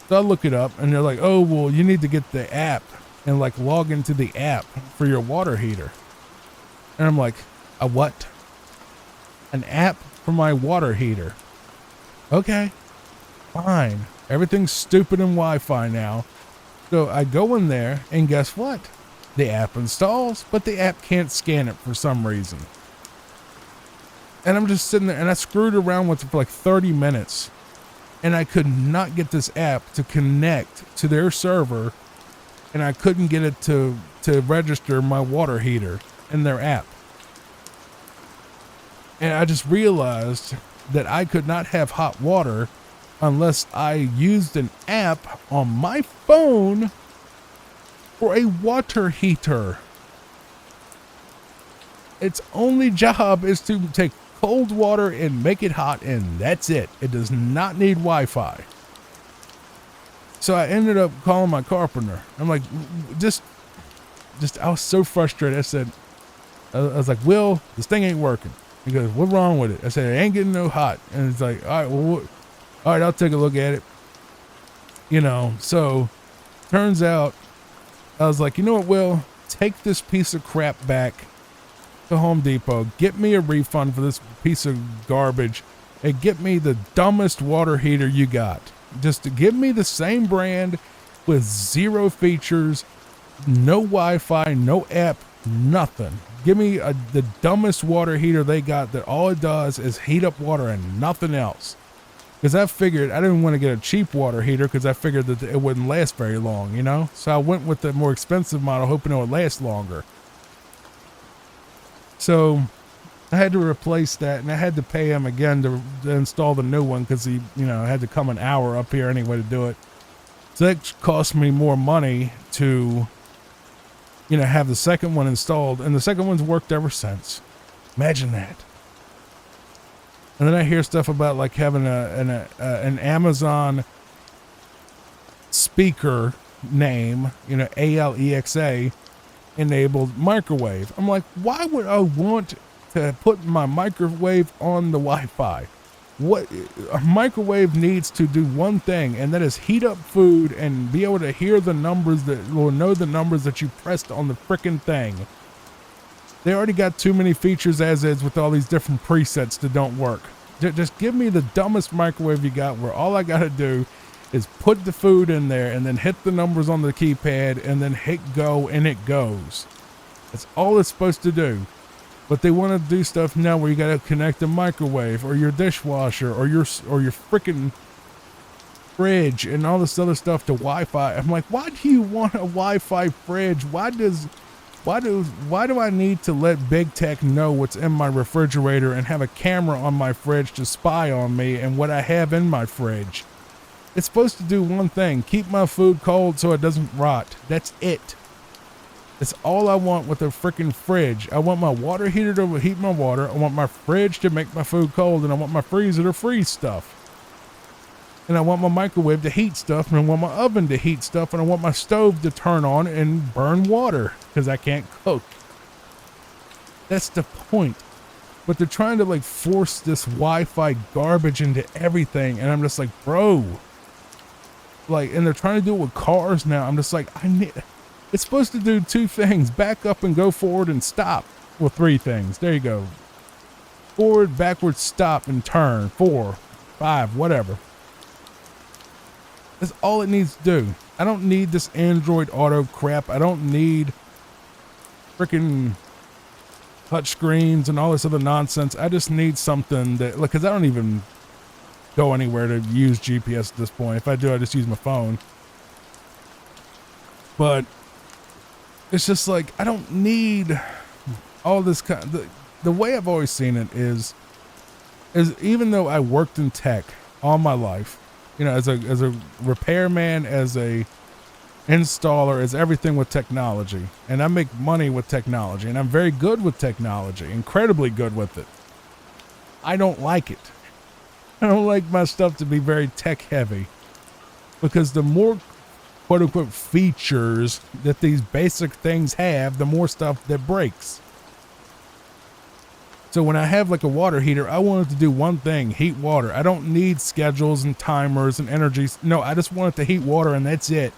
So I look it up and they're like, oh, well, you need to get the app and like log into the app for your water heater. And I'm like, a what? An app for my water heater. Okay, fine. Everything's stupid and Wi-Fi now. So I go in there and guess what? The app installs, but the app can't scan it for some reason. And I'm just sitting there and I screwed around with it for like 30 minutes and I could not get this app to connect to their server and I couldn't get it to register my water heater in their app. And I just realized that I could not have hot water unless I used an app on my phone for a water heater. Its only job is to take cold water and make it hot, and that's it. It does not need Wi-Fi. So I ended up calling my carpenter. I'm like, just I was so frustrated. I was like, Will, this thing ain't working. He goes, what's wrong with it? I said, it ain't getting no hot. And it's like, all right, well, all right, I'll take a look at it. You know, so turns out I was like, you know what, Will, take this piece of crap back to Home Depot, get me a refund for this piece of garbage, and get me the dumbest water heater you got. Just to give me the same brand with zero features, no Wi-Fi, no app, nothing. Give me the dumbest water heater they got that all it does is heat up water and nothing else. Because I figured I didn't want to get a cheap water heater because I figured that it wouldn't last very long, you know? So I went with the more expensive model hoping it would last longer. So I had to replace that, and I had to pay him again to install the new one because he, you know, had to come an hour up here anyway to do it. So that cost me more money to, you know, have the second one installed, and the second one's worked ever since. Imagine that. And then I hear stuff about like having an Amazon speaker name, you know, Alexa enabled microwave. I'm like, why would I want to put my microwave on the Wi-Fi? What a microwave needs to do one thing, and that is heat up food and be able to hear the numbers that will know the numbers that you pressed on the frickin' thing. They already got too many features as is with all these different presets that don't work. Just give me the dumbest microwave you got where all I gotta do is put the food in there and then hit the numbers on the keypad and then hit go and it goes. That's all it's supposed to do. But they want to do stuff now where you gotta connect a microwave or your dishwasher or your freaking fridge and all this other stuff to Wi-Fi. I'm like, why do you want a Wi-Fi fridge? Why do I need to let big tech know what's in my refrigerator and have a camera on my fridge to spy on me and what I have in my fridge? It's supposed to do one thing, keep my food cold so it doesn't rot. That's it. That's all I want with a freaking fridge. I want my water heater to heat my water. I want my fridge to make my food cold, and I want my freezer to freeze stuff. And I want my microwave to heat stuff, and I want my oven to heat stuff, and I want my stove to turn on and burn water because I can't cook. That's the point. But they're trying to like force this Wi-Fi garbage into everything, and I'm just like, bro. Like, and they're trying to do it with cars now. I'm just like, it's supposed to do two things: back up and go forward and stop. Well, three things. There you go. Forward, backwards, stop, and turn. 4, 5, whatever. That's all it needs to do. I don't need this Android Auto crap. I don't need freaking touch screens and all this other nonsense. I just need something that, like, because I don't even go anywhere to use GPS at this point. If I do, I just use my phone. But it's just like, I don't need all this kind. The way I've always seen it is even though I worked in tech all my life, you know, as a repairman, as a installer, as everything with technology, and I make money with technology, and I'm very good with technology, incredibly good with it. I don't like it. I don't like my stuff to be very tech heavy, because the more quote unquote features that these basic things have, the more stuff that breaks. So when I have like a water heater, I want it to do one thing: heat water. I don't need schedules and timers and energies. No, I just want it to heat water, and that's it.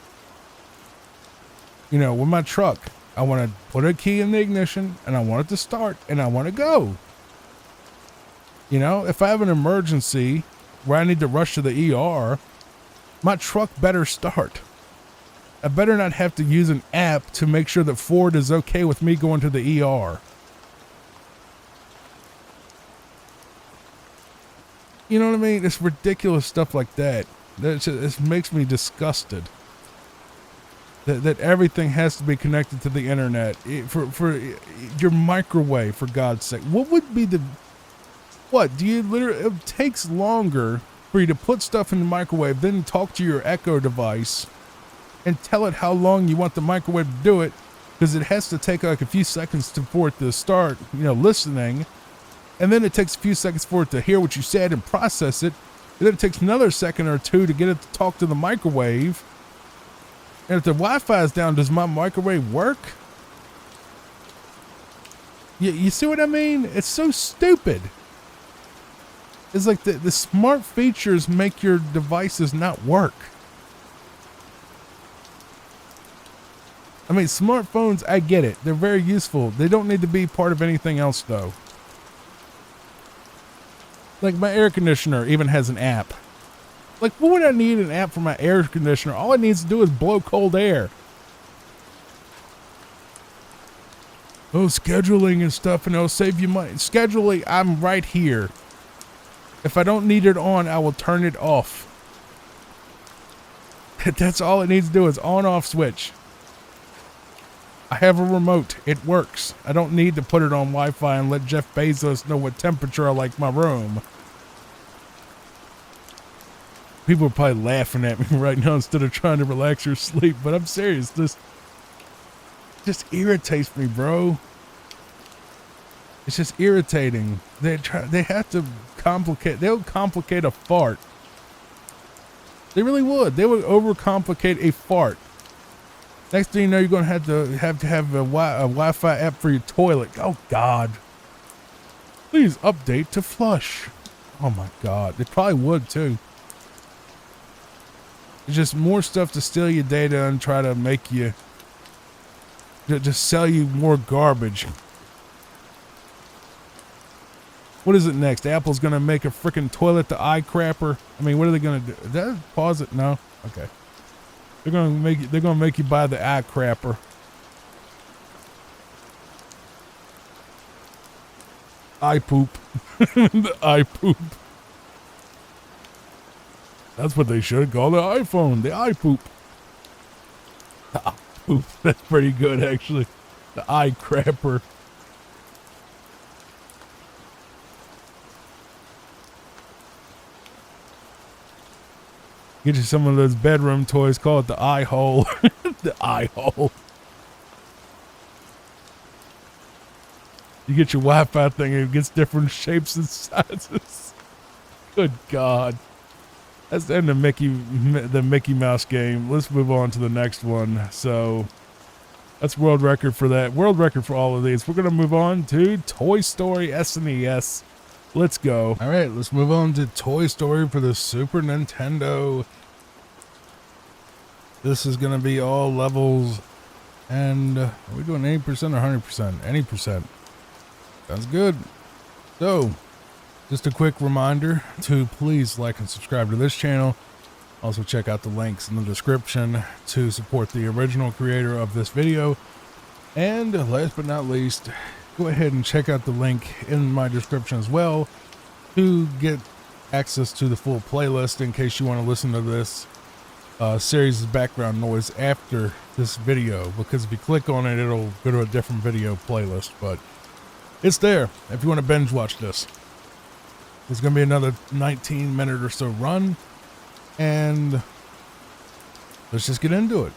You know, with my truck, I want to put a key in the ignition, and I want it to start, and I want to go. You know, if I have an emergency where I need to rush to the ER, my truck better start. I better not have to use an app to make sure that Ford is okay with me going to the ER. You know what I mean? It's ridiculous stuff like that. It makes me disgusted. That everything has to be connected to the internet. For your microwave, for God's sake. What would be the... What? Do you literally... It takes longer for you to put stuff in the microwave, then talk to your Echo device and tell it how long you want the microwave to do it, because it has to take like a few seconds for it to start, you know, listening. And then it takes a few seconds for it to hear what you said and process it. And then it takes another second or two to get it to talk to the microwave. And if the Wi-Fi is down, does my microwave work? You see what I mean? It's so stupid. It's like the smart features make your devices not work. I mean, smartphones, I get it. They're very useful. They don't need to be part of anything else, though. Like my air conditioner even has an app. Like, what would I need an app for my air conditioner? All it needs to do is blow cold air. Oh, scheduling and stuff, and it'll save you money. Scheduling, I'm right here. If I don't need it on, I will turn it off. That's all it needs to do is on-off switch. I have a remote. It works. I don't need to put it on Wi-Fi and let Jeff Bezos know what temperature I like my room. People are probably laughing at me right now instead of trying to relax your sleep, but I'm serious. This just irritates me, bro. It's just irritating. They have to complicate. They'll complicate a fart. They really would. They would overcomplicate a fart. Next thing you know, you're going to have a Wi-Fi app for your toilet. Oh, God. Please update to flush. Oh, my God. They probably would, too. It's just more stuff to steal your data and try to make you... just sell you more garbage. What is it next? Apple's going to make a freaking toilet the eye crapper? I mean, what are they going to do? Did I pause it? No? Okay. They're going to make you buy the eye crapper. Eye poop. The eye poop. That's what they should call the iPhone. The eye poop. The eye poop. That's pretty good, actually. The eye crapper. Get you some of those bedroom toys. Call it the eye hole. The eye hole. You get your Wi-Fi thing and it gets different shapes and sizes. Good God. That's the end of the Mickey Mouse game. Let's move on to the next one. So that's world record for that. World record for all of these. We're going to move on to Toy Story SNES. Let's go. All right, let's move on to Toy Story for the Super Nintendo. This is going to be all levels. And are we doing 80% or 100%? Any percent. Sounds good. So, just a quick reminder to please like and subscribe to this channel. Also check out the links in the description to support the original creator of this video. And last but not least, go ahead and check out the link in my description as well to get access to the full playlist in case you want to listen to this series of background noise after this video, because if you click on it, it'll go to a different video playlist, but it's there if you want to binge watch this. There's going to be another 19-minute or so run, and let's just get into it.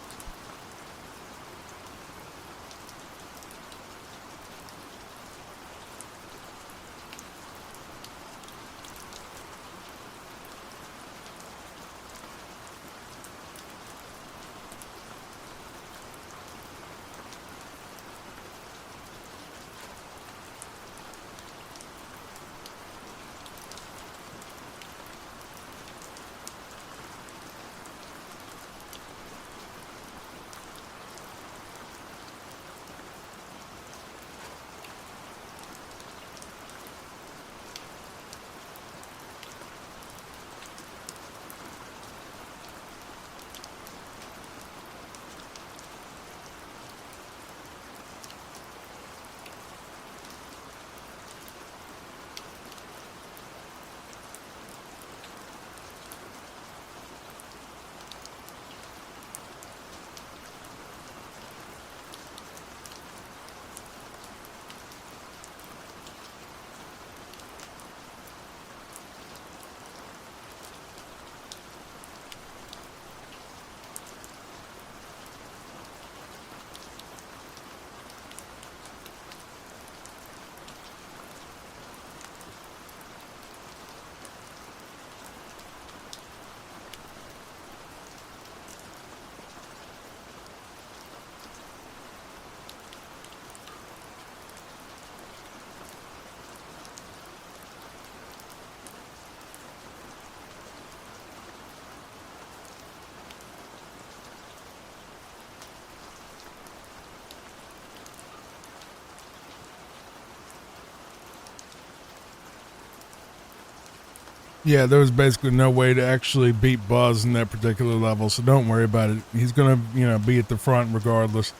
Yeah, there was basically no way to actually beat Buzz in that particular level, so don't worry about it. He's gonna, be at the front regardless.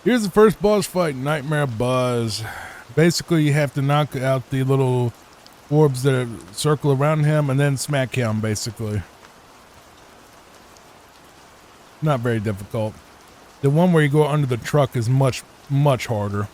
Here's the first boss fight, Nightmare Buzz. Basically, you have to knock out the little orbs that circle around him and then smack him, basically. Not very difficult. The one where you go under the truck is much, much harder.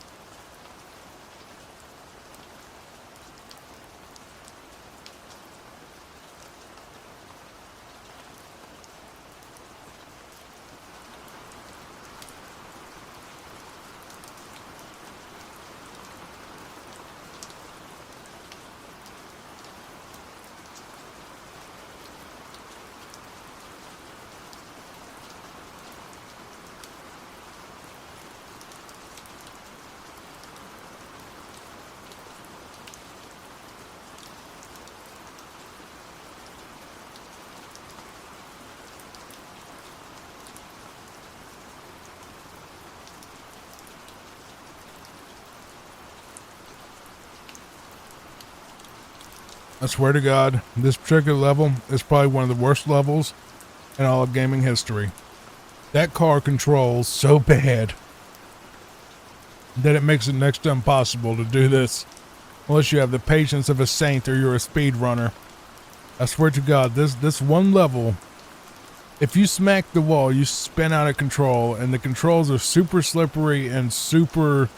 I swear to God, this particular level is probably one of the worst levels in all of gaming history. That car controls so bad that it makes it next to impossible to do this unless you have the patience of a saint or you're a speedrunner. I swear to God, this one level, if you smack the wall, you spin out of control, and the controls are super slippery and super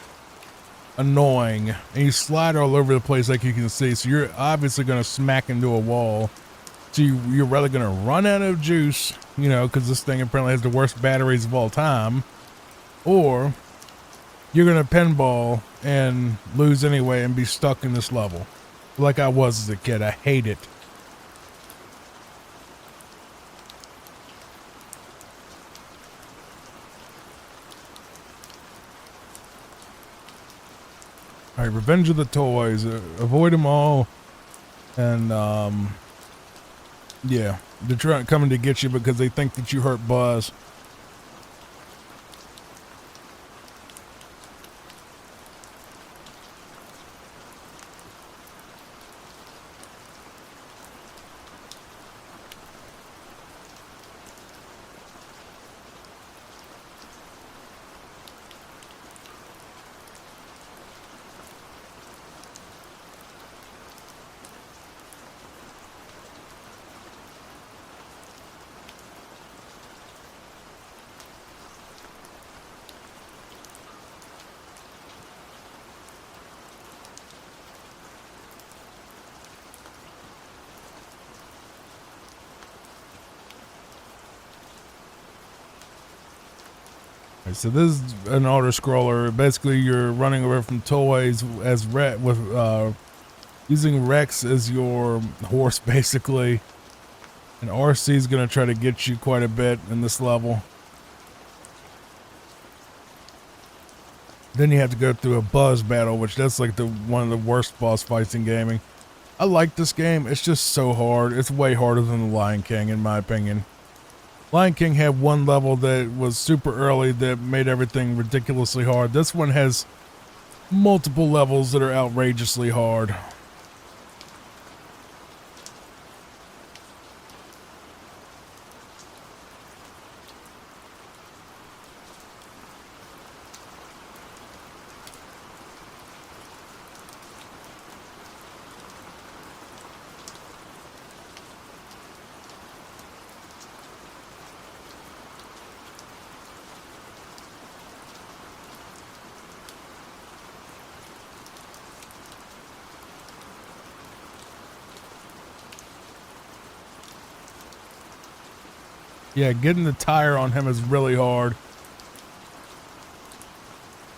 annoying, and you slide all over the place like you can see, so you're obviously going to smack into a wall. So you're rather going to run out of juice, you know, because this thing apparently has the worst batteries of all time, or you're going to pinball and lose anyway and be stuck in this level like I was as a kid. I hate it. All right, Revenge of the Toys. Avoid them all, and yeah, they're coming to get you because they think that you hurt Buzz. So this is an auto scroller. Basically, you're running away from toys as using Rex as your horse, basically. And RC is going to try to get you quite a bit in this level. Then you have to go through a Buzz battle, which that's like one of the worst boss fights in gaming. I like this game. It's just so hard. It's way harder than the Lion King, in my opinion. Lion King had one level that was super early that made everything ridiculously hard. This one has multiple levels that are outrageously hard. Yeah, getting the tire on him is really hard.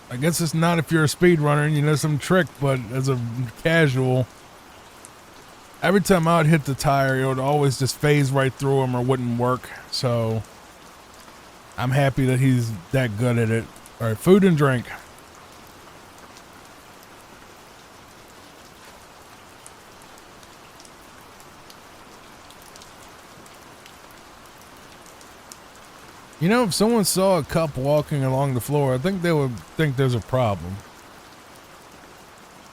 I guess it's not if you're a speedrunner and you know some trick, but as a casual, every time I would hit the tire, it would always just phase right through him or wouldn't work. So I'm happy that he's that good at it. All right, food and drink. You know, if someone saw a cup walking along the floor, I think they would think there's a problem.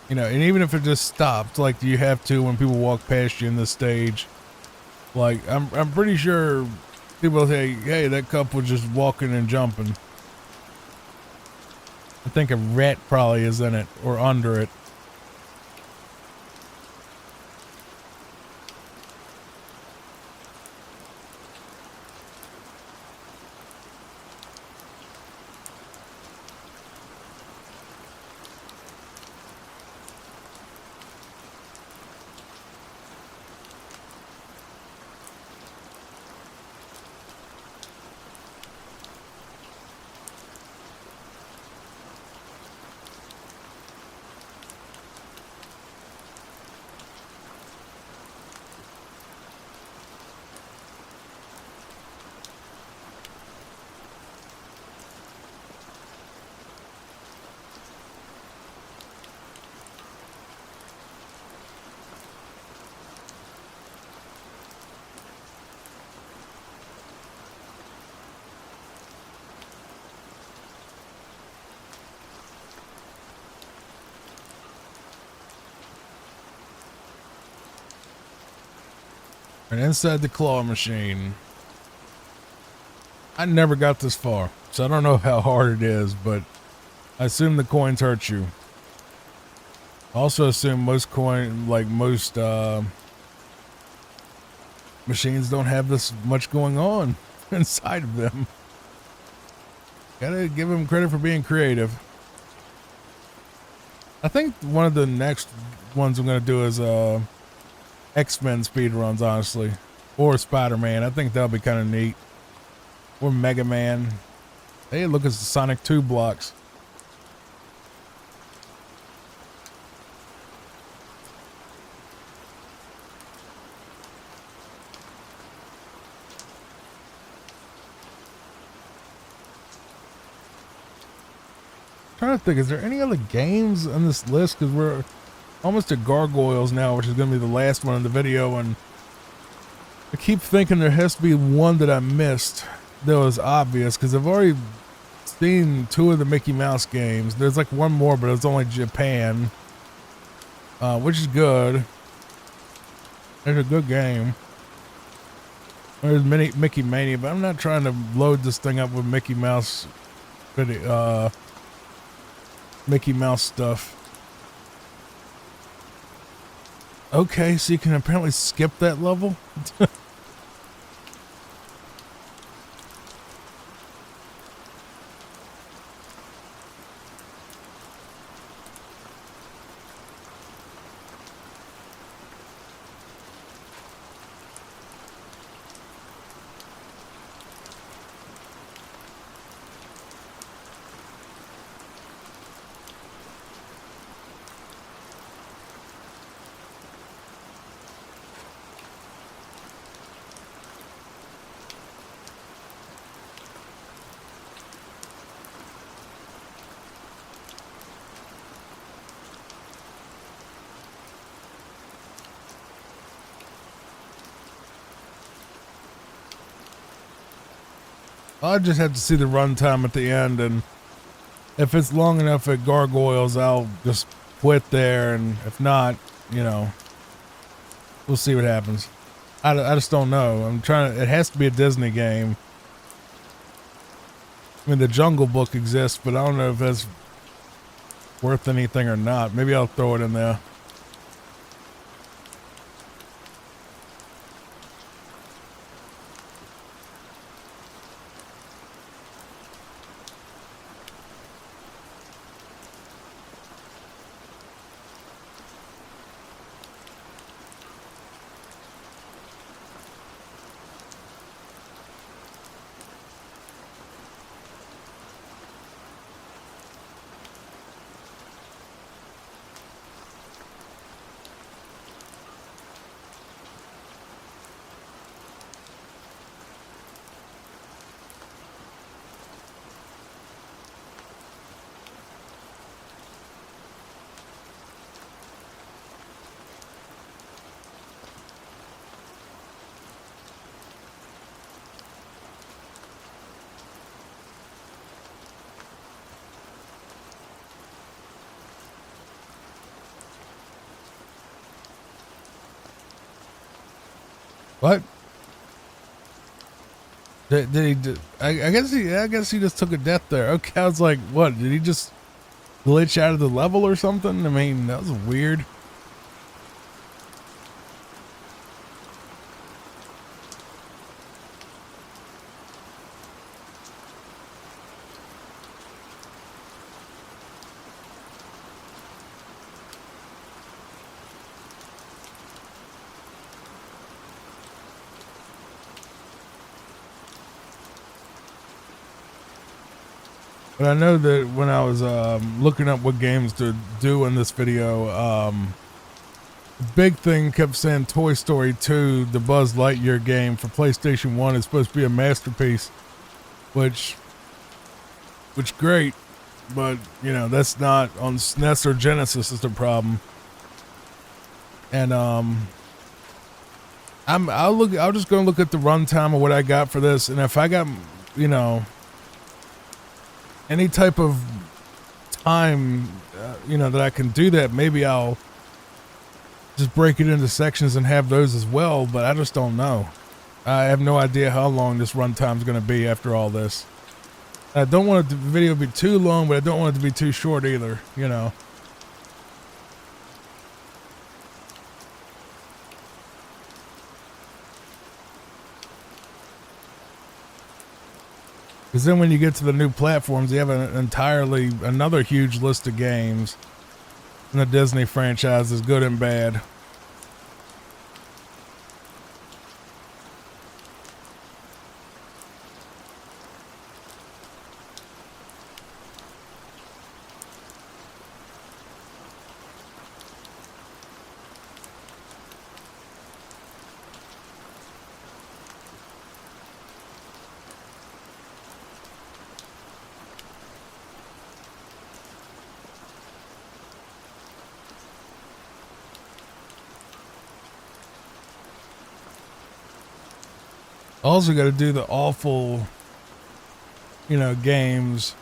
You know, and even if it just stopped, like you have to when people walk past you in this stage, like I'm pretty sure people say, hey, that cup was just walking and jumping. I think a rat probably is in it or under it. And inside the claw machine. I never got this far, so I don't know how hard it is, but I assume the coins hurt you. I also assume most machines don't have this much going on inside of them. Gotta give them credit for being creative. I think one of the next ones I'm gonna do is X-Men speedruns, honestly, or Spider-Man. I think that'll be kind of neat. Or Mega Man. Hey, look, it's the Sonic 2 blocks. Trying to think, is there any other games on this list? Because we're almost at Gargoyles now, which is going to be the last one in the video, and I keep thinking there has to be one that I missed that was obvious, because I've already seen 2 of the Mickey Mouse games. There's like one more, but it's only Japan, which is good. It's a good game. There's Mickey Mania, but I'm not trying to load this thing up with Mickey Mouse stuff. Okay, so you can apparently skip that level? I just have to see the runtime at the end, and if it's long enough at Gargoyles, I'll just quit there, and if not, you know, we'll see what happens. I just don't know. It has to be a Disney game. I mean, the Jungle Book exists, but I don't know if that's worth anything or not. Maybe I'll throw it in there. What? Did he? I guess he just took a death there. Okay, I was like, what? Did he just glitch out of the level or something? I mean, that was weird. But I know that when I was looking up what games to do in this video, the big thing kept saying Toy Story 2, the Buzz Lightyear game for PlayStation 1 is supposed to be a masterpiece, which great, but you know, that's not on SNES or Genesis is the problem. And I'm just gonna look at the runtime of what I got for this, and if I got, you know, any type of time, you know, that I can do that, maybe I'll just break it into sections and have those as well, but I just don't know. I have no idea how long this runtime is going to be after all this. I don't want the video to be too long, but I don't want it to be too short either, you know. Because then when you get to the new platforms, you have another huge list of games in the Disney franchises, good and bad. Also got to do the awful, you know, games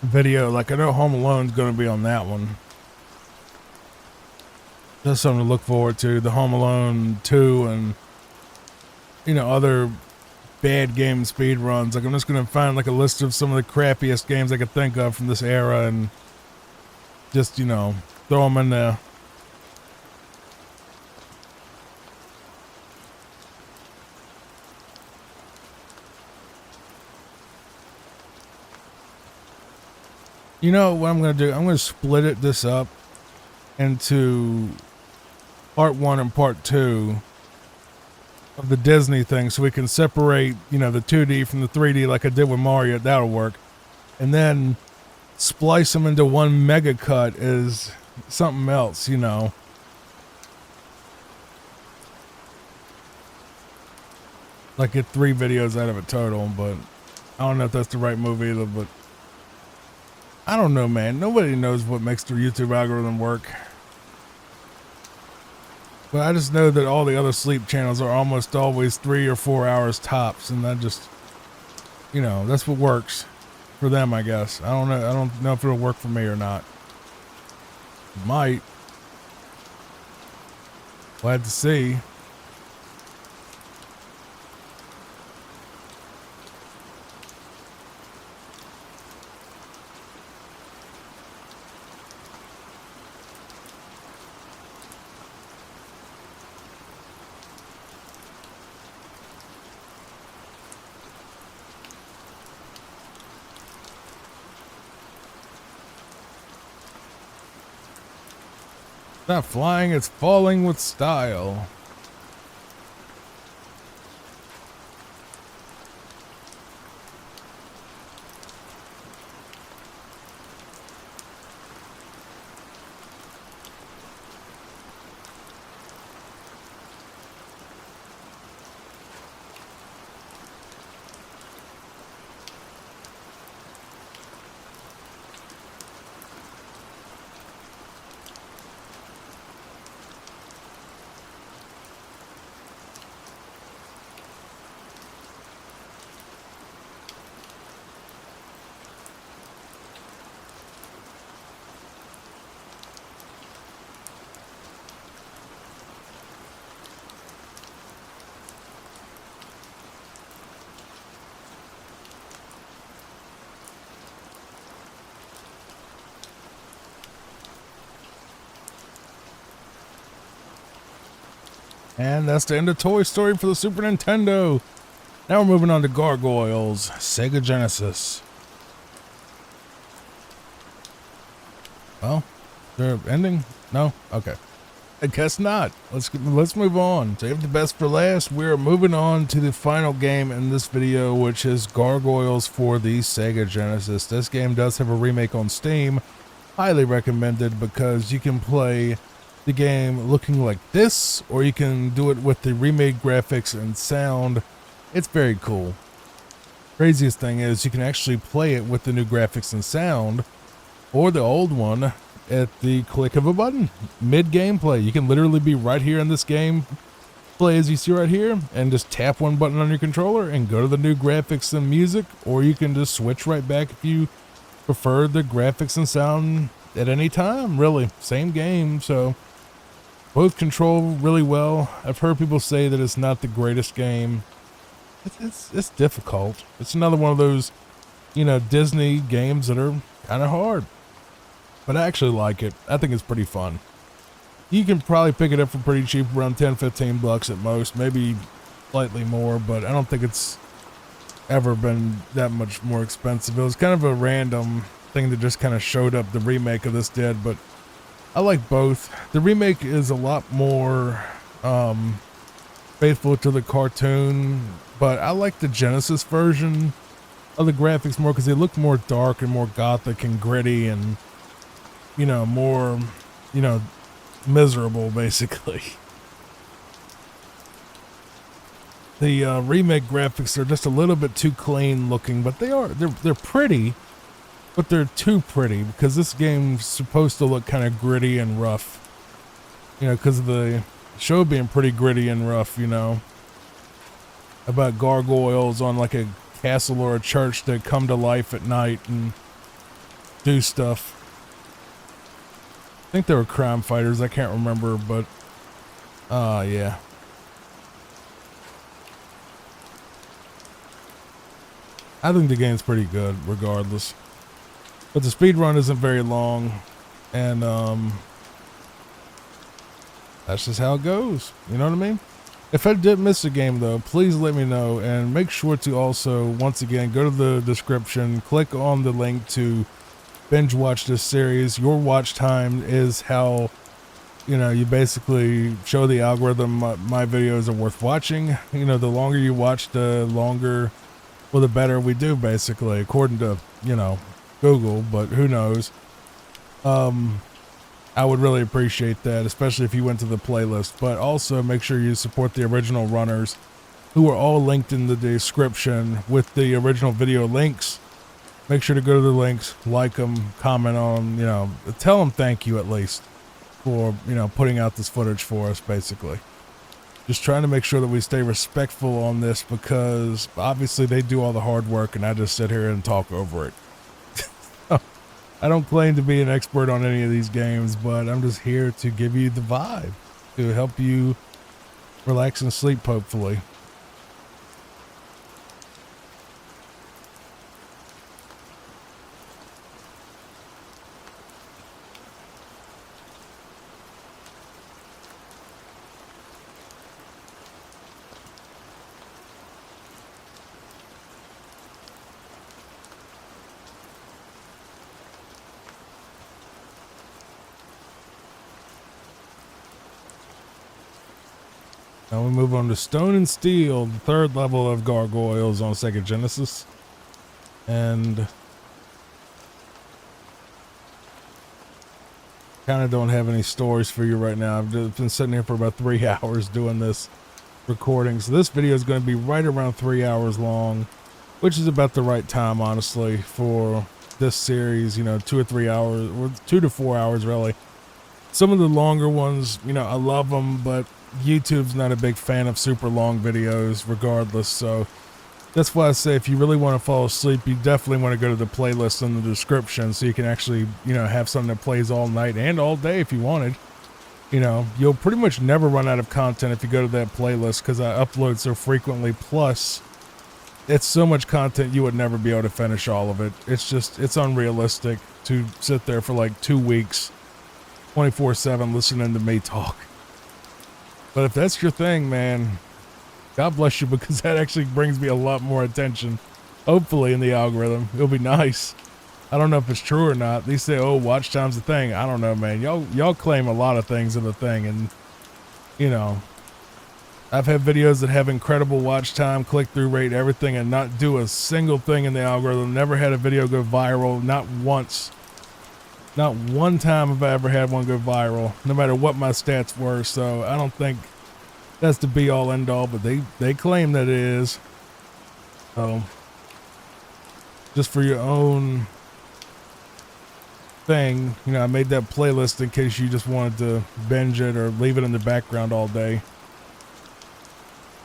video. Like I know Home Alone's going to be on that one. That's something to look forward to. The Home Alone 2 and, you know, other bad game speed runs. Like I'm just going to find like a list of some of the crappiest games I could think of from this era and just, you know, throw them in there. You know what I'm going to do? I'm going to split this up into part 1 and part 2 of the Disney thing so we can separate, you know, the 2D from the 3D like I did with Mario. That'll work. And then splice them into one mega cut is something else, you know. Like get 3 videos out of it total, but I don't know if that's the right move either, but I don't know, man. Nobody knows what makes the YouTube algorithm work. But I just know that all the other sleep channels are almost always 3 or 4 hours tops, and that just, you know, that's what works for them, I guess. I don't know. I don't know if it'll work for me or not. It might. Glad to see. Not flying, it's falling with style. And that's the end of Toy Story for the Super Nintendo. Now we're moving on to Gargoyles, Sega Genesis. Well, they're ending? No? Okay. I guess not. Let's move on. Save the best for last. We're moving on to the final game in this video, which is Gargoyles for the Sega Genesis. This game does have a remake on Steam. Highly recommended because you can play the game looking like this, or you can do it with the remade graphics and sound. It's very cool. Craziest thing is you can actually play it with the new graphics and sound, or the old one at the click of a button. Mid gameplay, you can literally be right here in this game, play as you see right here, and just tap one button on your controller and go to the new graphics and music, or you can just switch right back if you prefer the graphics and sound at any time. Really, same game. So both control really well. I've heard people say that it's not the greatest game. It's difficult. It's another one of those, you know, Disney games that are kind of hard. But I actually like it. I think it's pretty fun. You can probably pick it up for pretty cheap, around 10, 15 bucks at most, maybe slightly more, but I don't think it's ever been that much more expensive. It was kind of a random thing that just kind of showed up, the remake of this did, but I like both. The remake is a lot more faithful to the cartoon, but I like the Genesis version of the graphics more because they look more dark and more gothic and gritty and, you know, more, you know, miserable basically. The remake graphics are just a little bit too clean looking, but they're pretty, but they're too pretty because this game's supposed to look kind of gritty and rough, you know, because of the show being pretty gritty and rough, you know, about gargoyles on like a castle or a church that come to life at night and do stuff. I think they were crime fighters, I can't remember, but yeah. I think the game's pretty good regardless. But the speedrun isn't very long, and that's just how it goes. You know what I mean? If I did miss a game though, please let me know, and make sure to also, once again, go to the description, click on the link to binge watch this series. Your watch time is how, you know, you basically show the algorithm my videos are worth watching. You know, the longer you watch, the longer, well, the better we do, basically, according to, you know, Google, but who knows. I would really appreciate that, especially if you went to the playlist, but also make sure you support the original runners, who are all linked in the description with the original video links. Make sure to go to the links, like them, comment on them, you know, tell them thank you at least for, you know, putting out this footage for us, basically. Just trying to make sure that we stay respectful on this because obviously they do all the hard work and I just sit here and talk over it. I don't claim to be an expert on any of these games, but I'm just here to give you the vibe, to help you relax and sleep, hopefully. Now we move on to Stone and Steel, the third level of Gargoyles on Sega Genesis. And kind of don't have any stories for you right now. I've just been sitting here for about 3 hours doing this recording. So this video is going to be right around 3 hours long, which is about the right time, honestly, for this series, you know, 2 or 3 hours, or 2 to 4 hours, really. Some of the longer ones, you know, I love them, but YouTube's not a big fan of super long videos regardless, so that's why I say if you really want to fall asleep, you definitely want to go to the playlist in the description so you can actually, you know, have something that plays all night and all day if you wanted. You know, you'll pretty much never run out of content if you go to that playlist because I upload so frequently, plus it's so much content you would never be able to finish all of it. It's unrealistic to sit there for like 2 weeks 24/7 listening to me talk. But if that's your thing, man, God bless you, because that actually brings me a lot more attention, hopefully, in the algorithm. It'll be nice. I don't know if it's true or not. They say, oh, watch time's a thing. I don't know, man. Y'all claim a lot of things are the thing, and, you know, I've had videos that have incredible watch time, click-through rate, everything, and not do a single thing in the algorithm. Never had a video go viral, not once. Not one time have I ever had one go viral, no matter what my stats were, so I don't think that's the be-all, end-all, but they claim that it is. So, just for your own thing, you know, I made that playlist in case you just wanted to binge it or leave it in the background all day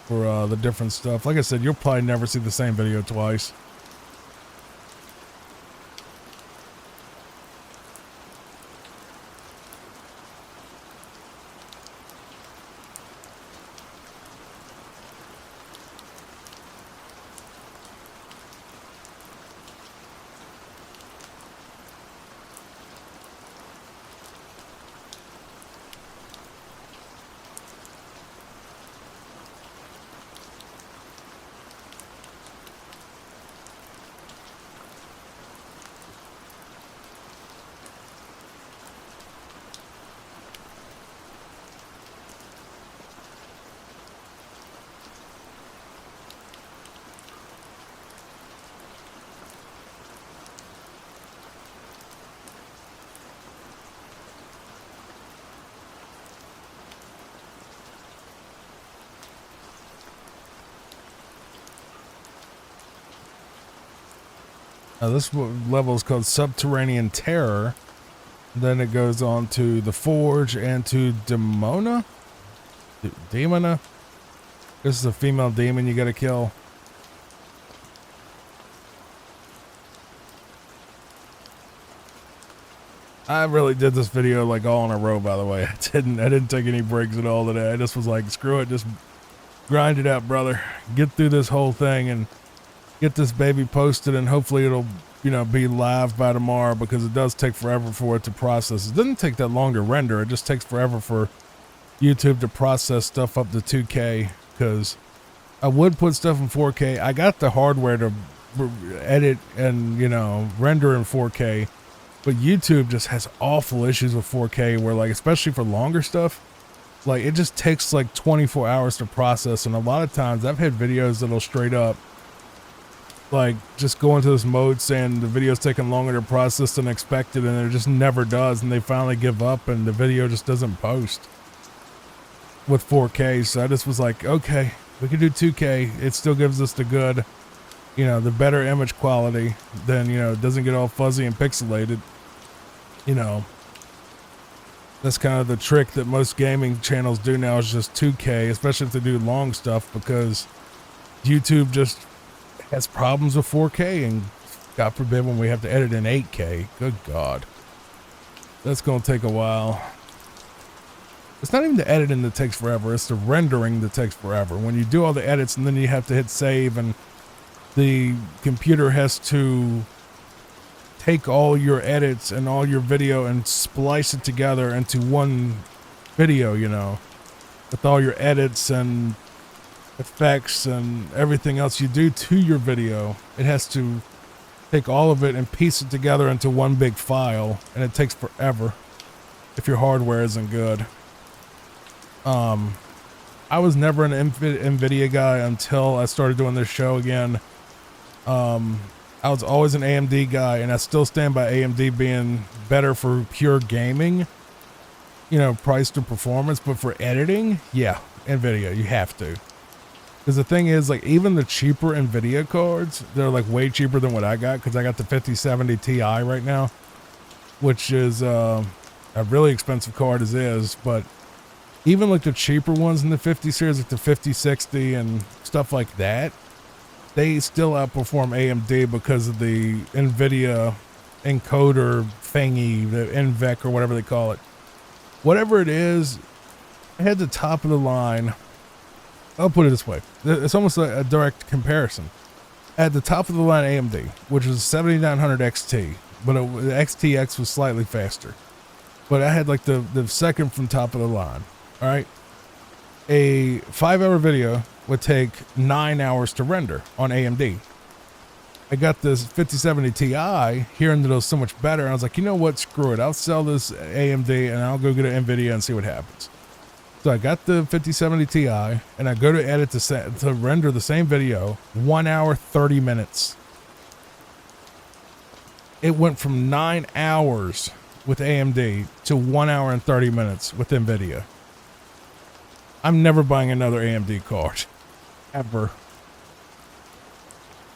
for the different stuff. Like I said, you'll probably never see the same video twice. This level is called Subterranean Terror. Then it goes on to the Forge and to Demona. Demona. This is a female demon you got to kill. I really did this video like all in a row, by the way. I didn't take any breaks at all today. I just was like, screw it, just grind it out, brother. Get through this whole thing and get this baby posted, and hopefully it'll, you know, be live by tomorrow, because it does take forever for it to process. It doesn't take that long to render. It just takes forever for YouTube to process stuff up to 2K, because I would put stuff in 4K. I got the hardware to edit and, you know, render in 4K. But YouTube just has awful issues with 4K where, like, especially for longer stuff, like, it just takes like 24 hours to process. And a lot of times I've had videos that'll straight up, like, just go into this mode saying the video's taking longer to process than expected, and it just never does. And they finally give up and the video just doesn't post with 4K. So I just was like, okay, we can do 2K. It still gives us the good, you know, the better image quality. Then, you know, it doesn't get all fuzzy and pixelated. You know, that's kind of the trick that most gaming channels do now, is just 2K, especially if they do long stuff, because YouTube just has problems with 4K, and God forbid when we have to edit in 8K. Good God. That's going to take a while. It's not even the editing that takes forever, it's the rendering that takes forever. When you do all the edits and then you have to hit save, and the computer has to take all your edits and all your video and splice it together into one video, you know, with all your edits and effects and everything else you do to your video. It has to take all of it and piece it together into one big file, and it takes forever if your hardware isn't good. I was never an NVIDIA guy until I started doing this show again. I was always an AMD guy, and I still stand by AMD being better for pure gaming, you know, price to performance. But for editing, yeah, NVIDIA, you have to. Because the thing is, like, even the cheaper NVIDIA cards, they're like way cheaper than what I got, because I got the 5070 Ti right now, which is a really expensive card as is. But even like the cheaper ones in the 50 series, like the 5060 and stuff like that, they still outperform AMD because of the NVIDIA encoder thingy, the NVEC or whatever they call it. Whatever it is, I had the top of the line. I'll put it this way. It's almost like a direct comparison. At the top of the line AMD, which was 7900 XT, but the XTX was slightly faster. But I had like the second from top of the line. All right. A 5-hour video would take 9 hours to render on AMD. I got this 5070 Ti, hearing that it was so much better, and I was like, you know what, screw it. I'll sell this AMD and I'll go get an NVIDIA and see what happens. So I got the 5070 Ti, and I go to edit to render the same video, 1 hour, 30 minutes. It went from 9 hours with AMD to 1 hour and 30 minutes with NVIDIA. I'm never buying another AMD card. Ever.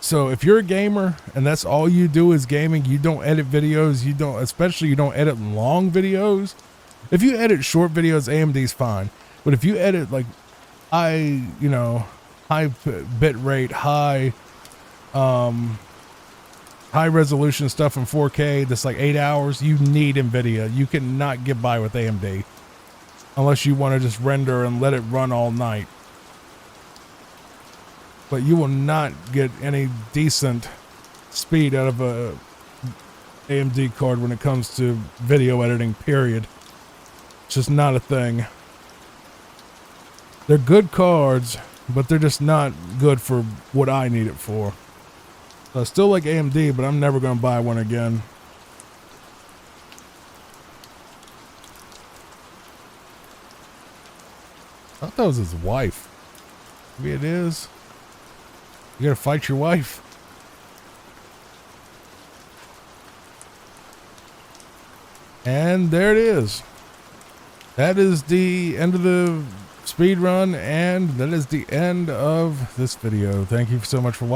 So if you're a gamer and that's all you do is gaming, you don't edit videos, you don't edit long videos. If you edit short videos, AMD's fine. But if you edit like high bit rate, high resolution stuff in 4K that's like 8 hours, you need NVIDIA. You cannot get by with AMD. Unless you want to just render and let it run all night. But you will not get any decent speed out of a AMD card when it comes to video editing, period. It's just not a thing. They're good cards, but they're just not good for what I need it for. So I still like AMD, but I'm never going to buy one again. I thought that was his wife. Maybe it is. You gotta fight your wife. And there it is. That is the end of the speed run, and that is the end of this video. Thank you so much for watching.